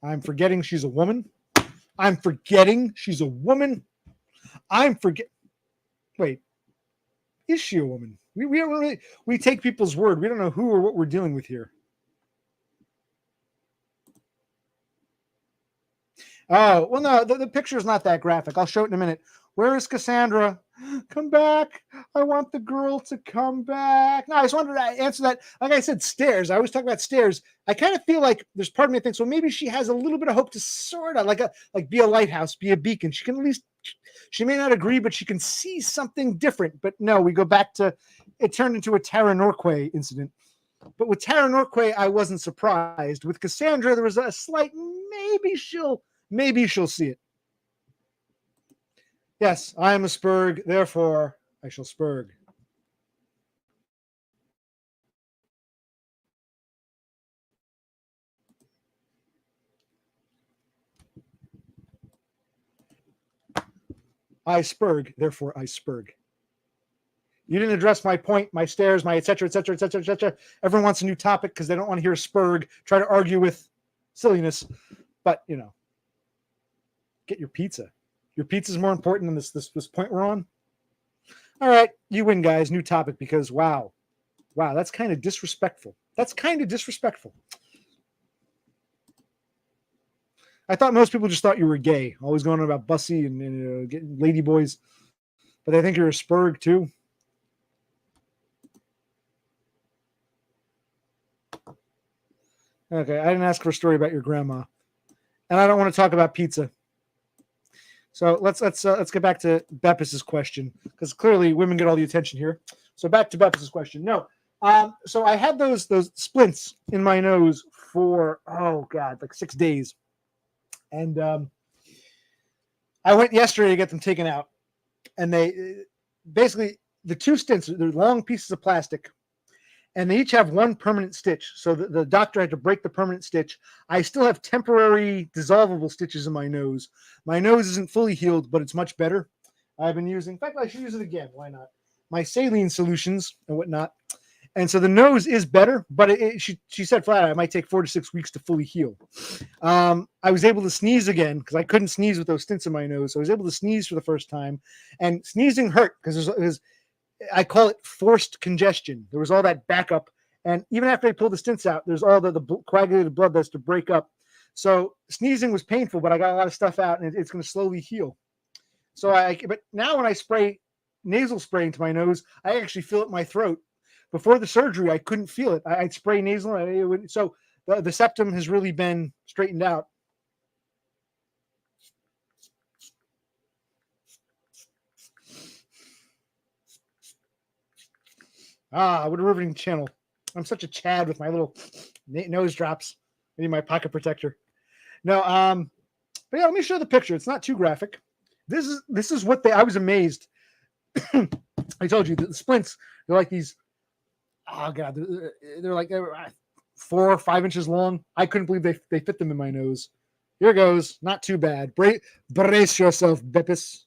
I'm forgetting she's a woman. I'm forgetting she's a woman. Wait, is she a woman? We don't really. We take people's word. We don't know who or what we're dealing with here. Oh, well, no, the picture is not that graphic. I'll show it in a minute. Where is Cassandra? Come back. I want the girl to come back. No, I just wanted to answer that. Like I said, stairs. I always talk about stairs. I kind of feel like there's part of me that thinks, well, maybe she has a little bit of hope to sort of like be a lighthouse, be a beacon. She can at least, she may not agree, but she can see something different. But no, we go back to, it turned into a Terra Norque incident. But with Terra Norque, I wasn't surprised. With Cassandra, there was a slight, maybe she'll see it. Yes, I am a Spurg, therefore I shall Spurg. I Spurg, therefore I Spurg. You didn't address my point, my stairs, my etc., etc., etc., etc. Everyone wants a new topic because they don't want to hear a Spurg try to argue with silliness. But, get your pizza. Your pizza is more important than this point we're on. All right, you win, guys. New topic because wow, that's kind of disrespectful. I thought most people just thought you were gay, always going on about bussy and getting lady boys, but they think you're a Spurg too. Okay, I didn't ask for a story about your grandma, and I don't want to talk about pizza. So let's get back to Beppis' question because clearly women get all the attention here. So back to Beppis' question. No, so I had those splints in my nose for like 6 days, and I went yesterday to get them taken out, and they basically the two stints. They're long pieces of plastic. And they each have one permanent stitch. So the doctor had to break the permanent stitch. I still have temporary dissolvable stitches in my nose. My nose isn't fully healed, but it's much better. I've been using, in fact, I should use it again. Why not? My saline solutions and whatnot. And so the nose is better, but she said flat out, it might take 4 to 6 weeks to fully heal. I was able to sneeze again because I couldn't sneeze with those stints in my nose. So I was able to sneeze for the first time. And sneezing hurt because I call it forced congestion. There was all that backup. And even after I pulled the stints out, there's all the coagulated blood that's to break up. So sneezing was painful, but I got a lot of stuff out and it's going to slowly heal. But now when I spray nasal spray into my nose, I actually feel it in my throat. Before the surgery, I couldn't feel it. I'd spray nasal. So the septum has really been straightened out. What a riveting channel. I'm such a Chad with my little nose drops. I need my pocket protector. No, but yeah, let me show the picture. It's not too graphic. This is what I was amazed. I told you the splints, they're like these, oh God, they're like 4 or 5 inches long. I couldn't believe they fit them in my nose. Here goes. Not too bad. Brace yourself, Beppis.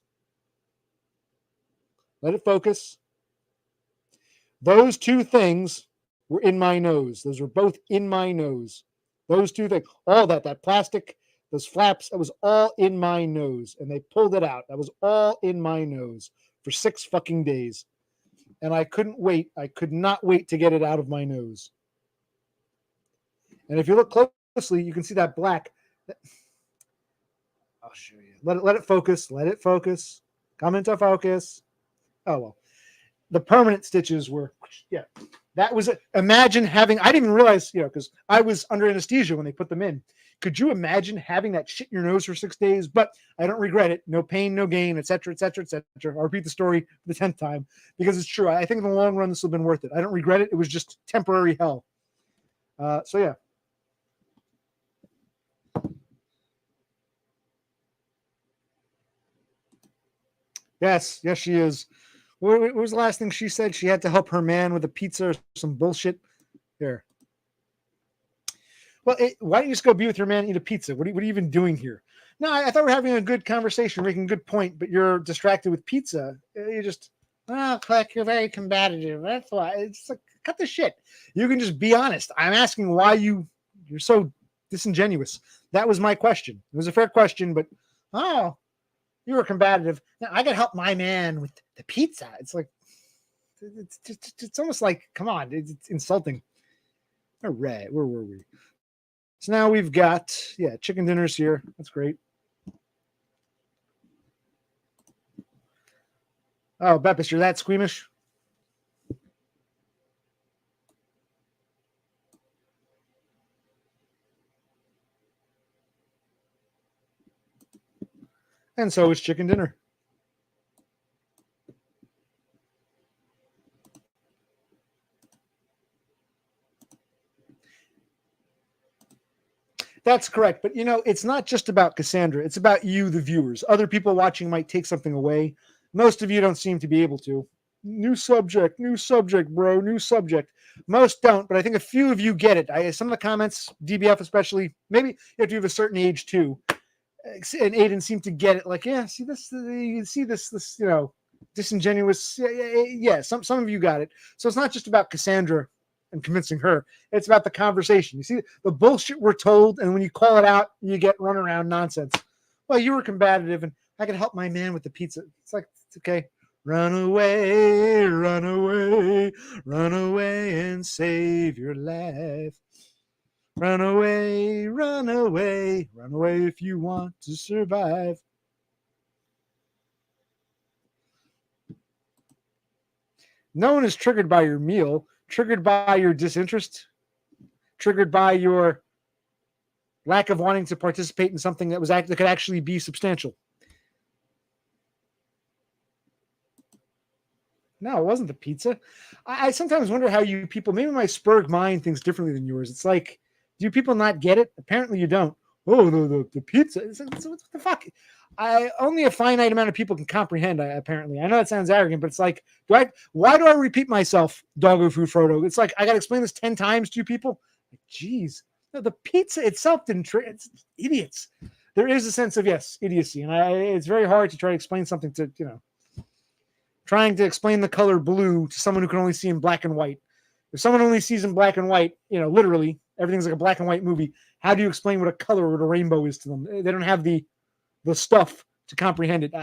Let it focus. Those two things were in my nose. Those were both in my nose. Those two things, all that plastic, those flaps, that was all in my nose. And they pulled it out. That was all in my nose for 6 fucking days. And I couldn't wait. I could not wait to get it out of my nose. And if you look closely, you can see that black. I'll show you. Let it focus. Let it focus. Come into focus. Oh, well. The permanent stitches were, yeah. That was, imagine having, I didn't even realize, because I was under anesthesia when they put them in. Could you imagine having that shit in your nose for 6 days? But I don't regret it. No pain, no gain, et cetera, et cetera, et cetera. I'll repeat the story for the 10th time because it's true. I think in the long run, this will have been worth it. I don't regret it. It was just temporary hell. So, yeah. Yes, she is. What was the last thing she said? She had to help her man with a pizza or some bullshit. There. Well, why don't you just go be with your man and eat a pizza? What are you even doing here? No, I thought we were having a good conversation, making a good point, but you're distracted with pizza. You just, Click, you're very combative. That's why. It's like, cut the shit. You can just be honest. I'm asking why you're so disingenuous. That was my question. It was a fair question, but, you were combative. Now I got to help my man with the pizza. It's like, it's almost like, come on, it's insulting. All right, where were we? So now we've got, chicken dinners here. That's great. Oh, Beppis, you're that squeamish? And so is chicken dinner. That's correct. But, it's not just about Cassandra. It's about you, the viewers. Other people watching might take something away. Most of you don't seem to be able to. New subject, bro, new subject. Most don't, but I think a few of you get it. Some of the comments, DBF especially, maybe you have to have a certain age too. And Aiden seemed to get it. Like, see this, you see this, disingenuous. Yeah. Some of you got it. So it's not just about Cassandra and convincing her. It's about the conversation. You see the bullshit we're told, and when you call it out, you get run around nonsense. Well, you were combative, and I can help my man with the pizza. It's like, it's okay. Run away, run away, run away and save your life. Run away, run away, run away if you want to survive. No one is triggered by your meal, triggered by your disinterest, triggered by your lack of wanting to participate in something that could actually be substantial. No, it wasn't the pizza. I sometimes wonder how you people, maybe my Spurg mind thinks differently than yours. It's like, do people not get it? Apparently you don't. Oh, the pizza. What the fuck? Only a finite amount of people can comprehend, apparently. I know that sounds arrogant, but it's like, why do I repeat myself, Doggo Food Frodo? It's like, I got to explain this 10 times to you people? Jeez. No, the pizza itself didn't, it's idiots. There is a sense of, yes, idiocy. And it's very hard to try to explain something to, trying to explain the color blue to someone who can only see in black and white. If someone only sees in black and white, literally everything's like a black and white movie. How do you explain what a color or what a rainbow is to them? They don't have the stuff to comprehend it.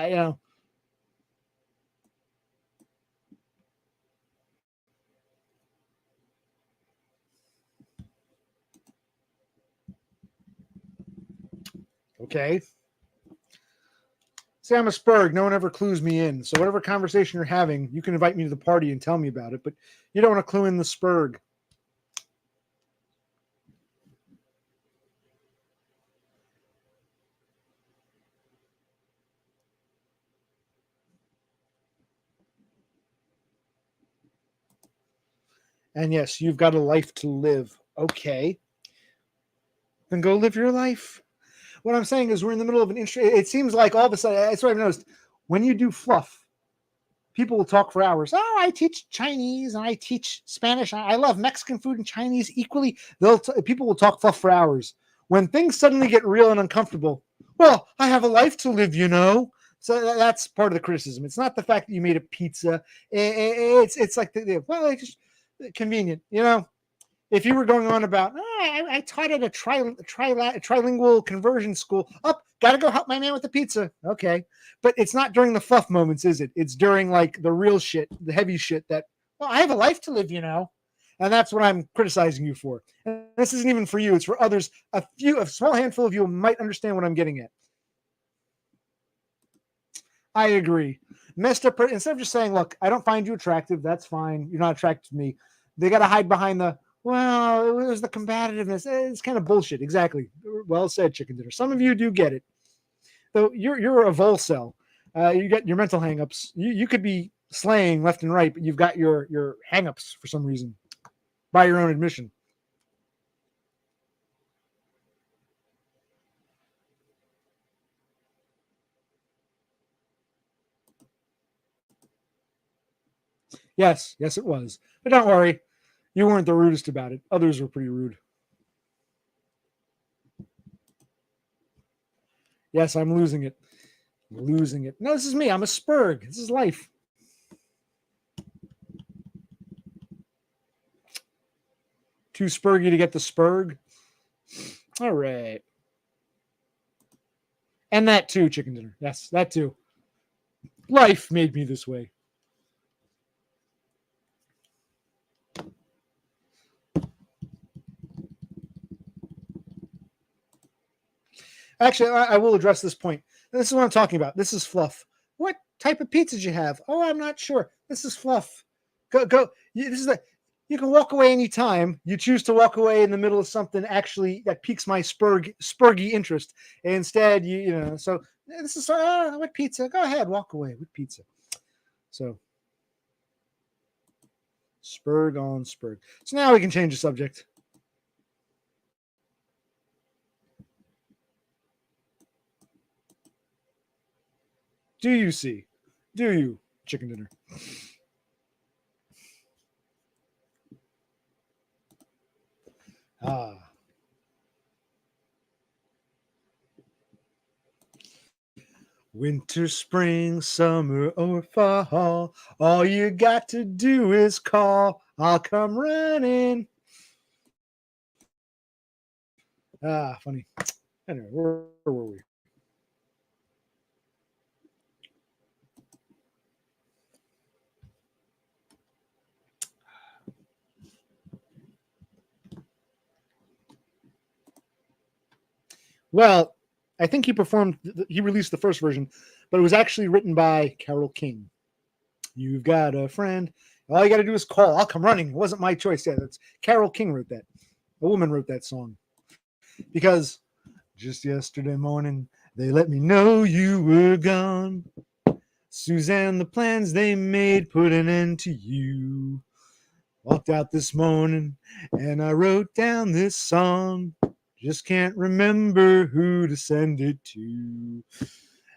Okay. See, I'm a Spurg. No one ever clues me in. So whatever conversation you're having, you can invite me to the party and tell me about it. But you don't want to clue in the Spurg. And yes, you've got a life to live. Okay. Then go live your life. What I'm saying is we're in the middle of an interesting. It seems like all of a sudden, that's what I've noticed. When you do fluff, people will talk for hours. Oh, I teach Chinese and I teach Spanish. I love Mexican food and Chinese equally. People will talk fluff for hours. When things suddenly get real and uncomfortable, well, I have a life to live, So that's part of the criticism. It's not the fact that you made a pizza. It's like, it's just convenient, if you were going on about, I taught at a trilingual conversion school. Up, gotta go help my man with the pizza. Okay, but it's not during the fluff moments, is it? It's during like the real shit, the heavy shit. That well, I have a life to live, and that's what I'm criticizing you for. And this isn't even for you; it's for others. A small handful of you might understand what I'm getting at. I agree. Messed up. Instead of just saying, "Look, I don't find you attractive. That's fine. You're not attracted to me." They got to hide behind the well, it was the combativeness. It's kind of bullshit. Exactly. Well said, chicken dinner. Some of you do get it. Though you're a vol cell. You got your mental hangups. You could be slaying left and right, but you've got your hangups for some reason, by your own admission. Yes, it was. But don't worry, you weren't the rudest about it. Others were pretty rude. Yes, I'm losing it. Losing it. No, this is me. I'm a spurg. This is life. Too spurgy to get the spurg. All right. And that too, chicken dinner. Yes, that too. Life made me this way. Actually, I will address this point. This is what I'm talking about. This is fluff. What type of pizza did you have? Oh, I'm not sure. This is fluff. Go. This is the. You can walk away anytime. You choose to walk away in the middle of something actually that piques my spurgy interest. Instead, So this is what pizza? Go ahead, walk away with pizza. So spurg on spurg. So now we can change the subject. Do you see? Do you, chicken dinner? Ah. Winter, spring, summer, or fall, all you got to do is call. I'll come running. Ah, funny. Anyway, where were we? Well, I think he released the first version, but it was actually written by Carole King. You've got a friend. All you got to do is call. I'll come running. It wasn't my choice. Yeah, that's Carole King wrote that. A woman wrote that song. Because just yesterday morning, they let me know you were gone. Suzanne, the plans they made put an end to you. Walked out this morning and I wrote down this song. Just can't remember who to send it to.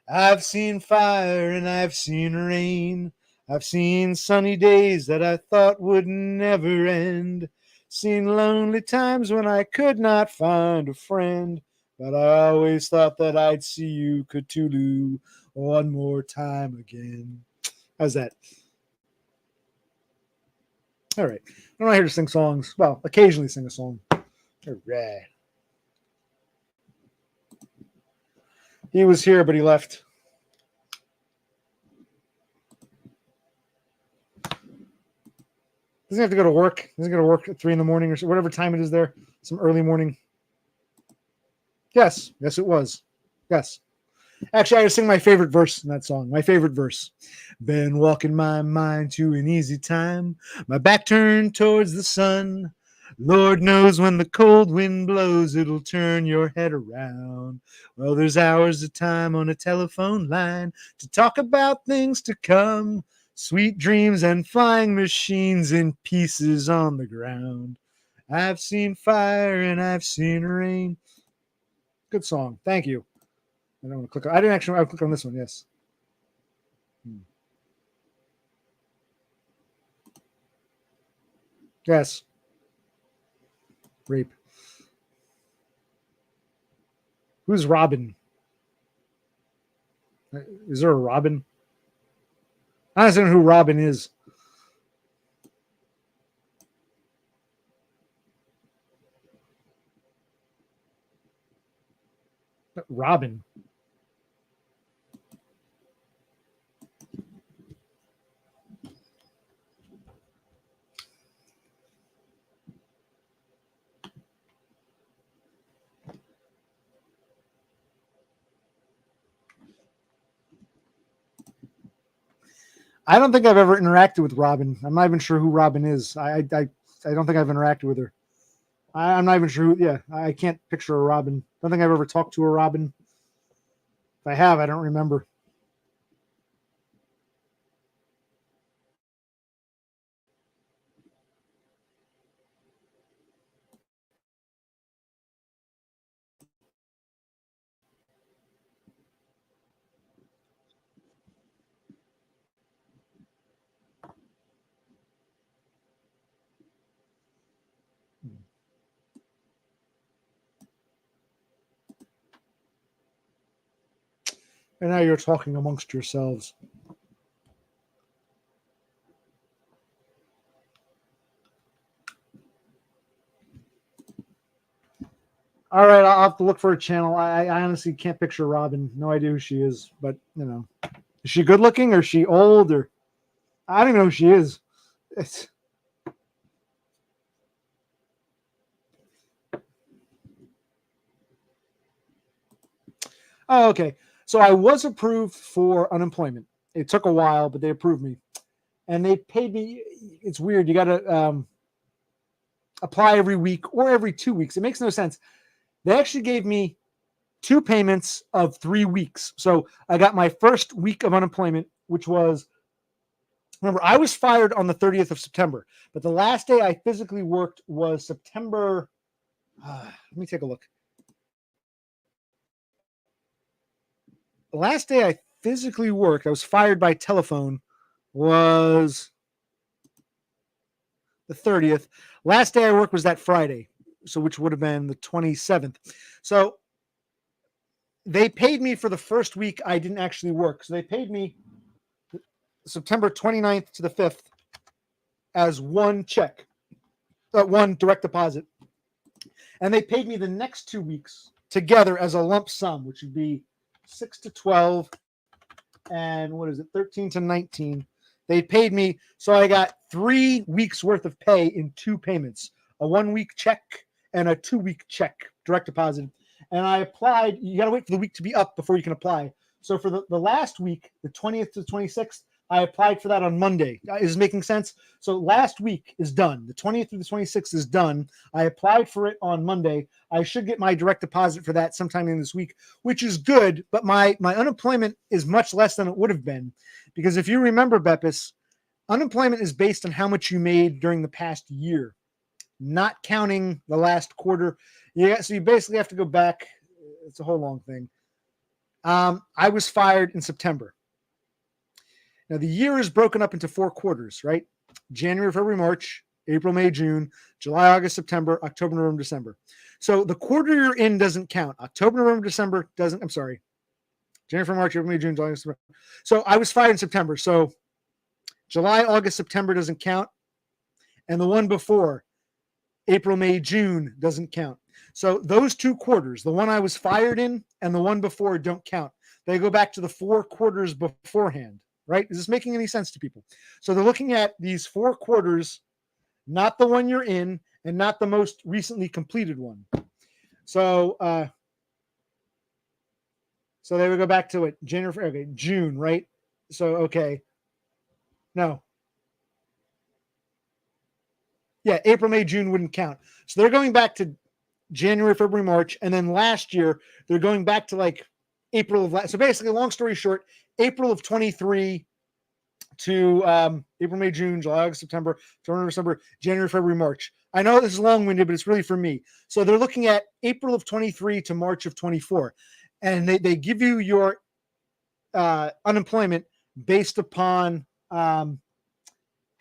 I've seen fire and I've seen rain. I've seen sunny days that I thought would never end. Seen lonely times when I could not find a friend. But I always thought that I'd see you, Cthulhu, one more time again. How's that? All right. I'm not here to sing songs. Well, occasionally sing a song. All right. He was here, but he left. Doesn't he have to go to work? Doesn't he go to work at 3 a.m. or so, whatever time it is there? Some early morning. Yes, it was. Yes. Actually, I had to sing my favorite verse in that song. My favorite verse. Been walking my mind to an easy time. My back turned towards the sun. Lord knows when the cold wind blows, it'll turn your head around. Well, there's hours of time on a telephone line to talk about things to come. Sweet dreams and flying machines in pieces on the ground. I've seen fire and I've seen rain. Good song. Thank you. I don't want to click. I didn't actually. I'll click on this one. Yes. Yes. Rape. Who's Robin? Is there a Robin? I don't know who Robin is. Robin. I don't think I've ever interacted with Robin. I'm not even sure who Robin is. I don't think I've interacted with her. I'm not even sure who, yeah, I can't picture a Robin. Don't think I've ever talked to a Robin. If I have, I don't remember. And now you're talking amongst yourselves. All right, I'll have to look for a channel. I honestly can't picture Robin. No idea who she is, but you know, is she good looking or is she old or I don't even know who she is. It's, oh, okay. So I was approved for unemployment. It took a while, but they approved me, and they paid me. It's weird. You got to apply every week or every 2 weeks. It makes no sense. They actually gave me 2 payments of 3 weeks. So I got my first week of unemployment, which was, remember, I was fired on the 30th of September, but the last day I physically worked was September. Let me take a look. The last day I physically worked, I was fired by telephone, was the 30th. Last day I worked was that Friday, so which would have been the 27th. So they paid me for the first week I didn't actually work. So they paid me September 29th to the 5th as one check, one direct deposit. And they paid me the next 2 weeks together as a lump sum, which would be 6 to 12 and 13 to 19. They paid me, so I got 3 weeks worth of pay in 2 payments, a 1 week check and a 2 week check, direct deposit. And I applied. You got to wait for the week to be up before you can apply. So for the last week, the 20th to the 26th, I applied for that on Monday. Is this making sense? So last week is done. The 20th through the 26th is done. I applied for it on Monday. I should get my direct deposit for that sometime in this week, which is good. But my unemployment is much less than it would have been. Because if you remember, Beppis, unemployment is based on how much you made during the past year, not counting the last quarter. Yeah, so you basically have to go back. It's a whole long thing. I was fired in September. Now, the year is broken up into 4 quarters, right? January, February, March, April, May, June, July, August, September, October, November, December. So the quarter you're in doesn't count. October, November, December doesn't. I'm sorry. January, February, March, April, May, June, July, August, September. So I was fired in September. So July, August, September doesn't count. And the one before, April, May, June doesn't count. So those 2 quarters, the one I was fired in and the one before, don't count. They go back to the 4 quarters beforehand. Right? Is this making any sense to people? So they're looking at these 4 quarters, not the one you're in and not the most recently completed one. So so they would go back to it. January, okay, June, right? So, okay. No. Yeah, April, May, June wouldn't count. So they're going back to January, February, March. And then last year, they're going back to like April of last. So basically, long story short, April of 23 to April, May, June, July, August, September, October, December, January, February, March. I know this is long-winded, but it's really for me. So they're looking at April of 23 to March of 24. And they give you your unemployment based upon how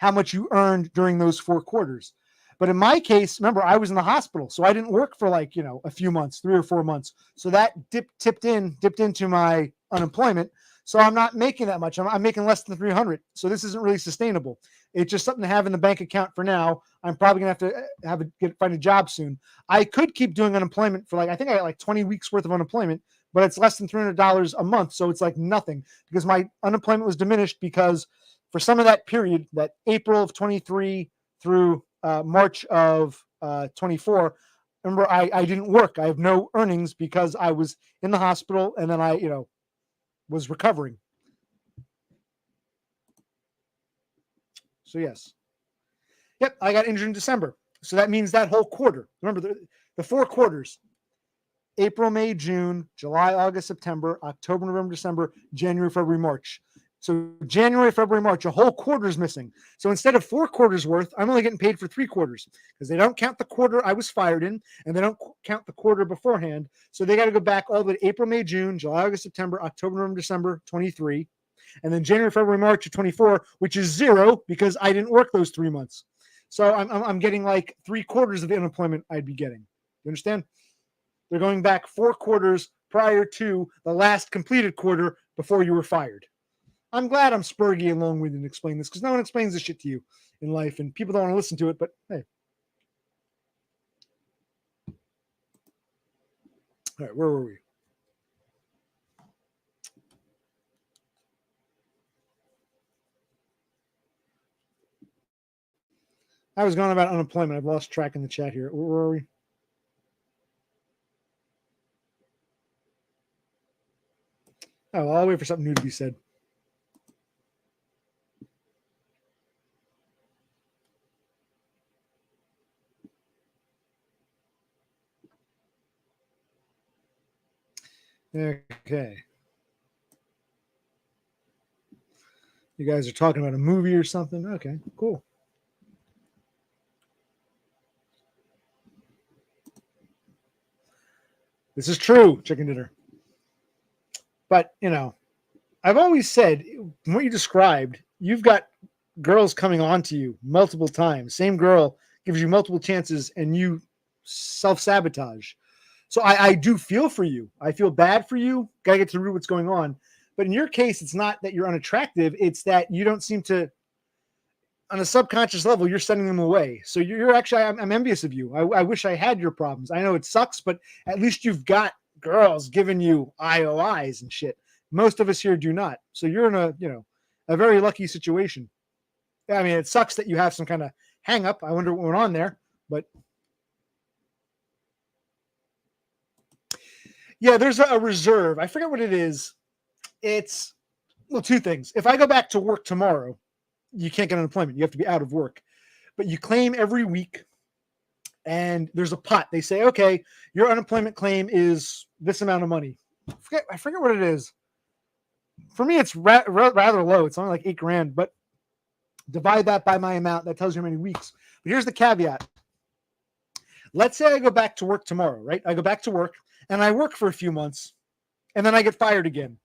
much you earned during those 4 quarters. But in my case, remember, I was in the hospital, so I didn't work for like, a few months, 3 or 4 months. So that dipped into my unemployment. So I'm not making that much. I'm making less than 300. So this isn't really sustainable. It's just something to have in the bank account for now. I'm probably gonna have to find a job soon. I could keep doing unemployment for I think I got like 20 weeks worth of unemployment, but it's less than $300 a month. So it's like nothing because my unemployment was diminished because for some of that period, that April of 23 through March of 24, remember, I didn't work. I have no earnings because I was in the hospital and then I, was recovering. So yes. Yep, I got injured in December. So that means that whole quarter. Remember the 4 quarters: April, May, June, July, August, September, October, November, December, January, February, March. So January, February, March, a whole quarter is missing. So instead of 4 quarters worth, I'm only getting paid for 3 quarters because they don't count the quarter I was fired in and they don't count the quarter beforehand. So they got to go back all the way to April, May, June, July, August, September, October, November, December, 23. And then January, February, March of 24, which is 0 because I didn't work those 3 months. So I'm getting like 3 quarters of the unemployment I'd be getting. You understand? They're going back 4 quarters prior to the last completed quarter before you were fired. I'm glad I'm spurgy and long-winded and explain this because no one explains this shit to you in life and people don't want to listen to it, but hey. All right, where were we? I was going about unemployment. I've lost track in the chat here. Where were we? Oh, I'll wait for something new to be said. Okay. You guys are talking about a movie or something? Okay, cool. This is true, chicken dinner. But, I've always said, what you described, you've got girls coming on to you multiple times. Same girl gives you multiple chances and you self-sabotage. So I do feel for you. I feel bad for you. Got to get to the root of what's going on. But in your case, it's not that you're unattractive. It's that you don't seem to, on a subconscious level, you're sending them away. So you're actually, I'm envious of you. I wish I had your problems. I know it sucks, but at least you've got girls giving you IOIs and shit. Most of us here do not. So you're in a very lucky situation. I mean, it sucks that you have some kind of hang up. I wonder what went on there, but yeah, there's a reserve. I forget what it is. It's, 2 things. If I go back to work tomorrow, you can't get unemployment. You have to be out of work. But you claim every week, and there's a pot. They say, okay, your unemployment claim is this amount of money. I forget what it is. For me, it's rather low. It's only like $8,000, but divide that by my amount. That tells you how many weeks. But here's the caveat. Let's say I go back to work tomorrow, right? I go back to work, and I work for a few months, and then I get fired again.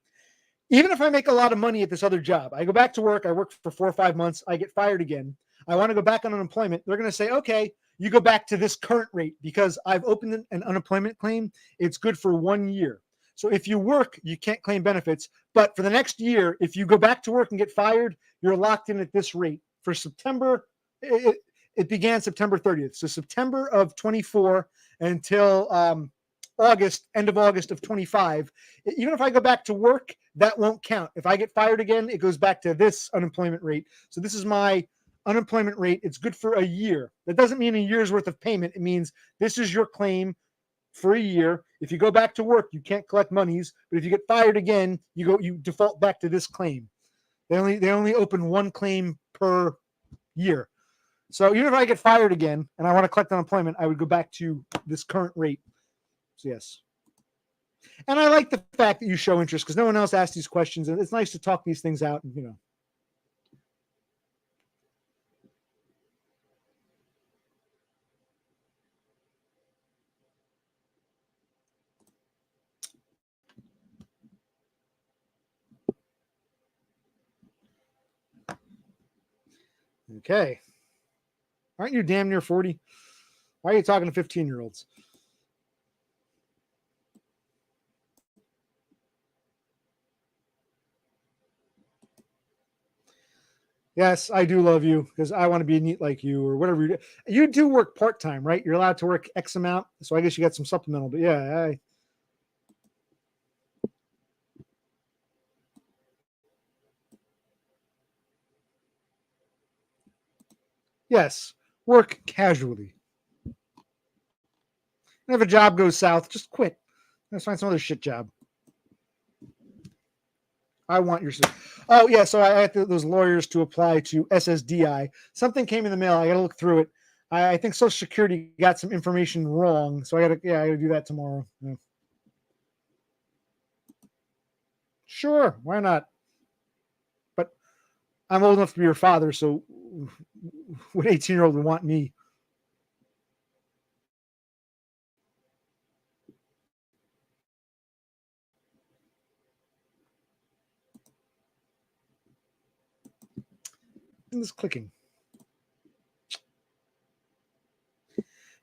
Even if I make a lot of money at this other job, I go back to work, I work for 4 or 5 months, I get fired again. I want to go back on unemployment. They're going to say, okay, you go back to this current rate because I've opened an unemployment claim. It's good for 1 year. So if you work, you can't claim benefits. But for the next year, if you go back to work and get fired, you're locked in at this rate. For September, it began September 30th. So September of 24 until end of August of 25. Even if I go back to work, that won't count. If I get fired again, it goes back to this unemployment rate. So this is my unemployment rate. It's good for a year. That doesn't mean a year's worth of payment. It means this is your claim for a year. If you go back to work, you can't collect monies. But if you get fired again, you default back to this claim. They only open 1 claim per year. So even if I get fired again and I want to collect unemployment, I would go back to this current rate. So yes. And I like the fact that you show interest because no one else asks these questions. And it's nice to talk these things out. And, Okay. Aren't you damn near 40? Why are you talking to 15-year-olds? Yes, I do love you because I want to be neat like you or whatever you do. You do work part-time, right? You're allowed to work X amount. So I guess you got some supplemental. But yeah, Yes, work casually. And if a job goes south, just quit. Let's find some other shit job. I want your. Oh yeah, so I had those lawyers to apply to SSDI. Something came in the mail. I got to look through it. I think Social Security got some information wrong, so I got to do that tomorrow. Yeah. Sure, why not? But I'm old enough to be your father, so what 18-year-old would want me? This clicking.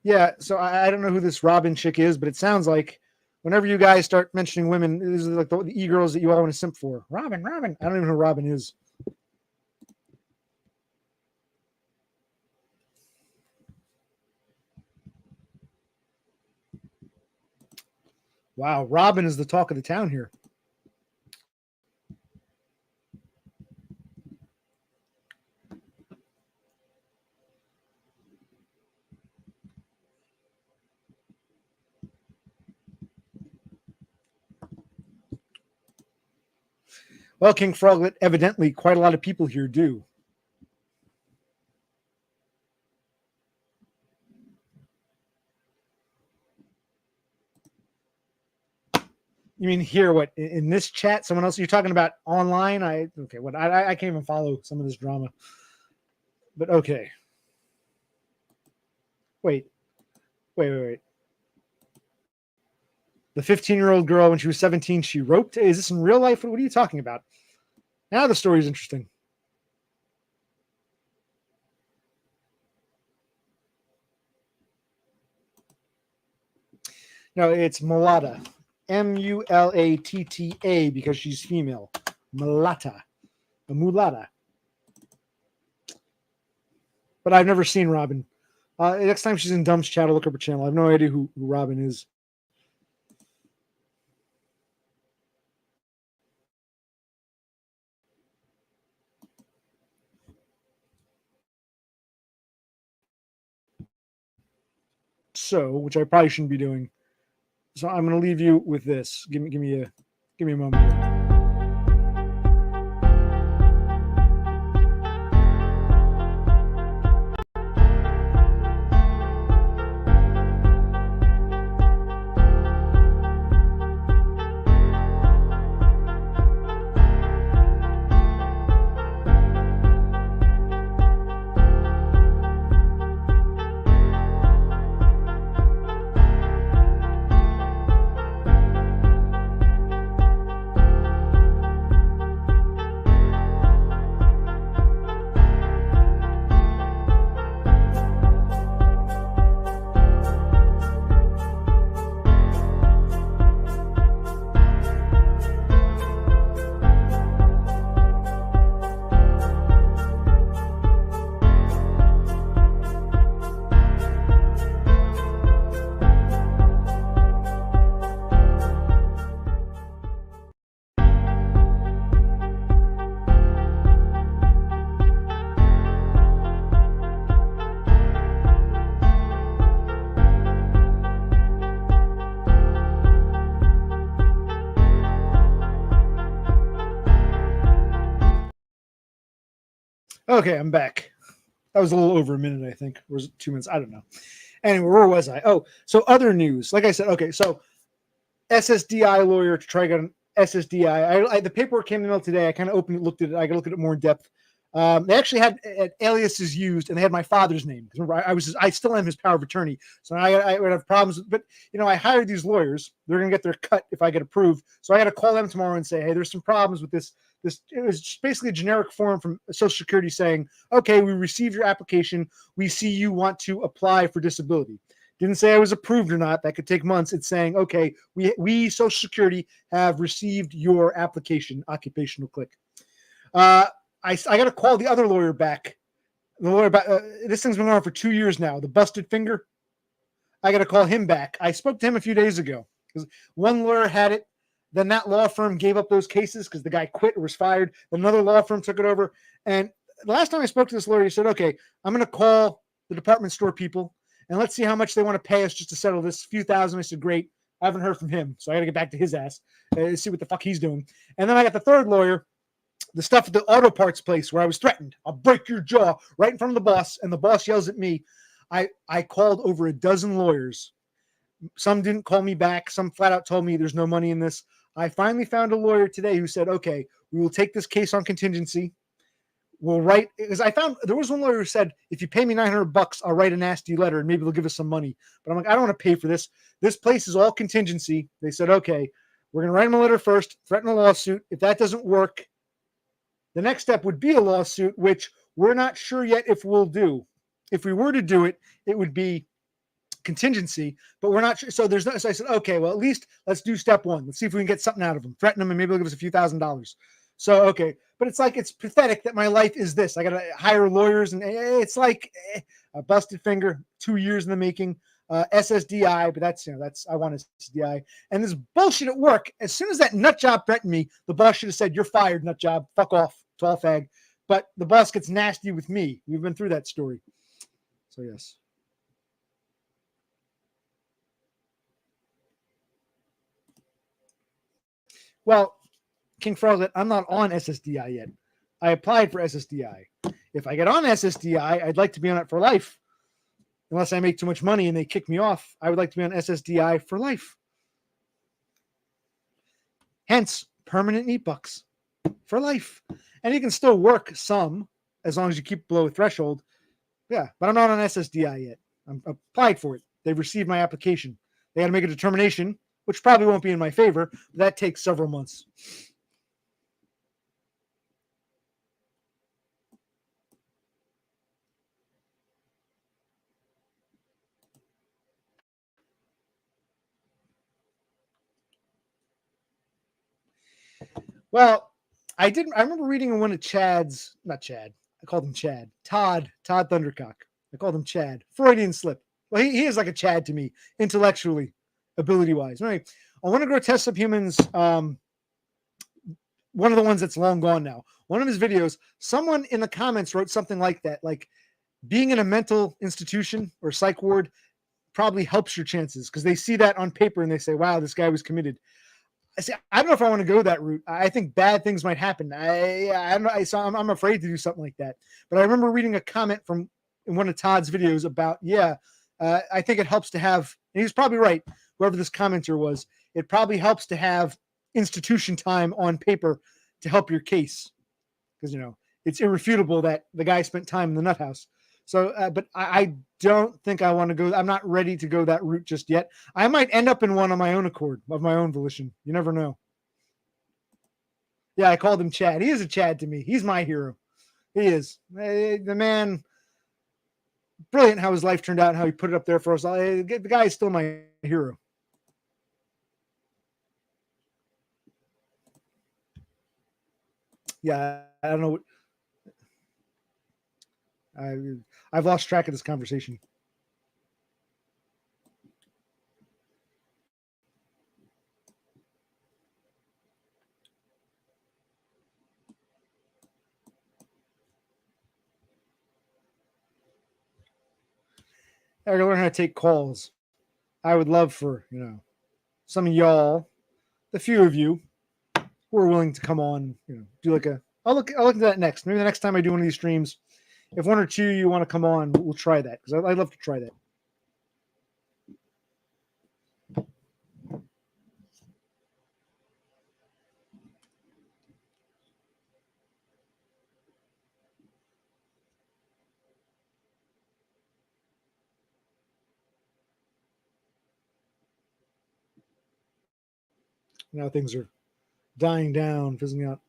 Yeah, so I don't know who this Robin chick is, but it sounds like whenever you guys start mentioning women, these are like the e-girls that you all want to simp for. Robin. I don't even know who Robin is. Wow, Robin is the talk of the town here. Well, King Froglet, evidently quite a lot of people here do. You mean here? What in this chat? Someone else? You're talking about online? I can't even follow some of this drama. But okay. Wait. The 15-year-old girl, when she was 17, she roped. Is this in real life? What are you talking about? Now the story is interesting. No, it's Mulata. Mulatta, because she's female. Mulatta. A mulata. But I've never seen Robin. Next time she's in Dumb's chat, I'll look up her channel. I have no idea who Robin is. So, which I probably shouldn't be doing. So I'm going to leave you with this. Give me a moment here. Okay, I'm back. That was a little over a minute, I think. Or was it 2 minutes? I don't know. Anyway, where was I? Oh, so other news. Like I said, okay, so SSDI lawyer to try to get an SSDI. The paperwork came in the mail today. I kind of opened it, looked at it. I got to look at it more in depth. They actually had aliases used, and they had my father's name. Remember, I still am his power of attorney, so I would have problems. But I hired these lawyers. They're going to get their cut if I get approved. So I got to call them tomorrow and say, hey, there's some problems with this. It was just basically a generic form from Social Security saying, okay, we received your application. We see you want to apply for disability. Didn't say I was approved or not. That could take months. It's saying, okay, we Social Security have received your application. Occupational click. I got to call the other lawyer back. The lawyer back. This thing's been going on for 2 years now. The busted finger. I got to call him back. I spoke to him a few days ago because one lawyer had it. Then that law firm gave up those cases because the guy quit or was fired. Then another law firm took it over. And the last time I spoke to this lawyer, he said, okay, I'm going to call the department store people and let's see how much they want to pay us just to settle this few thousand. I said, great. I haven't heard from him. So I got to get back to his ass, see what the fuck he's doing. And then I got the third lawyer, the stuff at the auto parts place where I was threatened. I'll break your jaw right in front of the boss. And the boss yells at me. I called over a dozen lawyers. Some didn't call me back. Some flat out told me there's no money in this. I finally found a lawyer today who said, okay, we will take this case on contingency. We'll write, because I found there was one lawyer who said, if you pay me $900, I'll write a nasty letter and maybe they'll give us some money. But I'm like, I don't want to pay for this. This place is all contingency. They said, okay, we're going to write him a letter first, threaten a lawsuit. If that doesn't work, the next step would be a lawsuit, which we're not sure yet if we'll do. If we were to do it, it would be contingency, but we're not sure. So there's no, so I said, okay, well, at least let's do step one. Let's see if we can get something out of them. Threaten them and maybe they'll give us a few $1,000s. So, okay. But it's like, it's pathetic that my life is this. I got to hire lawyers and it's like a busted finger, 2 years in the making, SSDI, but that's, I want SSDI. And this bullshit at work. As soon as that nut job threatened me, the boss should have said, you're fired, nut job, fuck off, tall fag. But the boss gets nasty with me. We've been through that story. So yes. Well, King Frog, I'm not on SSDI yet. I applied for SSDI. If I get on SSDI, I'd like to be on it for life. Unless I make too much money and they kick me off, I would like to be on SSDI for life. Hence, permanent neat bucks for life. And you can still work some as long as you keep below a threshold. Yeah, but I'm not on SSDI yet. I'm applied for it. They've received my application. They got to make a determination, which probably won't be in my favor. But that takes several months. Well, I remember reading in one of Chad's, not Chad, I called him Chad, Todd Thundercock. I called him Chad. Freudian slip. Well, he is like a Chad to me, intellectually, ability-wise. Anyway, on one of Grotesque Subhumans, one of the ones that's long gone now, one of his videos, someone in the comments wrote something like that, like being in a mental institution or psych ward probably helps your chances because they see that on paper and they say, wow, this guy was committed. I don't know if I want to go that route. I think bad things might happen. I'm afraid to do something like that. But I remember reading a comment from in one of Todd's videos about, I think it helps to have, and he's probably right, whoever this commenter was, it probably helps to have institution time on paper to help your case. Because, it's irrefutable that the guy spent time in the nut house. So, but I don't think I want to go. I'm not ready to go that route just yet. I might end up in one on my own accord, of my own volition. You never know. Yeah, I called him Chad. He is a Chad to me. He's my hero. He is. The man, brilliant how his life turned out and how he put it up there for us. The guy is still my hero. Yeah, I don't know what. I've lost track of this conversation. I gotta learn how to take calls. I would love for, some of y'all, the few of you who are willing to come on, do like I'll look into that next. Maybe the next time I do one of these streams, if one or two of you want to come on, we'll try that because I'd love to try that. Now things are dying down, fizzling out.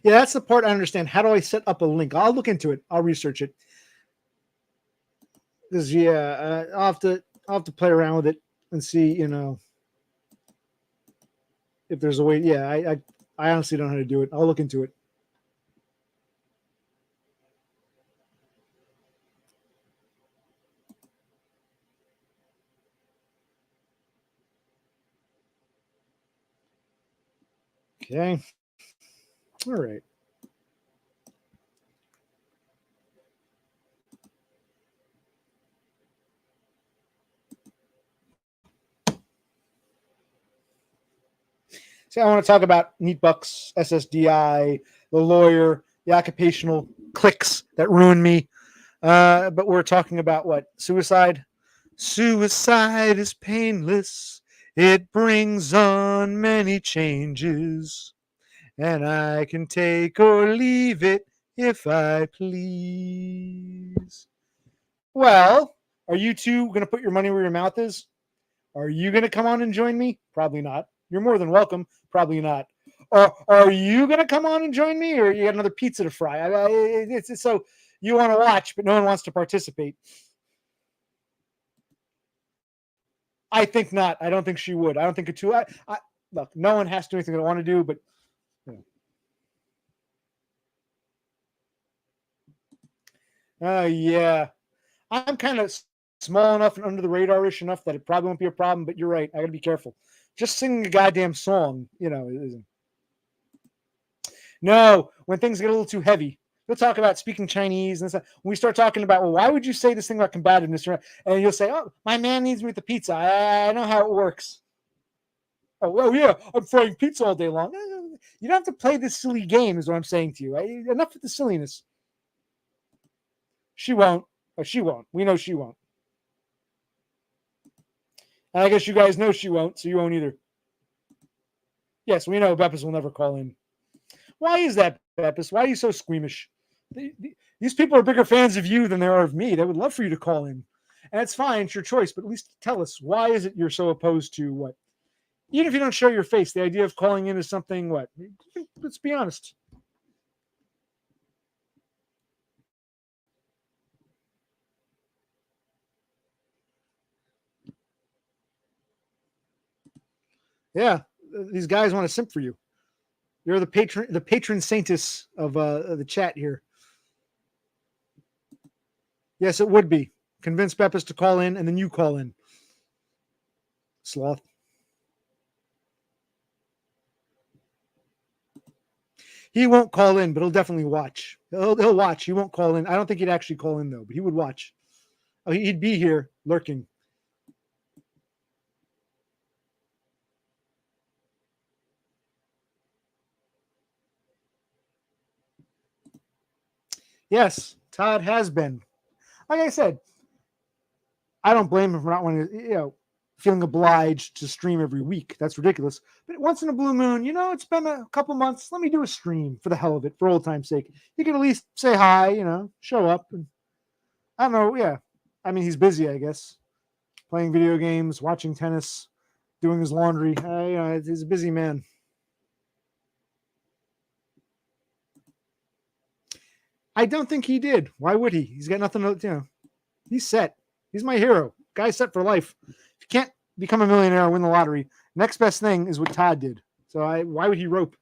Yeah, that's the part I understand. How do I set up a link? I'll look into it. I'll research it. Because I'll have to play around with it and see, if there's a way. Yeah, I honestly don't know how to do it. I'll look into it. Okay. All right. See, I want to talk about Neatbucks, SSDI, the lawyer, the occupational clicks that ruined me. But we're talking about what? Suicide? Suicide is painless. It brings on many changes. And I can take or leave it if I please. Well, are you two going to put your money where your mouth is? Are you going to come on and join me? Probably not. You're more than welcome. Probably not. Or are you going to come on and join me, or you got another pizza to fry? It's so you want to watch, but no one wants to participate. I think not. I don't think she would. I don't think a two. Look, no one has to do anything they want to do, but yeah, I'm kind of small enough and under the radar-ish enough that it probably won't be a problem. But you're right. I got to be careful. Just singing a goddamn song, isn't. No, when things get a little too heavy, you'll talk about speaking Chinese and stuff. When we start talking about, well, why would you say this thing about combativeness? And you'll say, oh, my man needs me with the pizza. I know how it works. Oh, well, yeah, I'm frying pizza all day long. You don't have to play this silly game, is what I'm saying to you. Enough with the silliness. She won't. Oh, she won't. We know she won't. And I guess you guys know she won't, so you won't either. Yes, we know Beppis will never call in. Why is that, Beppis? Why are you so squeamish? These people are bigger fans of you than they are of me. They would love for you to call in. And it's fine. It's your choice. But at least tell us, why is it you're so opposed to what? Even if you don't show your face, the idea of calling in is something, what? Let's be honest. Yeah, these guys want to simp for you. You're the patron saintess of the chat here. Yes, it would be. Convince Beppis to call in, and then you call in. Sloth. He won't call in, but he'll definitely watch. He'll watch. He won't call in. I don't think he'd actually call in, though, but he would watch. Oh, he'd be here lurking. Yes, Todd has been. Like I said, I don't blame him for not wanting to, feeling obliged to stream every week. That's ridiculous. But once in a blue moon, it's been a couple months. Let me do a stream for the hell of it, for old time's sake. You can at least say hi, show up. And I don't know. Yeah. I mean, he's busy, I guess. Playing video games, watching tennis, doing his laundry. He's a busy man. I don't think he did. Why would he? He's got nothing to, he's set. He's my hero. Guy's set for life. If you can't become a millionaire or win the lottery, next best thing is what Todd did. So why would he rope?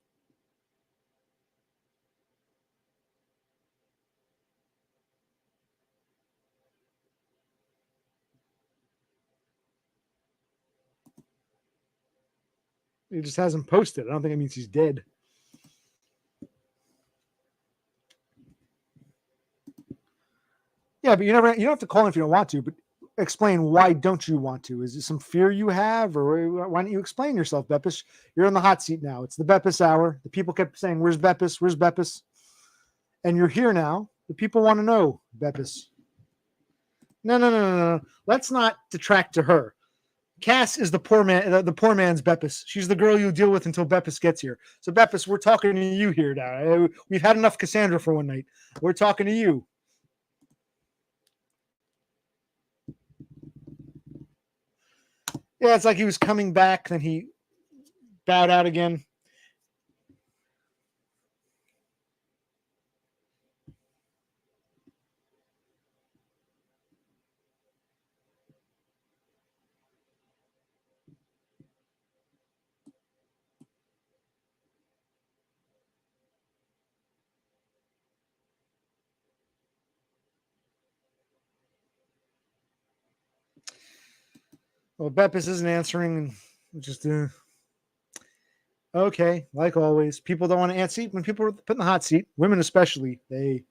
He just hasn't posted. I don't think it means he's dead. Yeah, but you don't have to call in if you don't want to, but explain why don't you want to? Is it some fear you have, or why don't you explain yourself, Beppis? You're in the hot seat now. It's the Beppis hour. The people kept saying, "Where's Beppis? Where's Beppis?" And you're here now. The people want to know, Beppis. No. Let's not detract to her. Cass is the poor man's Beppis. She's the girl you deal with until Beppis gets here. So Beppis, we're talking to you here now. We've had enough Cassandra for one night. We're talking to you. Yeah, it's like he was coming back, then he bowed out again. Well, Beppis isn't answering. Just Okay, like always, people don't want to see when people are put in the hot seat, women especially, they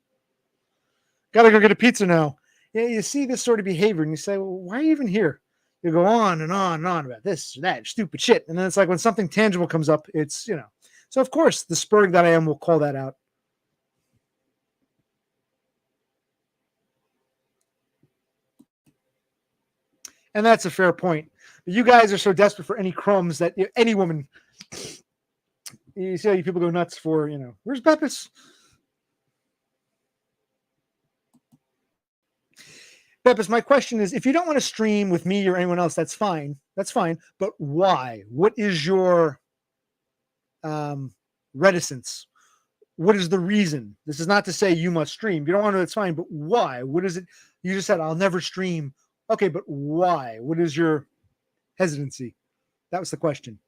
gotta go get a pizza now. Yeah, you see this sort of behavior and you say, well, why are you even here? You go on and on and on about this or that stupid shit. And then it's like when something tangible comes up, it's, you know. So, of course, the spurg that I am will call that out. And that's a fair point. But you guys are so desperate for any crumbs that any woman, you see how you people go nuts for, you know, where's Beppis? Beppis, my question is, if you don't want to stream with me or anyone else, that's fine. That's fine. But why? What is your reticence? What is the reason? This is not to say you must stream. If you don't want to, it's fine. But why? What is it? You just said, I'll never stream. Okay, but why? What is your hesitancy? That was the question.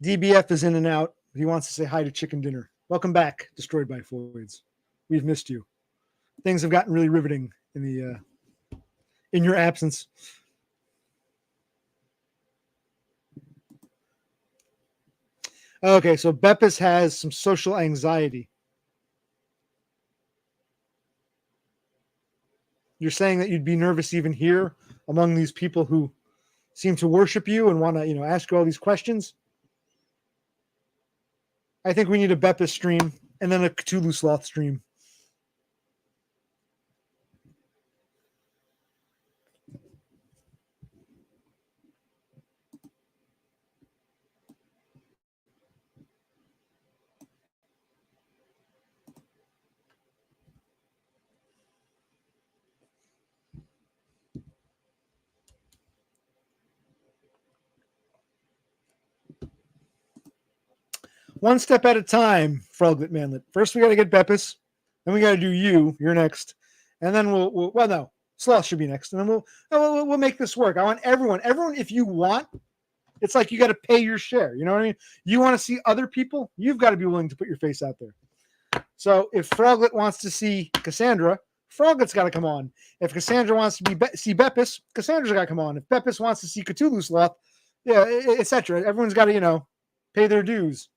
DBF is in and out. He wants to say hi to Chicken Dinner. Welcome back, Destroyed by Floyds. We've missed you. Things have gotten really riveting in your absence. Okay, so Beppis has some social anxiety. You're saying that you'd be nervous even here among these people who seem to worship you and want to, you know, ask you all these questions. I think we need a Beppis stream and then a Cthulhu Sloth stream. One step at a time, Froglet Manlet. First, we got to get Beppis. Then we got to do you. You're next. And then we'll well, no, Sloth should be next. And then we'll make this work. I want everyone, if you want, it's like you got to pay your share. You know what I mean? You want to see other people, you've got to be willing to put your face out there. So if Froglet wants to see Cassandra, Froglet's got to come on. If Cassandra wants to see Beppis, Cassandra's got to come on. If Beppis wants to see Cthulhu Sloth, yeah, etc. Everyone's got to, you know, pay their dues.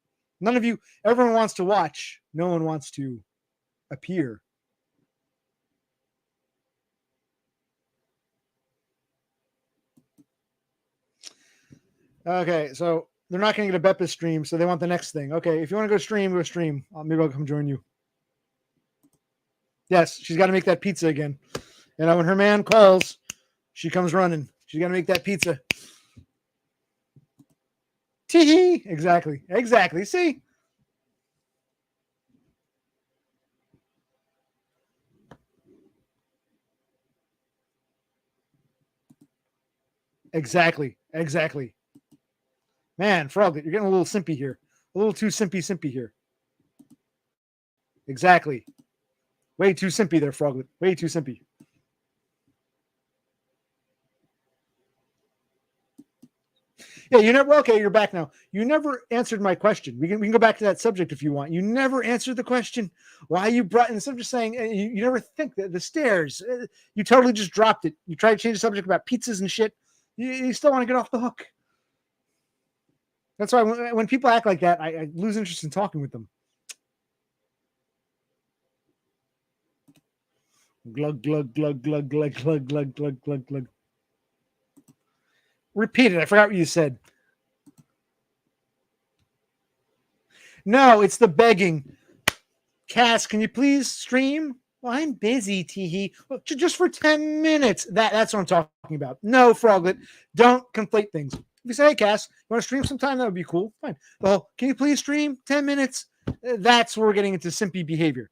None of you, everyone wants to watch. No one wants to appear. Okay, so they're not going to get a Beppis stream, so they want the next thing. Okay, if you want to go stream, go stream. Maybe I'll come join you. Yes, she's got to make that pizza again. And when her man calls, she comes running. She's got to make that pizza. Tee-hee. Exactly. Exactly. See? Exactly. Exactly. Man, Frog, you're getting a little simpy here. A little too simpy here. Exactly. Way too simpy there, Froglet. Way too simpy. Yeah, you never. Okay, you're back now. You never answered my question. We can go back to that subject if you want. You never answered the question. Why you brought? Instead of just saying, you never think that the stairs. You totally just dropped it. You tried to change the subject about pizzas and shit. You still want to get off the hook. That's why when people act like that, I lose interest in talking with them. Glug glug glug glug glug glug glug glug glug glug. Repeat it. I forgot what you said. No, it's the begging. Cass, can you please stream? Well, I'm busy, Teehee. Well, just for 10 minutes. That's what I'm talking about. No, Froglet, don't conflate things. If you say, hey, Cass, you want to stream sometime? That would be cool. Fine. Well, can you please stream 10 minutes? That's where we're getting into simpy behavior.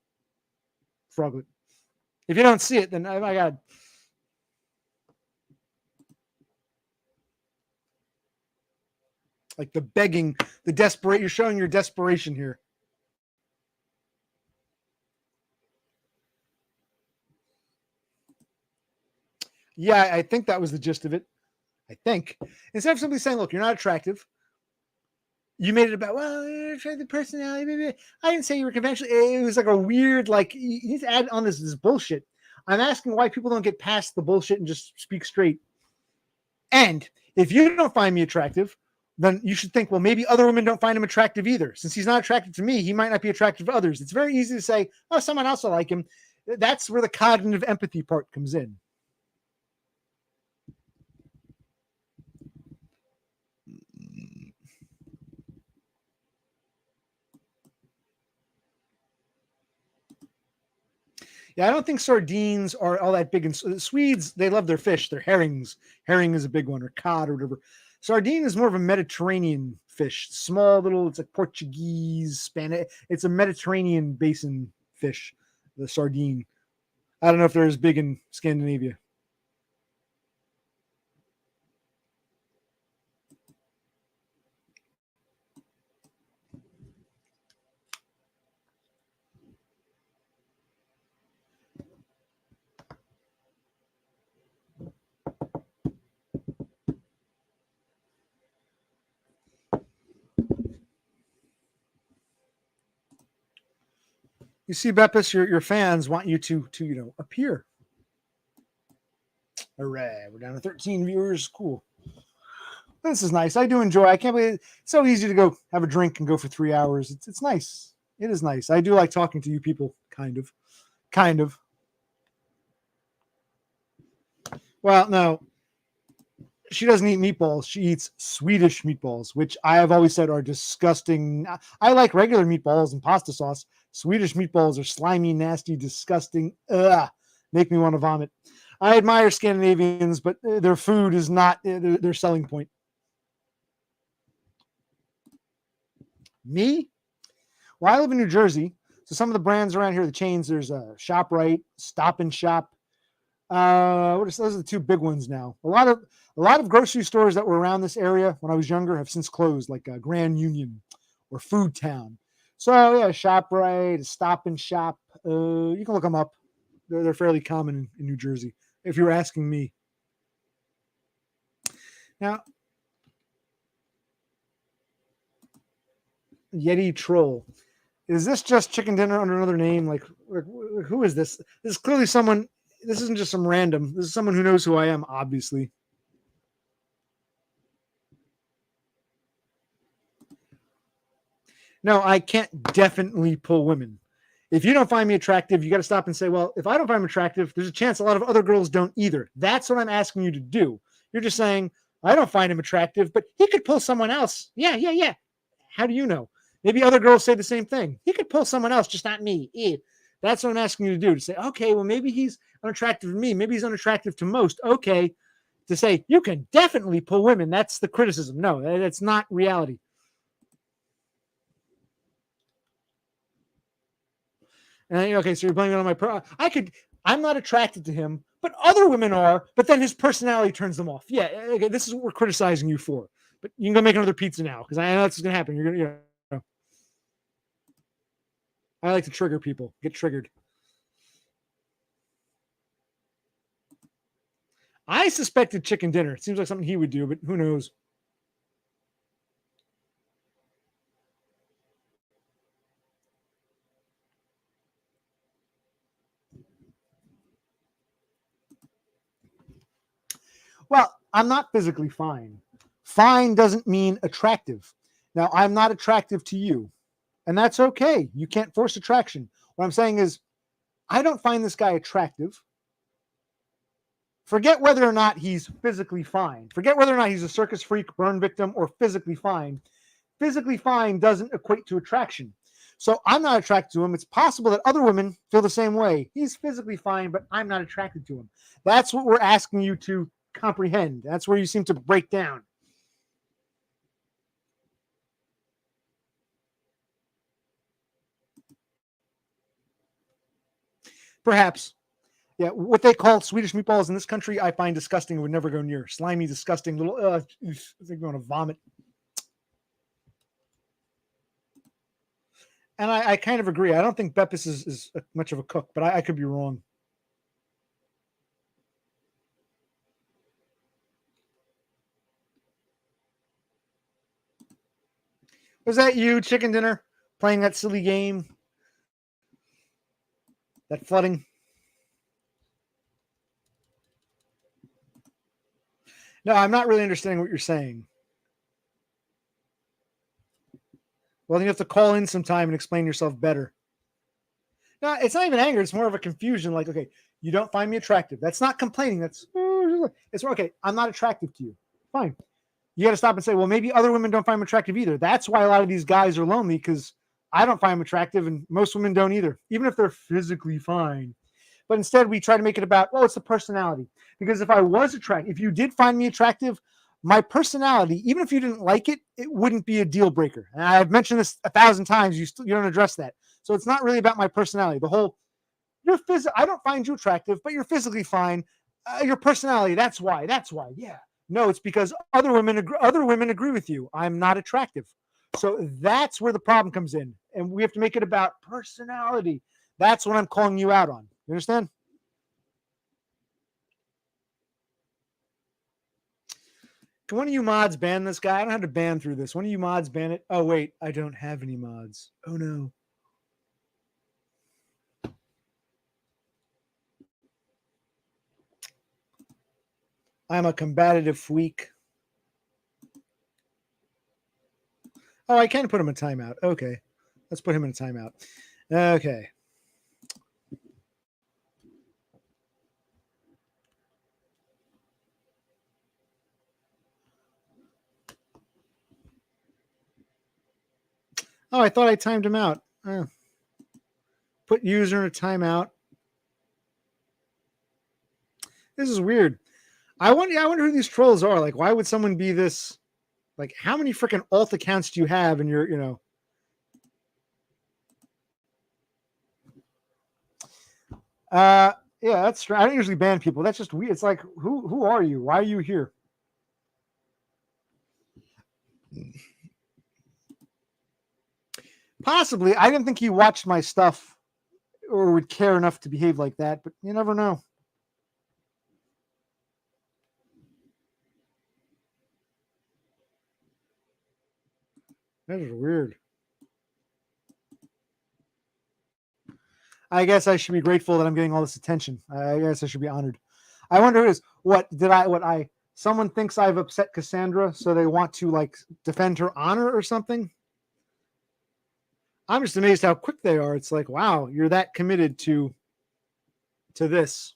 Froglet. If you don't see it, then, oh my God. Like the begging, the desperate. You're showing your desperation here. Yeah, I think that was the gist of it. I think. Instead of simply saying, look, you're not attractive. You made it about, well, try the personality. Maybe. I didn't say you were conventional. It was like a weird, like, you need to add on this bullshit. I'm asking why people don't get past the bullshit and just speak straight. And if you don't find me attractive, then you should think, well, maybe other women don't find him attractive either. Since he's not attracted to me, he might not be attractive to others. It's very easy to say, oh, someone else will like him. That's where the cognitive empathy part comes in. Yeah, I don't think sardines are all that big. And Swedes, they love their fish. Their herrings. Herring is a big one, or cod, or whatever. Sardine is more of a Mediterranean fish. Small little, it's like Portuguese, Spanish. It's a Mediterranean basin fish, the sardine. I don't know if they're as big in Scandinavia. You see, Beppis, your fans want you to appear. Hooray! We're down to 13 viewers. Cool. This is nice. I do enjoy. I can't believe it's so easy to go have a drink and go for 3 hours. It's nice. It is nice. I do like talking to you people. Kind of. Well, no, she doesn't eat meatballs. She eats Swedish meatballs, which I have always said are disgusting. I like regular meatballs and pasta sauce. Swedish meatballs are slimy, nasty, disgusting. Ugh, make me want to vomit. I admire Scandinavians, but their food is not their selling point. Me? Well, I live in New Jersey, so some of the brands around here, the chains, there's ShopRite, Stop and Shop. Those are the two big ones now. A lot of grocery stores that were around this area when I was younger have since closed, like Grand Union or Food Town. So yeah, ShopRite, Stop and Shop. You can look them up. They're fairly common in New Jersey, if you were asking me. Now, Yeti Troll. Is this just chicken dinner under another name? Like who is this? This is clearly someone. This isn't just some random. This is someone who knows who I am, obviously. No, I can't definitely pull women. If you don't find me attractive, you got to stop and say, well, if I don't find him attractive, there's a chance a lot of other girls don't either. That's what I'm asking you to do. You're just saying, I don't find him attractive, but he could pull someone else. Yeah. How do you know? Maybe other girls say the same thing. He could pull someone else, just not me. That's what I'm asking you to do. To say, okay, well, maybe he's unattractive to me. Maybe he's unattractive to most. Okay. To say, you can definitely pull women. That's the criticism. No, that's not reality. And okay, so you're blaming it on my I'm not attracted to him, but other women are. But then his personality turns them off. Yeah, okay, this is what we're criticizing you for. But you can go make another pizza now because I know this is gonna happen. You're gonna, I like to trigger people. Get triggered. I suspected chicken dinner. It seems like something he would do, but who knows? Well, I'm not physically fine. Fine doesn't mean attractive. Now, I'm not attractive to you, and that's okay. You can't force attraction. What I'm saying is, I don't find this guy attractive. Forget whether or not he's physically fine. Forget whether or not he's a circus freak, burn victim, or physically fine. Physically fine doesn't equate to attraction. So I'm not attracted to him. It's possible that other women feel the same way. He's physically fine, but I'm not attracted to him. That's what we're asking you to comprehend. That's where you seem to break down. Perhaps. Yeah, what they call Swedish meatballs in this country, I find disgusting and would never go near. Slimy, disgusting little. I think I'm going to vomit. And I kind of agree. I don't think Beppis is much of a cook, but I could be wrong. Was that you, Chicken Dinner, playing that silly game? That flooding? No, I'm not really understanding what you're saying. Well, then you have to call in sometime and explain yourself better. No, it's not even anger. It's more of a confusion. Like, okay, you don't find me attractive. That's not complaining. It's okay. I'm not attractive to you. Fine. You got to stop and say, well, maybe other women don't find me attractive either. That's why a lot of these guys are lonely, because I don't find them attractive, and most women don't either, even if they're physically fine. But instead, we try to make it about, well, it's the personality. Because if I was attractive, if you did find me attractive, my personality, even if you didn't like it, it wouldn't be a deal breaker. And I've mentioned this 1,000 times. You don't address that. So it's not really about my personality. The whole, I don't find you attractive, but you're physically fine. Your personality, that's why. Yeah. No, it's because other women agree with you. I'm not attractive. So that's where the problem comes in. And we have to make it about personality. That's what I'm calling you out on. You understand? Can one of you mods ban this guy? I don't have to ban through this. One of you mods ban it. Oh, wait. I don't have any mods. Oh, no. I'm a combative freak. Oh, I can put him in timeout. Okay. Let's put him in a timeout. Okay. Oh, I thought I timed him out. Put user in a timeout. This is weird. I wonder who these trolls are. Like, why would someone be this? Like, how many freaking alt accounts do you have in your, yeah, that's strange. I don't usually ban people. That's just weird. It's like, who are you? Why are you here? Possibly. I didn't think he watched my stuff or would care enough to behave like that, but you never know. That is weird. I guess I should be grateful that I'm getting all this attention. I guess I should be honored. I wonder who it is. Someone thinks I've upset Cassandra, so they want to like defend her honor or something. I'm just amazed how quick they are. It's like, wow, you're that committed to this.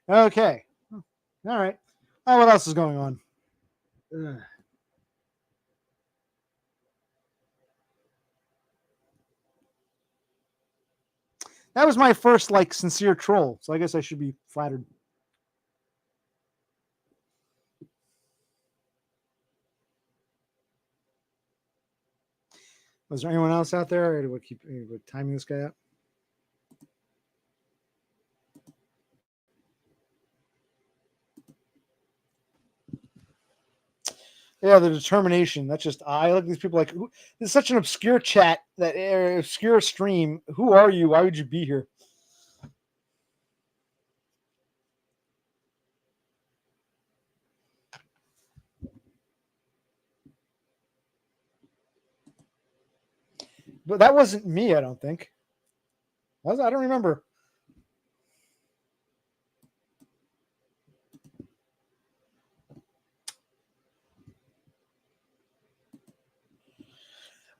Okay. All right. Oh, what else is going on? Ugh. That was my first like sincere troll, so I guess I should be flattered. Was there anyone else out there? Or do we keep timing this guy up? Yeah, the determination. That's just I look at these people like this is such an obscure chat, that obscure stream. Who are you? Why would you be here? But that wasn't me, I don't think. I don't remember.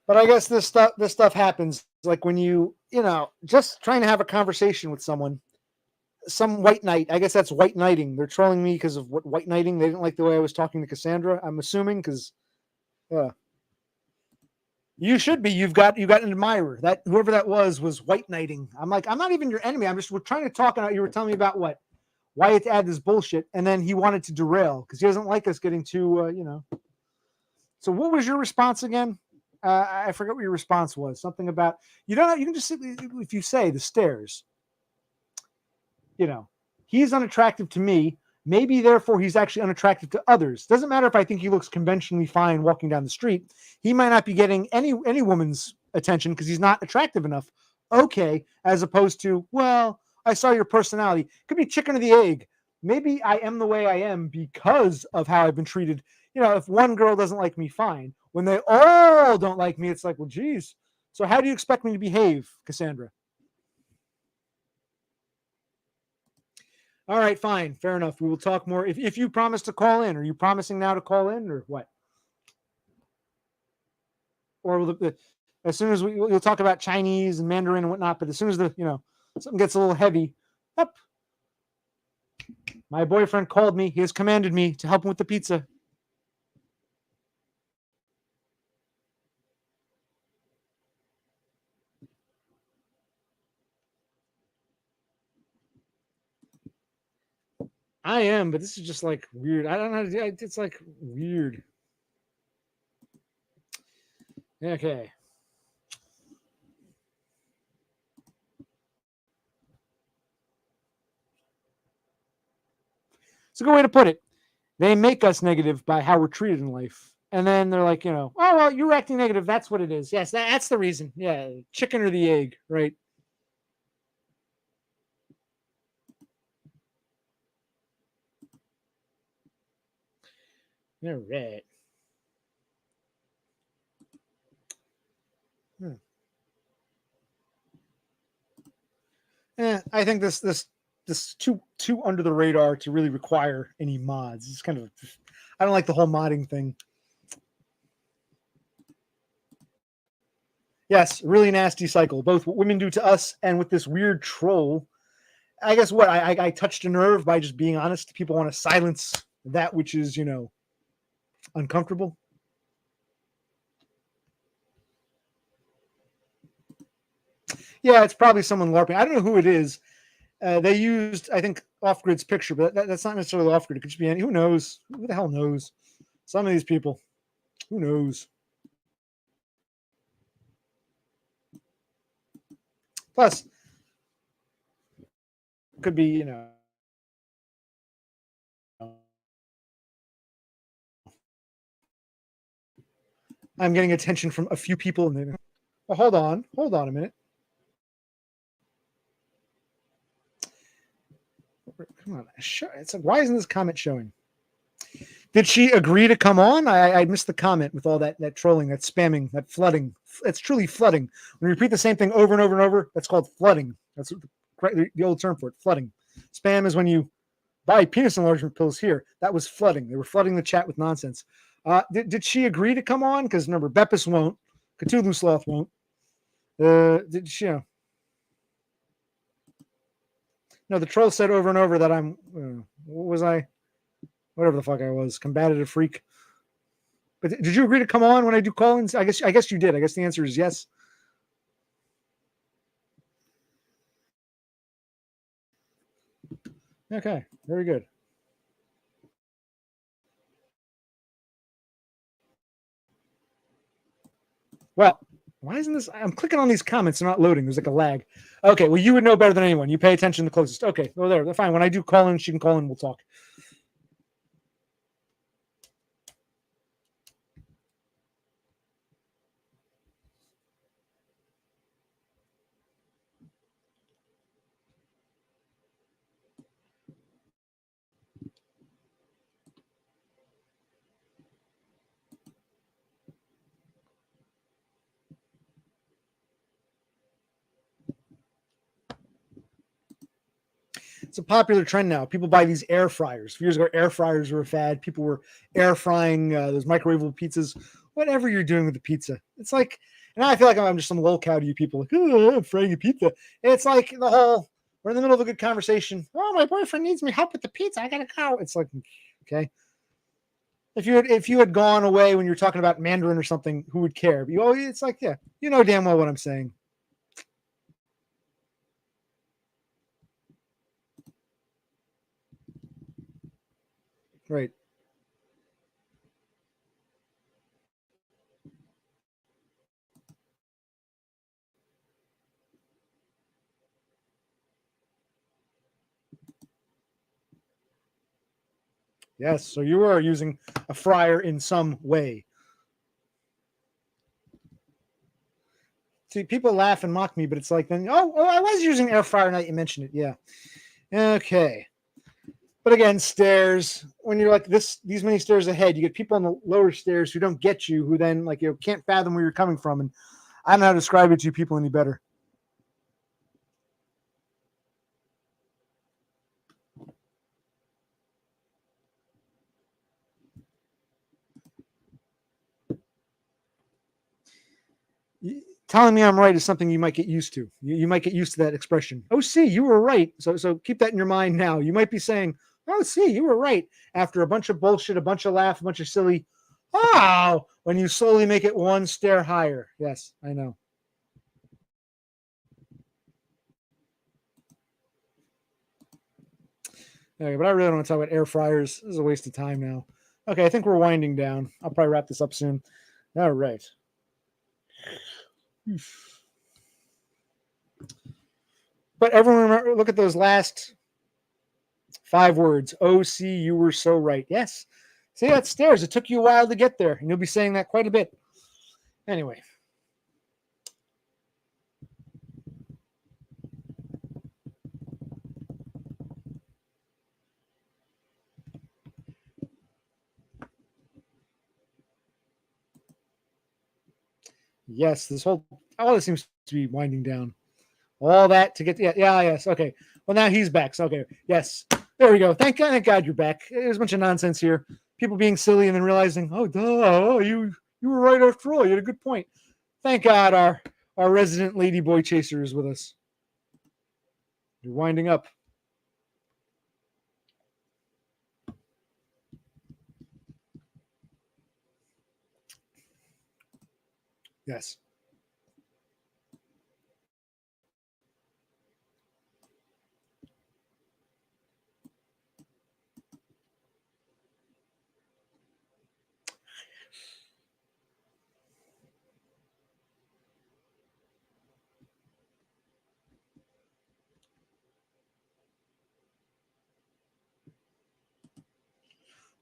But I guess this stuff happens like when you just trying to have a conversation with someone. Some white knight. I guess that's white knighting. They're trolling me because of what white knighting. They didn't like the way I was talking to Cassandra. I'm assuming because you should be. You've got an admirer. That whoever that was white knighting. I'm like, I'm not even your enemy. We're trying to talk. And you were telling me about why you had to add this bullshit, and then he wanted to derail because he doesn't like us getting too. So what was your response again? I forget what your response was. Something about you don't. You can just simply, if you say the stairs. He's unattractive to me. Maybe therefore he's actually unattractive to others. Doesn't matter if I think he looks conventionally fine walking down the street. He might not be getting any woman's attention because he's not attractive enough. Okay, as opposed to, well, I saw your personality. Could be chicken or the egg. Maybe I am the way I am because of how I've been treated. If one girl doesn't like me, fine. when they all don't like me, it's like, well, geez. So how do you expect me to behave, Cassandra? All right, fine, fair enough. We will talk more. If you promise to call in, are you promising now to call in, or what? Or will as soon as you'll talk about Chinese and Mandarin and whatnot, but as soon as something gets a little heavy, up. My boyfriend called me. He has commanded me to help him with the pizza. I am, but this is just like weird. I don't know how to do it. It's like weird. Okay. It's a good way to put it. They make us negative by how we're treated in life. And then they're like, oh, well, you're acting negative. That's what it is. Yes, that's the reason. Yeah, chicken or the egg, right? All right. I think this too under the radar to really require any mods. It's kind of, I don't like the whole modding thing. Yes, really nasty cycle, both what women do to us and with this weird troll. I guess what I touched a nerve by just being honest. People want to silence that which is uncomfortable. Yeah, it's probably someone LARPing. I don't know who it is. They used, I think, Off-Grid's picture, but that's not necessarily Off-Grid. It could just be any. Who knows? Who the hell knows? Some of these people. Who knows? Plus, could be, I'm getting attention from a few people. And well, hold on a minute. Come on, it's like, why isn't this comment showing? Did she agree to come on? I missed the comment with all that trolling, that spamming, that flooding. It's truly flooding. When you repeat the same thing over and over and over, that's called flooding. That's the old term for it, flooding. Spam is when you buy penis enlargement pills here. That was flooding. They were flooding the chat with nonsense. Did she agree to come on? Because remember, Beppis won't. Cthulhu Sloth won't. Did she? No, the troll said over and over that I'm. What was I? Whatever the fuck I was, combative freak. But did you agree to come on when I do call-ins? I guess you did. I guess the answer is yes. Okay, very good. Well, why isn't this? I'm clicking on these comments, they're not loading. There's like a lag. Okay, well, you would know better than anyone. You pay attention the closest. Okay, well, they're fine. When I do call in, she can call in. We'll talk. It's a popular trend now. People buy these air fryers. A few years ago, air fryers were a fad. People were air frying those microwavable pizzas. Whatever you're doing with the pizza, it's like, and I feel like I'm just some lol cow to you people. Like, oh, I'm frying a pizza. It's like the whole. We're in the middle of a good conversation. Oh, my boyfriend needs me help with the pizza. I gotta go. It's like, okay. If you had gone away when you were talking about Mandarin or something, who would care? But it's like, yeah, you know damn well what I'm saying. Right. Yes. So you are using a fryer in some way. See, people laugh and mock me, but it's like then, I was using air fryer now that you mentioned it. Yeah. Okay. But again, stairs. When you're like these many stairs ahead, you get people on the lower stairs who don't get you, who then can't fathom where you're coming from, and I don't know how to describe it to you people any better. Telling me I'm right is something you might get used to. You might get used to that expression. Oh, see, you were right. So keep that in your mind now. You might be saying, oh, see, you were right after a bunch of bullshit, a bunch of laugh, a bunch of silly, oh, when you slowly make it one stair higher. Yes, I know. Okay, but I really don't want to talk about air fryers. This is a waste of time now. Okay, I think we're winding down. I'll probably wrap this up soon. All right. But everyone remember, look at those last 5 words. Oh, see, you were so right. Yes. See, that stairs. It took you a while to get there, and you'll be saying that quite a bit. Anyway. Yes, all this seems to be winding down. All that to get, yes, okay. Well, now he's back. So, okay, yes. There we go. Thank God you're back. There's a bunch of nonsense here. People being silly and then realizing, oh, duh, oh, you were right after all. You had a good point. Thank God our resident lady boy chaser is with us. You're winding up. Yes.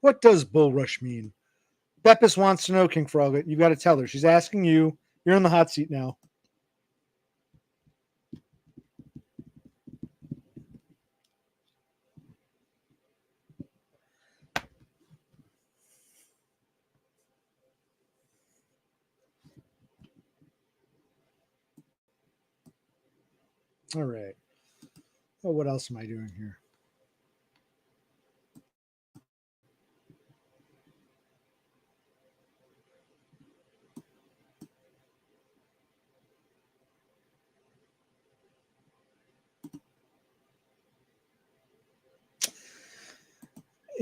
What does bull rush mean? Beppis wants to know, King Frog. You've got to tell her. She's asking you. You're in the hot seat now. All right. Well, what else am I doing here?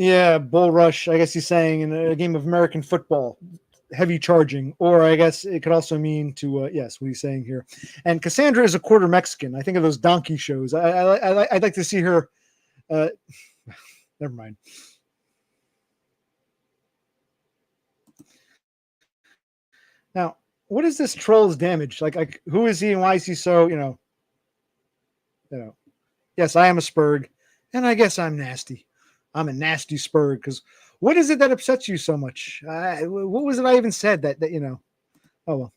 Yeah, bull rush. I guess he's saying in a game of American football, heavy charging, or I guess it could also mean to yes, what he's saying here. And Cassandra is a quarter Mexican. I think of those donkey shows. I'd like to see her. Never mind. Now, what is this troll's damage? Like who is he and why is he so? Yes, I am a Spurg, and I guess I'm nasty. I'm a nasty Spurg because what is it that upsets you so much? What was it I even said that Oh well.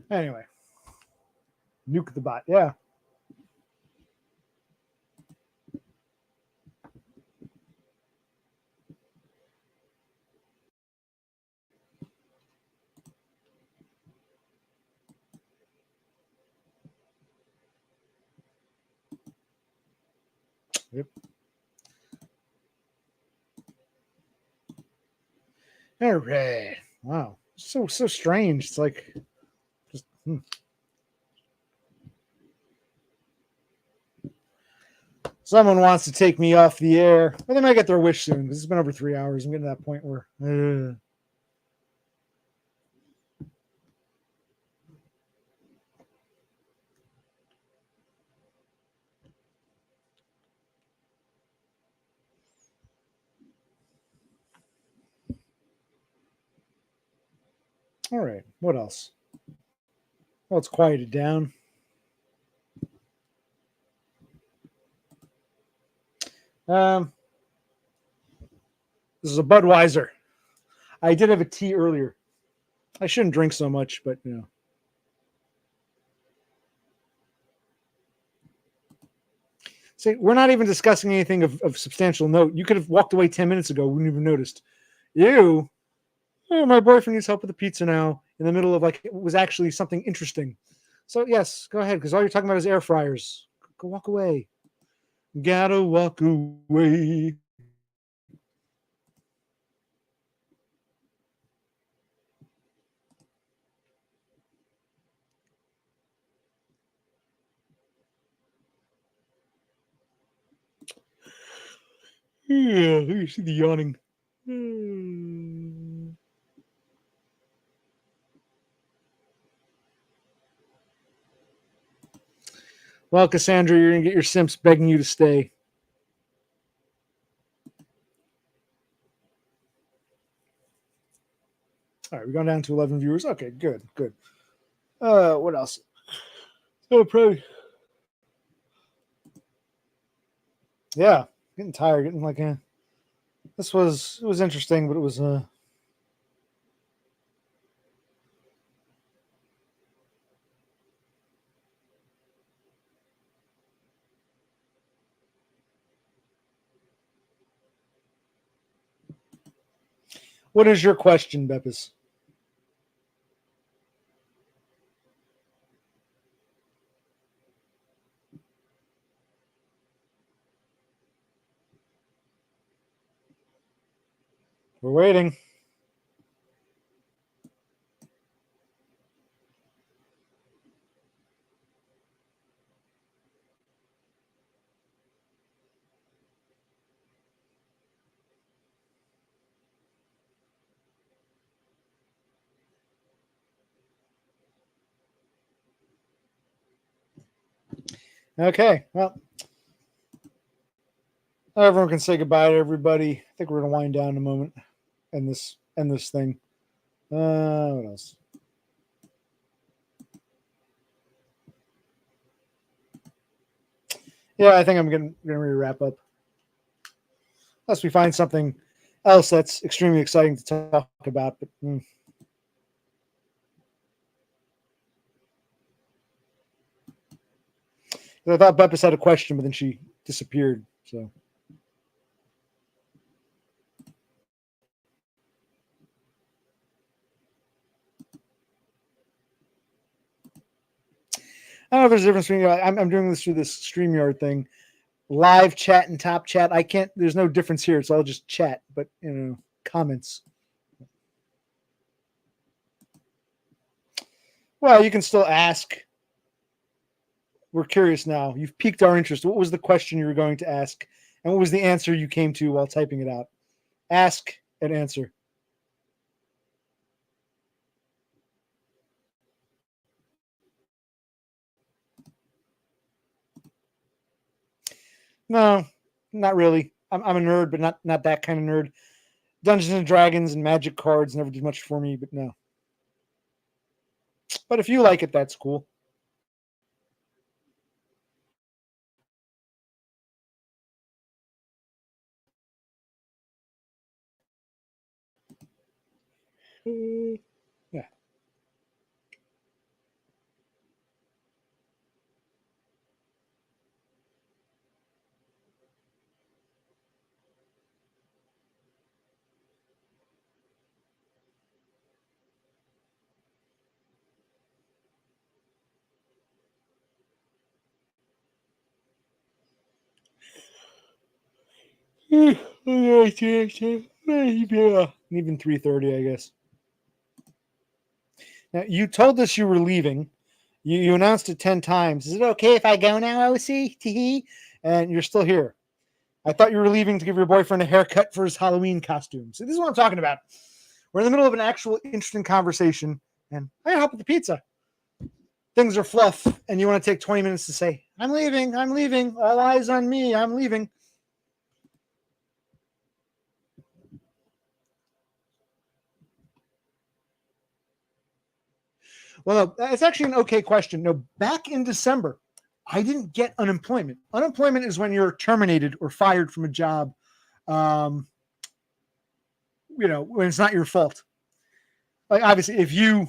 Anyway, nuke the bot. Yeah. Yep. All right. Wow. So strange. It's like just. Someone wants to take me off the air. Well, they might get their wish soon because it's been over 3 hours. I'm getting to that point where. All right. What else? Well, it's quieted down. This is a Budweiser. I did have a tea earlier. I shouldn't drink so much, but you know. See, we're not even discussing anything of substantial note. You could have walked away 10 minutes ago. Wouldn't even noticed. You, oh, my boyfriend needs help with the pizza now in the middle of like, it was actually something interesting. So yes, go ahead. Because all you're talking about is air fryers. Go walk away. Gotta walk away. Yeah, you see the yawning. Well, Cassandra, you're gonna get your simps begging you to stay. All right, we're going down to 11 viewers. Okay, good, good. What else? Oh, probably. Yeah, getting tired, getting like, it was interesting, but it was What is your question, Beppis? We're waiting. Okay, well, everyone can say goodbye to everybody. I think we're gonna wind down in a moment and this thing. What else? Yeah, I think I'm gonna wrap up. Unless we find something else that's extremely exciting to talk about. But I thought Beppis had a question, but then she disappeared. So I don't know if there's a difference between. I'm doing this through this StreamYard thing, live chat and top chat. I can't. There's no difference here. It's all just chat, but comments. Well, you can still ask. We're curious now. You've piqued our interest. What was the question you were going to ask, and what was the answer you came to while typing it out? Ask and answer. No, not really. I'm a nerd, but not that kind of nerd. Dungeons and Dragons and Magic cards never did much for me, but no. But if you like it, that's cool. Yeah. Even 3:30, I guess. Now you told us you were leaving. You announced it 10 times. Is it okay if I go now, OC? Teehee. And you're still here. I thought you were leaving to give your boyfriend a haircut for his Halloween costume. So this is what I'm talking about. We're in the middle of an actual interesting conversation, and I help with the pizza. Things are fluff, and you want to take 20 minutes to say, I'm leaving, all eyes on me, I'm leaving. Well, no, it's actually an okay question. No, back in December, I didn't get unemployment. Unemployment is when you're terminated or fired from a job, when it's not your fault. like obviously if you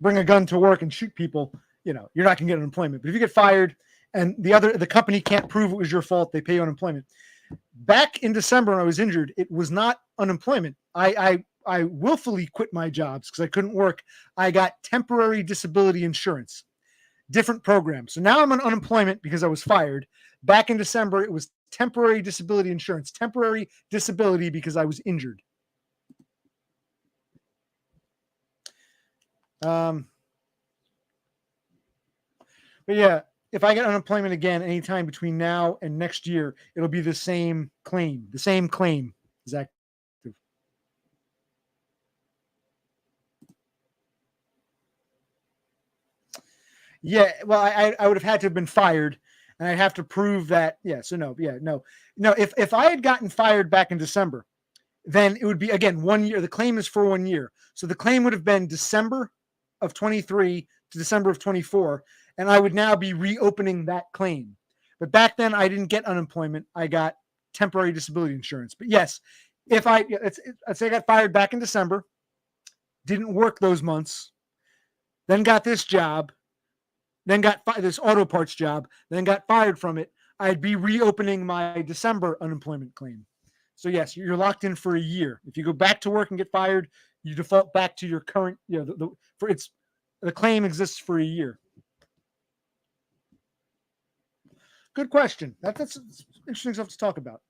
bring a gun to work and shoot people, you're not gonna get unemployment. But if you get fired and the company can't prove it was your fault, they pay you unemployment. Back in December when I was injured, it was not unemployment. I willfully quit my jobs because I couldn't work. I got temporary disability insurance, different program. So now I'm on unemployment because I was fired. Back in December, it was temporary disability insurance, temporary disability because I was injured. But yeah, if I get unemployment again anytime between now and next year, it'll be the same claim. The same claim is active. Yeah, well, I would have had to have been fired, and I'd have to prove that. Yeah, so no, yeah, no. If I had gotten fired back in December, then it would be again 1 year. The claim is for 1 year, so the claim would have been December of 23 to December of 24, and I would now be reopening that claim. But back then, I didn't get unemployment; I got temporary disability insurance. But yes, if let's say I got fired back in December, didn't work those months, then got this job, then got this auto parts job, then got fired from it, I'd be reopening my December unemployment claim. So yes, you're locked in for a year. If you go back to work and get fired, you default back to your current. The claim exists for a year. Good question. That's interesting stuff to talk about.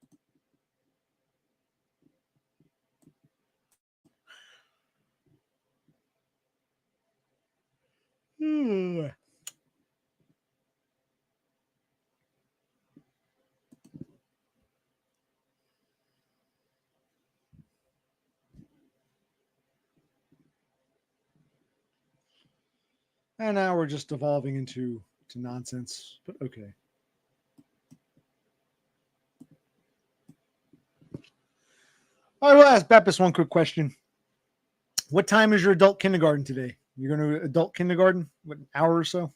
And now we're just devolving into nonsense, but okay. I will ask Beppis one quick question. What time is your adult kindergarten today? You're going to adult kindergarten? What, an hour or so?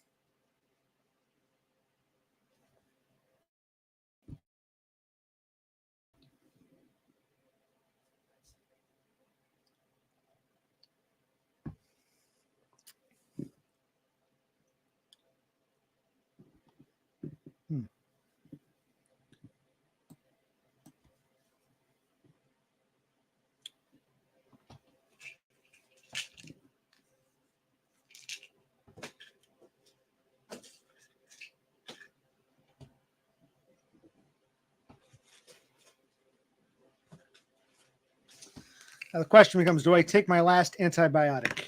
Now the question becomes, do I take my last antibiotic?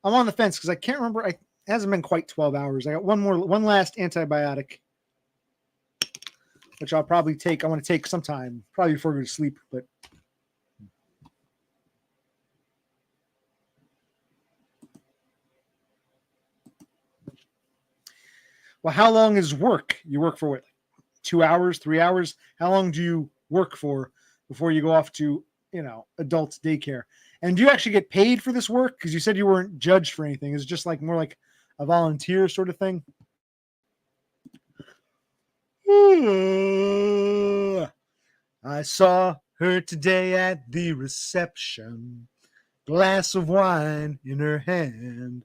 I'm on the fence because I can't remember. It hasn't been quite 12 hours. I got one last antibiotic, which I'll probably take. I want to take sometime, probably before I go to sleep. But well, how long is work? You work for what? 2 hours, 3 hours? How long do you work for before you go off to adult daycare? And do you actually get paid for this work? Because you said you weren't judged for anything. It's just like more like a volunteer sort of thing. I saw her today at the reception, glass of wine in her hand.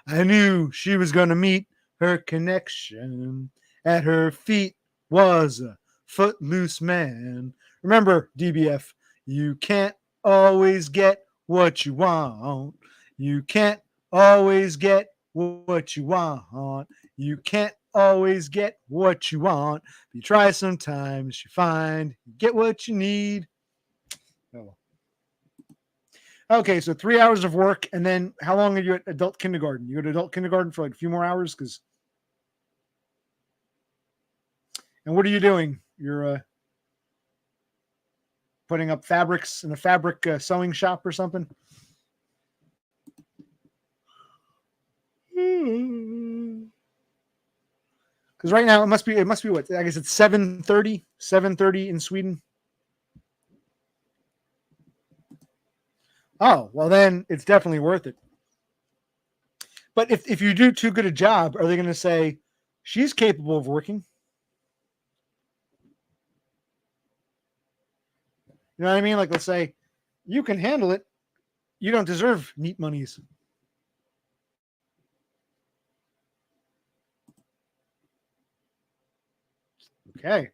I knew she was going to meet her connection. At her feet was a footloose man. Remember, DBF, you can't always get what you want. You can't always get what you want. You can't always get what you want. If you try sometimes, you find you get what you need. Oh. Okay, so 3 hours of work, and then how long are you at adult kindergarten? You go to adult kindergarten for like a few more hours, and what are you doing? You're putting up fabrics in a fabric sewing shop or something. Because right now it must be what, I guess it's 7:30 in Sweden. Oh, well then it's definitely worth it. But if you do too good a job, are they going to say she's capable of working? You know what I mean? Like, let's say you can handle it. You don't deserve neat monies. Okay.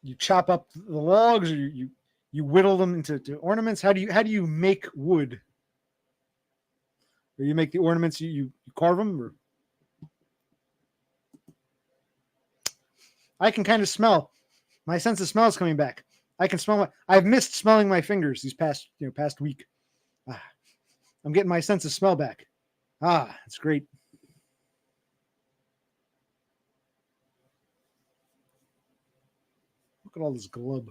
You chop up the logs, or you whittle them into ornaments. How do you make wood? Or you make the ornaments? You carve them, or I can kind of smell. My sense of smell is coming back. I can smell. I've missed smelling my fingers these past week. I'm getting my sense of smell back. It's great. Look at all this glub.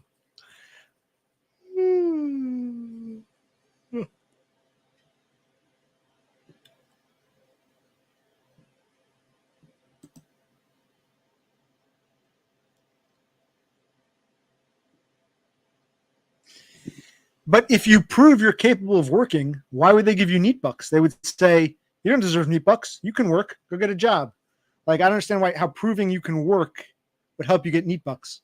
But if you prove you're capable of working, why would they give you neat bucks? They would say, you don't deserve neat bucks. You can work. Go get a job. Like, I don't understand how proving you can work would help you get neat bucks.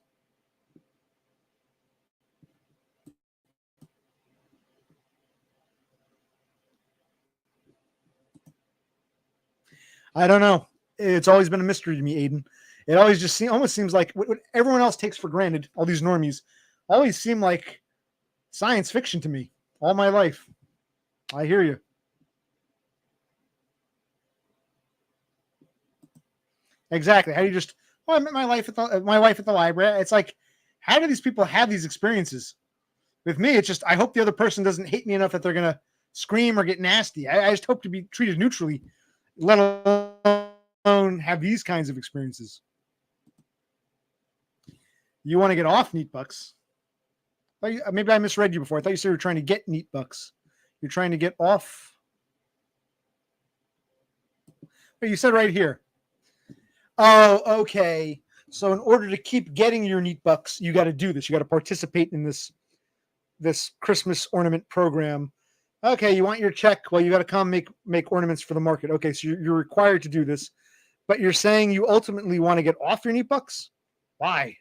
I don't know. It's always been a mystery to me, Aiden. It always just almost seems like what everyone else takes for granted, all these normies, always seem like science fiction to me all my life. I hear you. Exactly. How do you just? Oh, I met my wife at the library. It's like, how do these people have these experiences? With me, it's just I hope the other person doesn't hate me enough that they're gonna scream or get nasty. I just hope to be treated neutrally, let alone have these kinds of experiences. You want to get off neat bucks? Maybe I misread you before. I thought you said you were trying to get neat bucks. You're trying to get off. But you said right here. Oh, okay. So in order to keep getting your neat bucks, you got to do this. You got to participate in this Christmas ornament program. Okay, you want your check? Well, you got to come make ornaments for the market. Okay, so you're required to do this, but you're saying you ultimately want to get off your neat bucks? Why?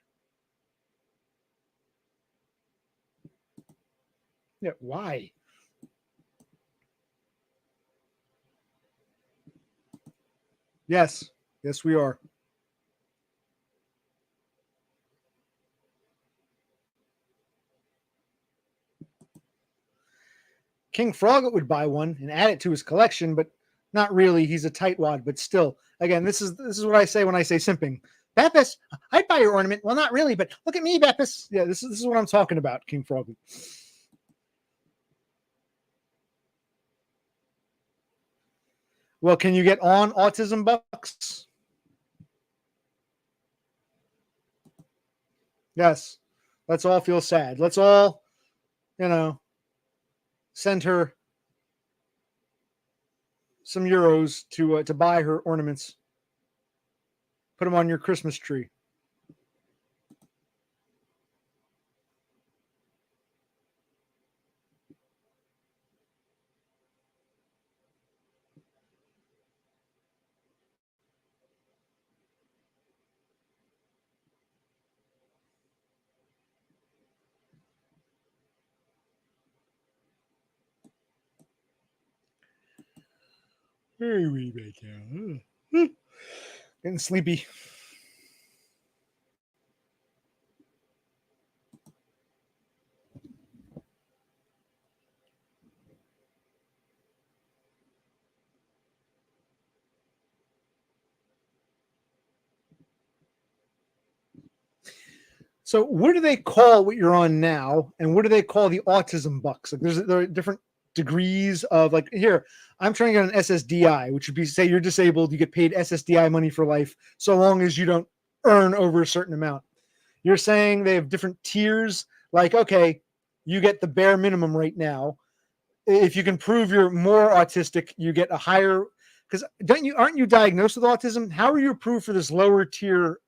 Yeah, why? Yes, we are. King Froglet would buy one and add it to his collection, but not really. He's a tightwad, but still. Again, this is what I say when I say simping. Beppis, I'd buy your ornament. Well, not really, but look at me, Beppis. Yeah, this is what I'm talking about, King Froglet. Well, can you get on autism bucks? Yes. Let's all feel sad. Let's all, send her some euros to buy her ornaments. Put them on your Christmas tree. Very way back now. Getting sleepy. So, what do they call what you're on now, and what do they call the autism bucks? Like, there are different degrees of, like, here. I'm trying to get an SSDI, which would be, say you're disabled, you get paid SSDI money for life, so long as you don't earn over a certain amount. You're saying they have different tiers. Like, okay, you get the bare minimum right now. If you can prove you're more autistic, you get a higher. Because aren't you diagnosed with autism? How are you approved for this lower tier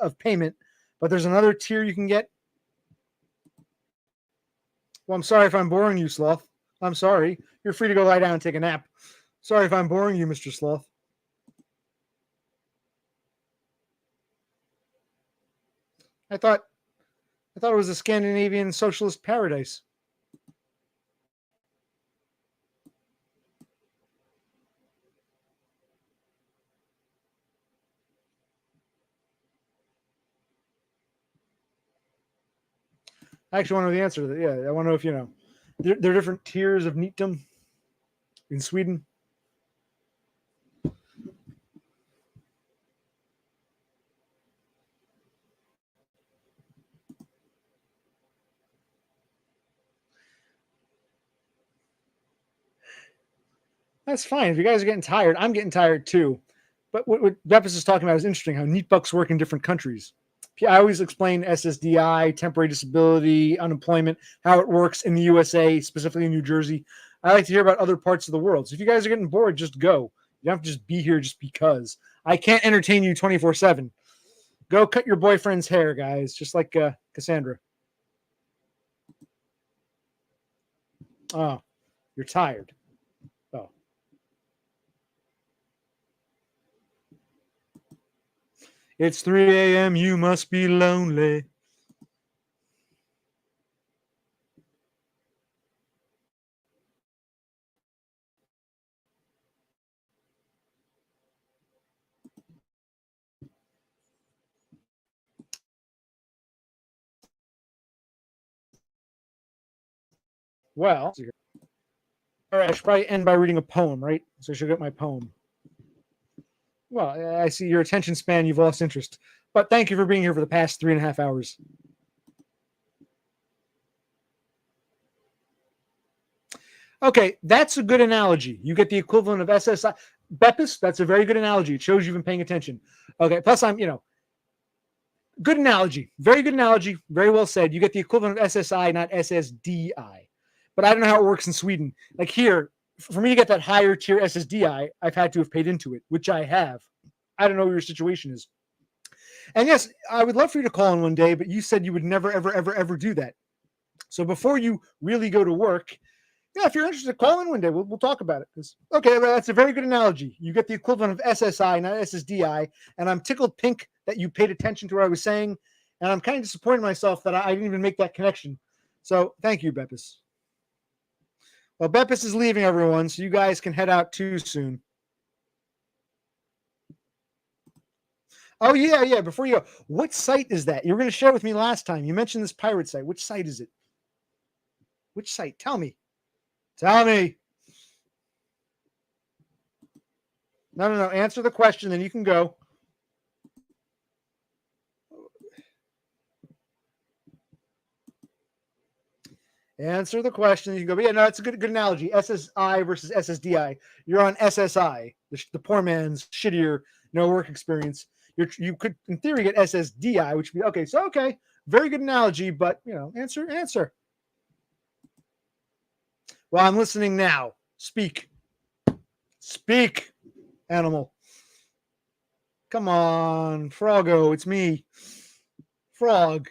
of payment? But there's another tier you can get. Well, I'm sorry if I'm boring you, Sloth. I'm sorry. You're free to go lie down and take a nap. Sorry if I'm boring you, Mr. Sloth. I thought I thought it was a Scandinavian socialist paradise. I actually want to know the answer to that. Yeah, I want to know if there are different tiers of neatdom in Sweden. That's fine. If you guys are getting tired, I'm getting tired too. But what Beppis is talking about is interesting, how neat bucks work in different countries. I always explain SSDI, temporary disability, unemployment, how it works in the USA, specifically in New Jersey. I like to hear about other parts of the world. So if you guys are getting bored, just go. You don't have to just be here just because. I can't entertain you 24/7. Go cut your boyfriend's hair, guys, just like Cassandra. Oh, you're tired. Oh. It's 3 a.m. You must be lonely. Well, all right, I should probably end by reading a poem, right? So I should get my poem. Well, I see your attention span, you've lost interest. But thank you for being here for the past 3.5 hours. Okay, that's a good analogy. You get the equivalent of SSI. Beppis, that's a very good analogy. It shows you've been paying attention. Okay, plus good analogy. Very good analogy. Very well said. You get the equivalent of SSI, not SSDI. But I don't know how it works in Sweden. Like here, for me to get that higher tier SSDI, I've had to have paid into it, which I have. I don't know what your situation is. And yes, I would love for you to call in one day, but you said you would never, ever, ever, ever do that. So before you really go to work, yeah, if you're interested, call in one day. We'll talk about it. Okay, well, that's a very good analogy. You get the equivalent of SSI, not SSDI, and I'm tickled pink that you paid attention to what I was saying, and I'm kind of disappointed in myself that I didn't even make that connection. So thank you, Beppis. Well, Beppis is leaving, everyone, so you guys can head out too soon. Oh, yeah. Before you go, what site is that? You were going to share with me last time. You mentioned this pirate site. Which site is it? Which site? Tell me. Tell me. No. Answer the question, then you can go. Answer the question. You can go. But yeah, no, it's a good analogy. SSI versus SSDI. You're on SSI, the poor man's shittier, work experience. You could, in theory, get SSDI, which would be okay. So very good analogy, but answer. Well, I'm listening now. Speak, animal. Come on, Froggo, it's me, Frog.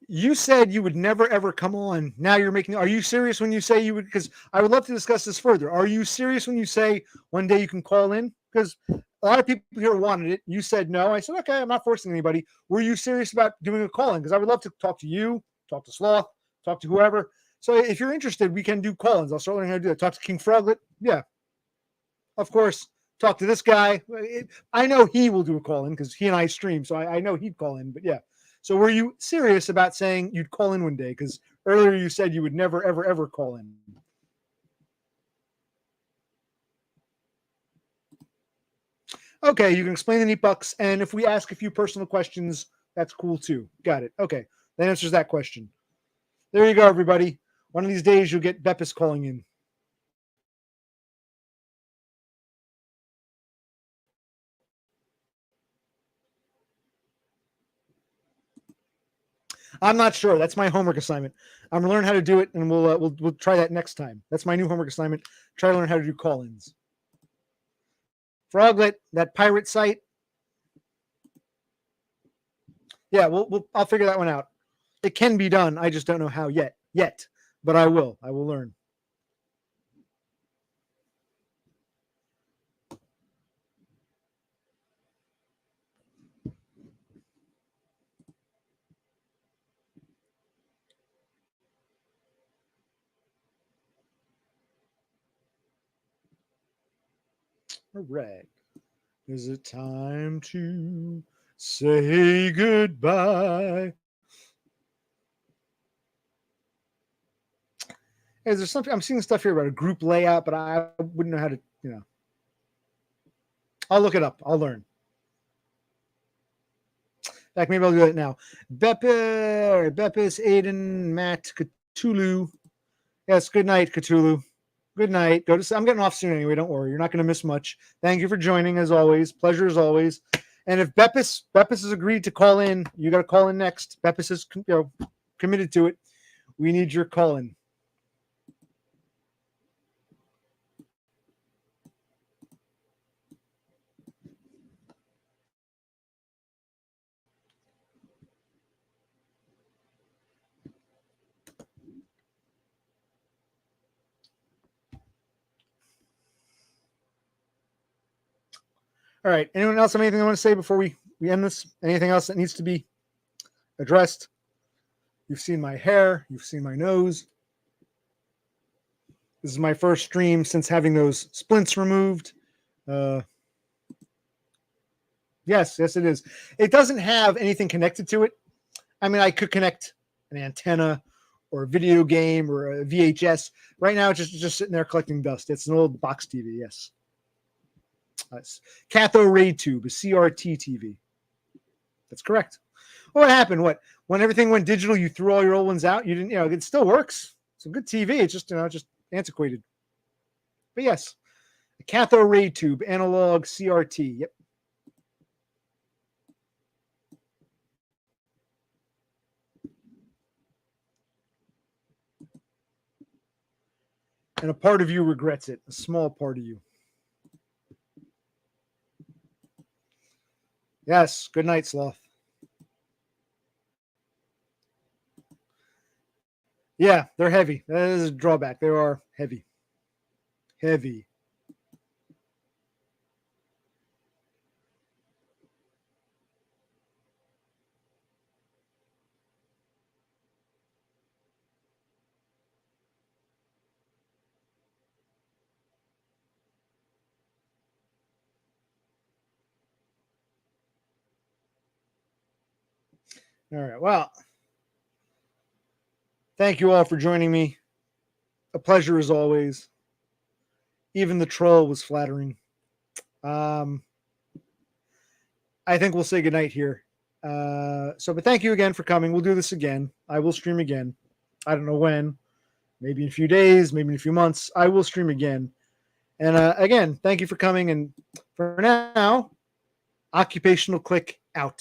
You said you would never ever come on. Now you're making. Are you serious when you say you would? Because I would love to discuss this further. Are you serious when you say one day you can call in? Because a lot of people here wanted it. You said no. I said okay. I'm not forcing anybody. Were you serious about doing a call in? Because I would love to talk to you, talk to Sloth, talk to whoever. So if you're interested, we can do call-ins. I'll start learning how to do that. Talk to King Froglet. Yeah, of course. Talk to this guy. I know he will do a call in because he and I stream, so I know he'd call in. But yeah. So were you serious about saying you'd call in one day? Because earlier you said you would never, ever, ever call in. Okay, you can explain the neat bucks, and if we ask a few personal questions, that's cool too. Got it. Okay, that answers that question. There you go, everybody. One of these days you'll get Beppis calling in. I'm not sure. That's my homework assignment. I'm gonna learn how to do it, and we'll try that next time. That's my new homework assignment. Try to learn how to do call-ins. Froglet, that pirate site. Yeah, I'll figure that one out. It can be done. I just don't know how yet, but I will. I will learn. All right. Is it time to say goodbye? Hey, is there something I'm seeing stuff here about a group layout, but I wouldn't know how to, I'll look it up. I'll learn. In fact, maybe I'll do it now. Beppis, Aiden, Matt, Cthulhu. Yes, good night, Cthulhu. Good night. I'm getting off soon anyway. Don't worry. You're not going to miss much. Thank you for joining as always. Pleasure as always. And if Beppis has agreed to call in, you got to call in next. Beppis is committed to it. We need your call in. All right. Anyone else have anything they want to say before we end this? Anything else that needs to be addressed? You've seen my hair. You've seen my nose. This is my first stream since having those splints removed. Yes, it is. It doesn't have anything connected to it. I mean, I could connect an antenna or a video game or a VHS. Right now, it's just sitting there collecting dust. It's an old box TV, yes. Cathode ray tube, a CRT TV. That's correct. Well, what happened? When everything went digital, you threw all your old ones out. You didn't, it still works. It's a good TV. It's just, just antiquated. But yes, a cathode ray tube, analog CRT. Yep. And a part of you regrets it. A small part of you. Yes. Good night, Sloth. Yeah, they're heavy. That is a drawback. They are heavy. Heavy. All right. Well, thank you all for joining me. A pleasure as always. Even the troll was flattering. I think we'll say goodnight here. But thank you again for coming. We'll do this again. I will stream again. I don't know when. Maybe in a few days, maybe in a few months. I will stream again. And again, thank you for coming. And for now, Occupational Click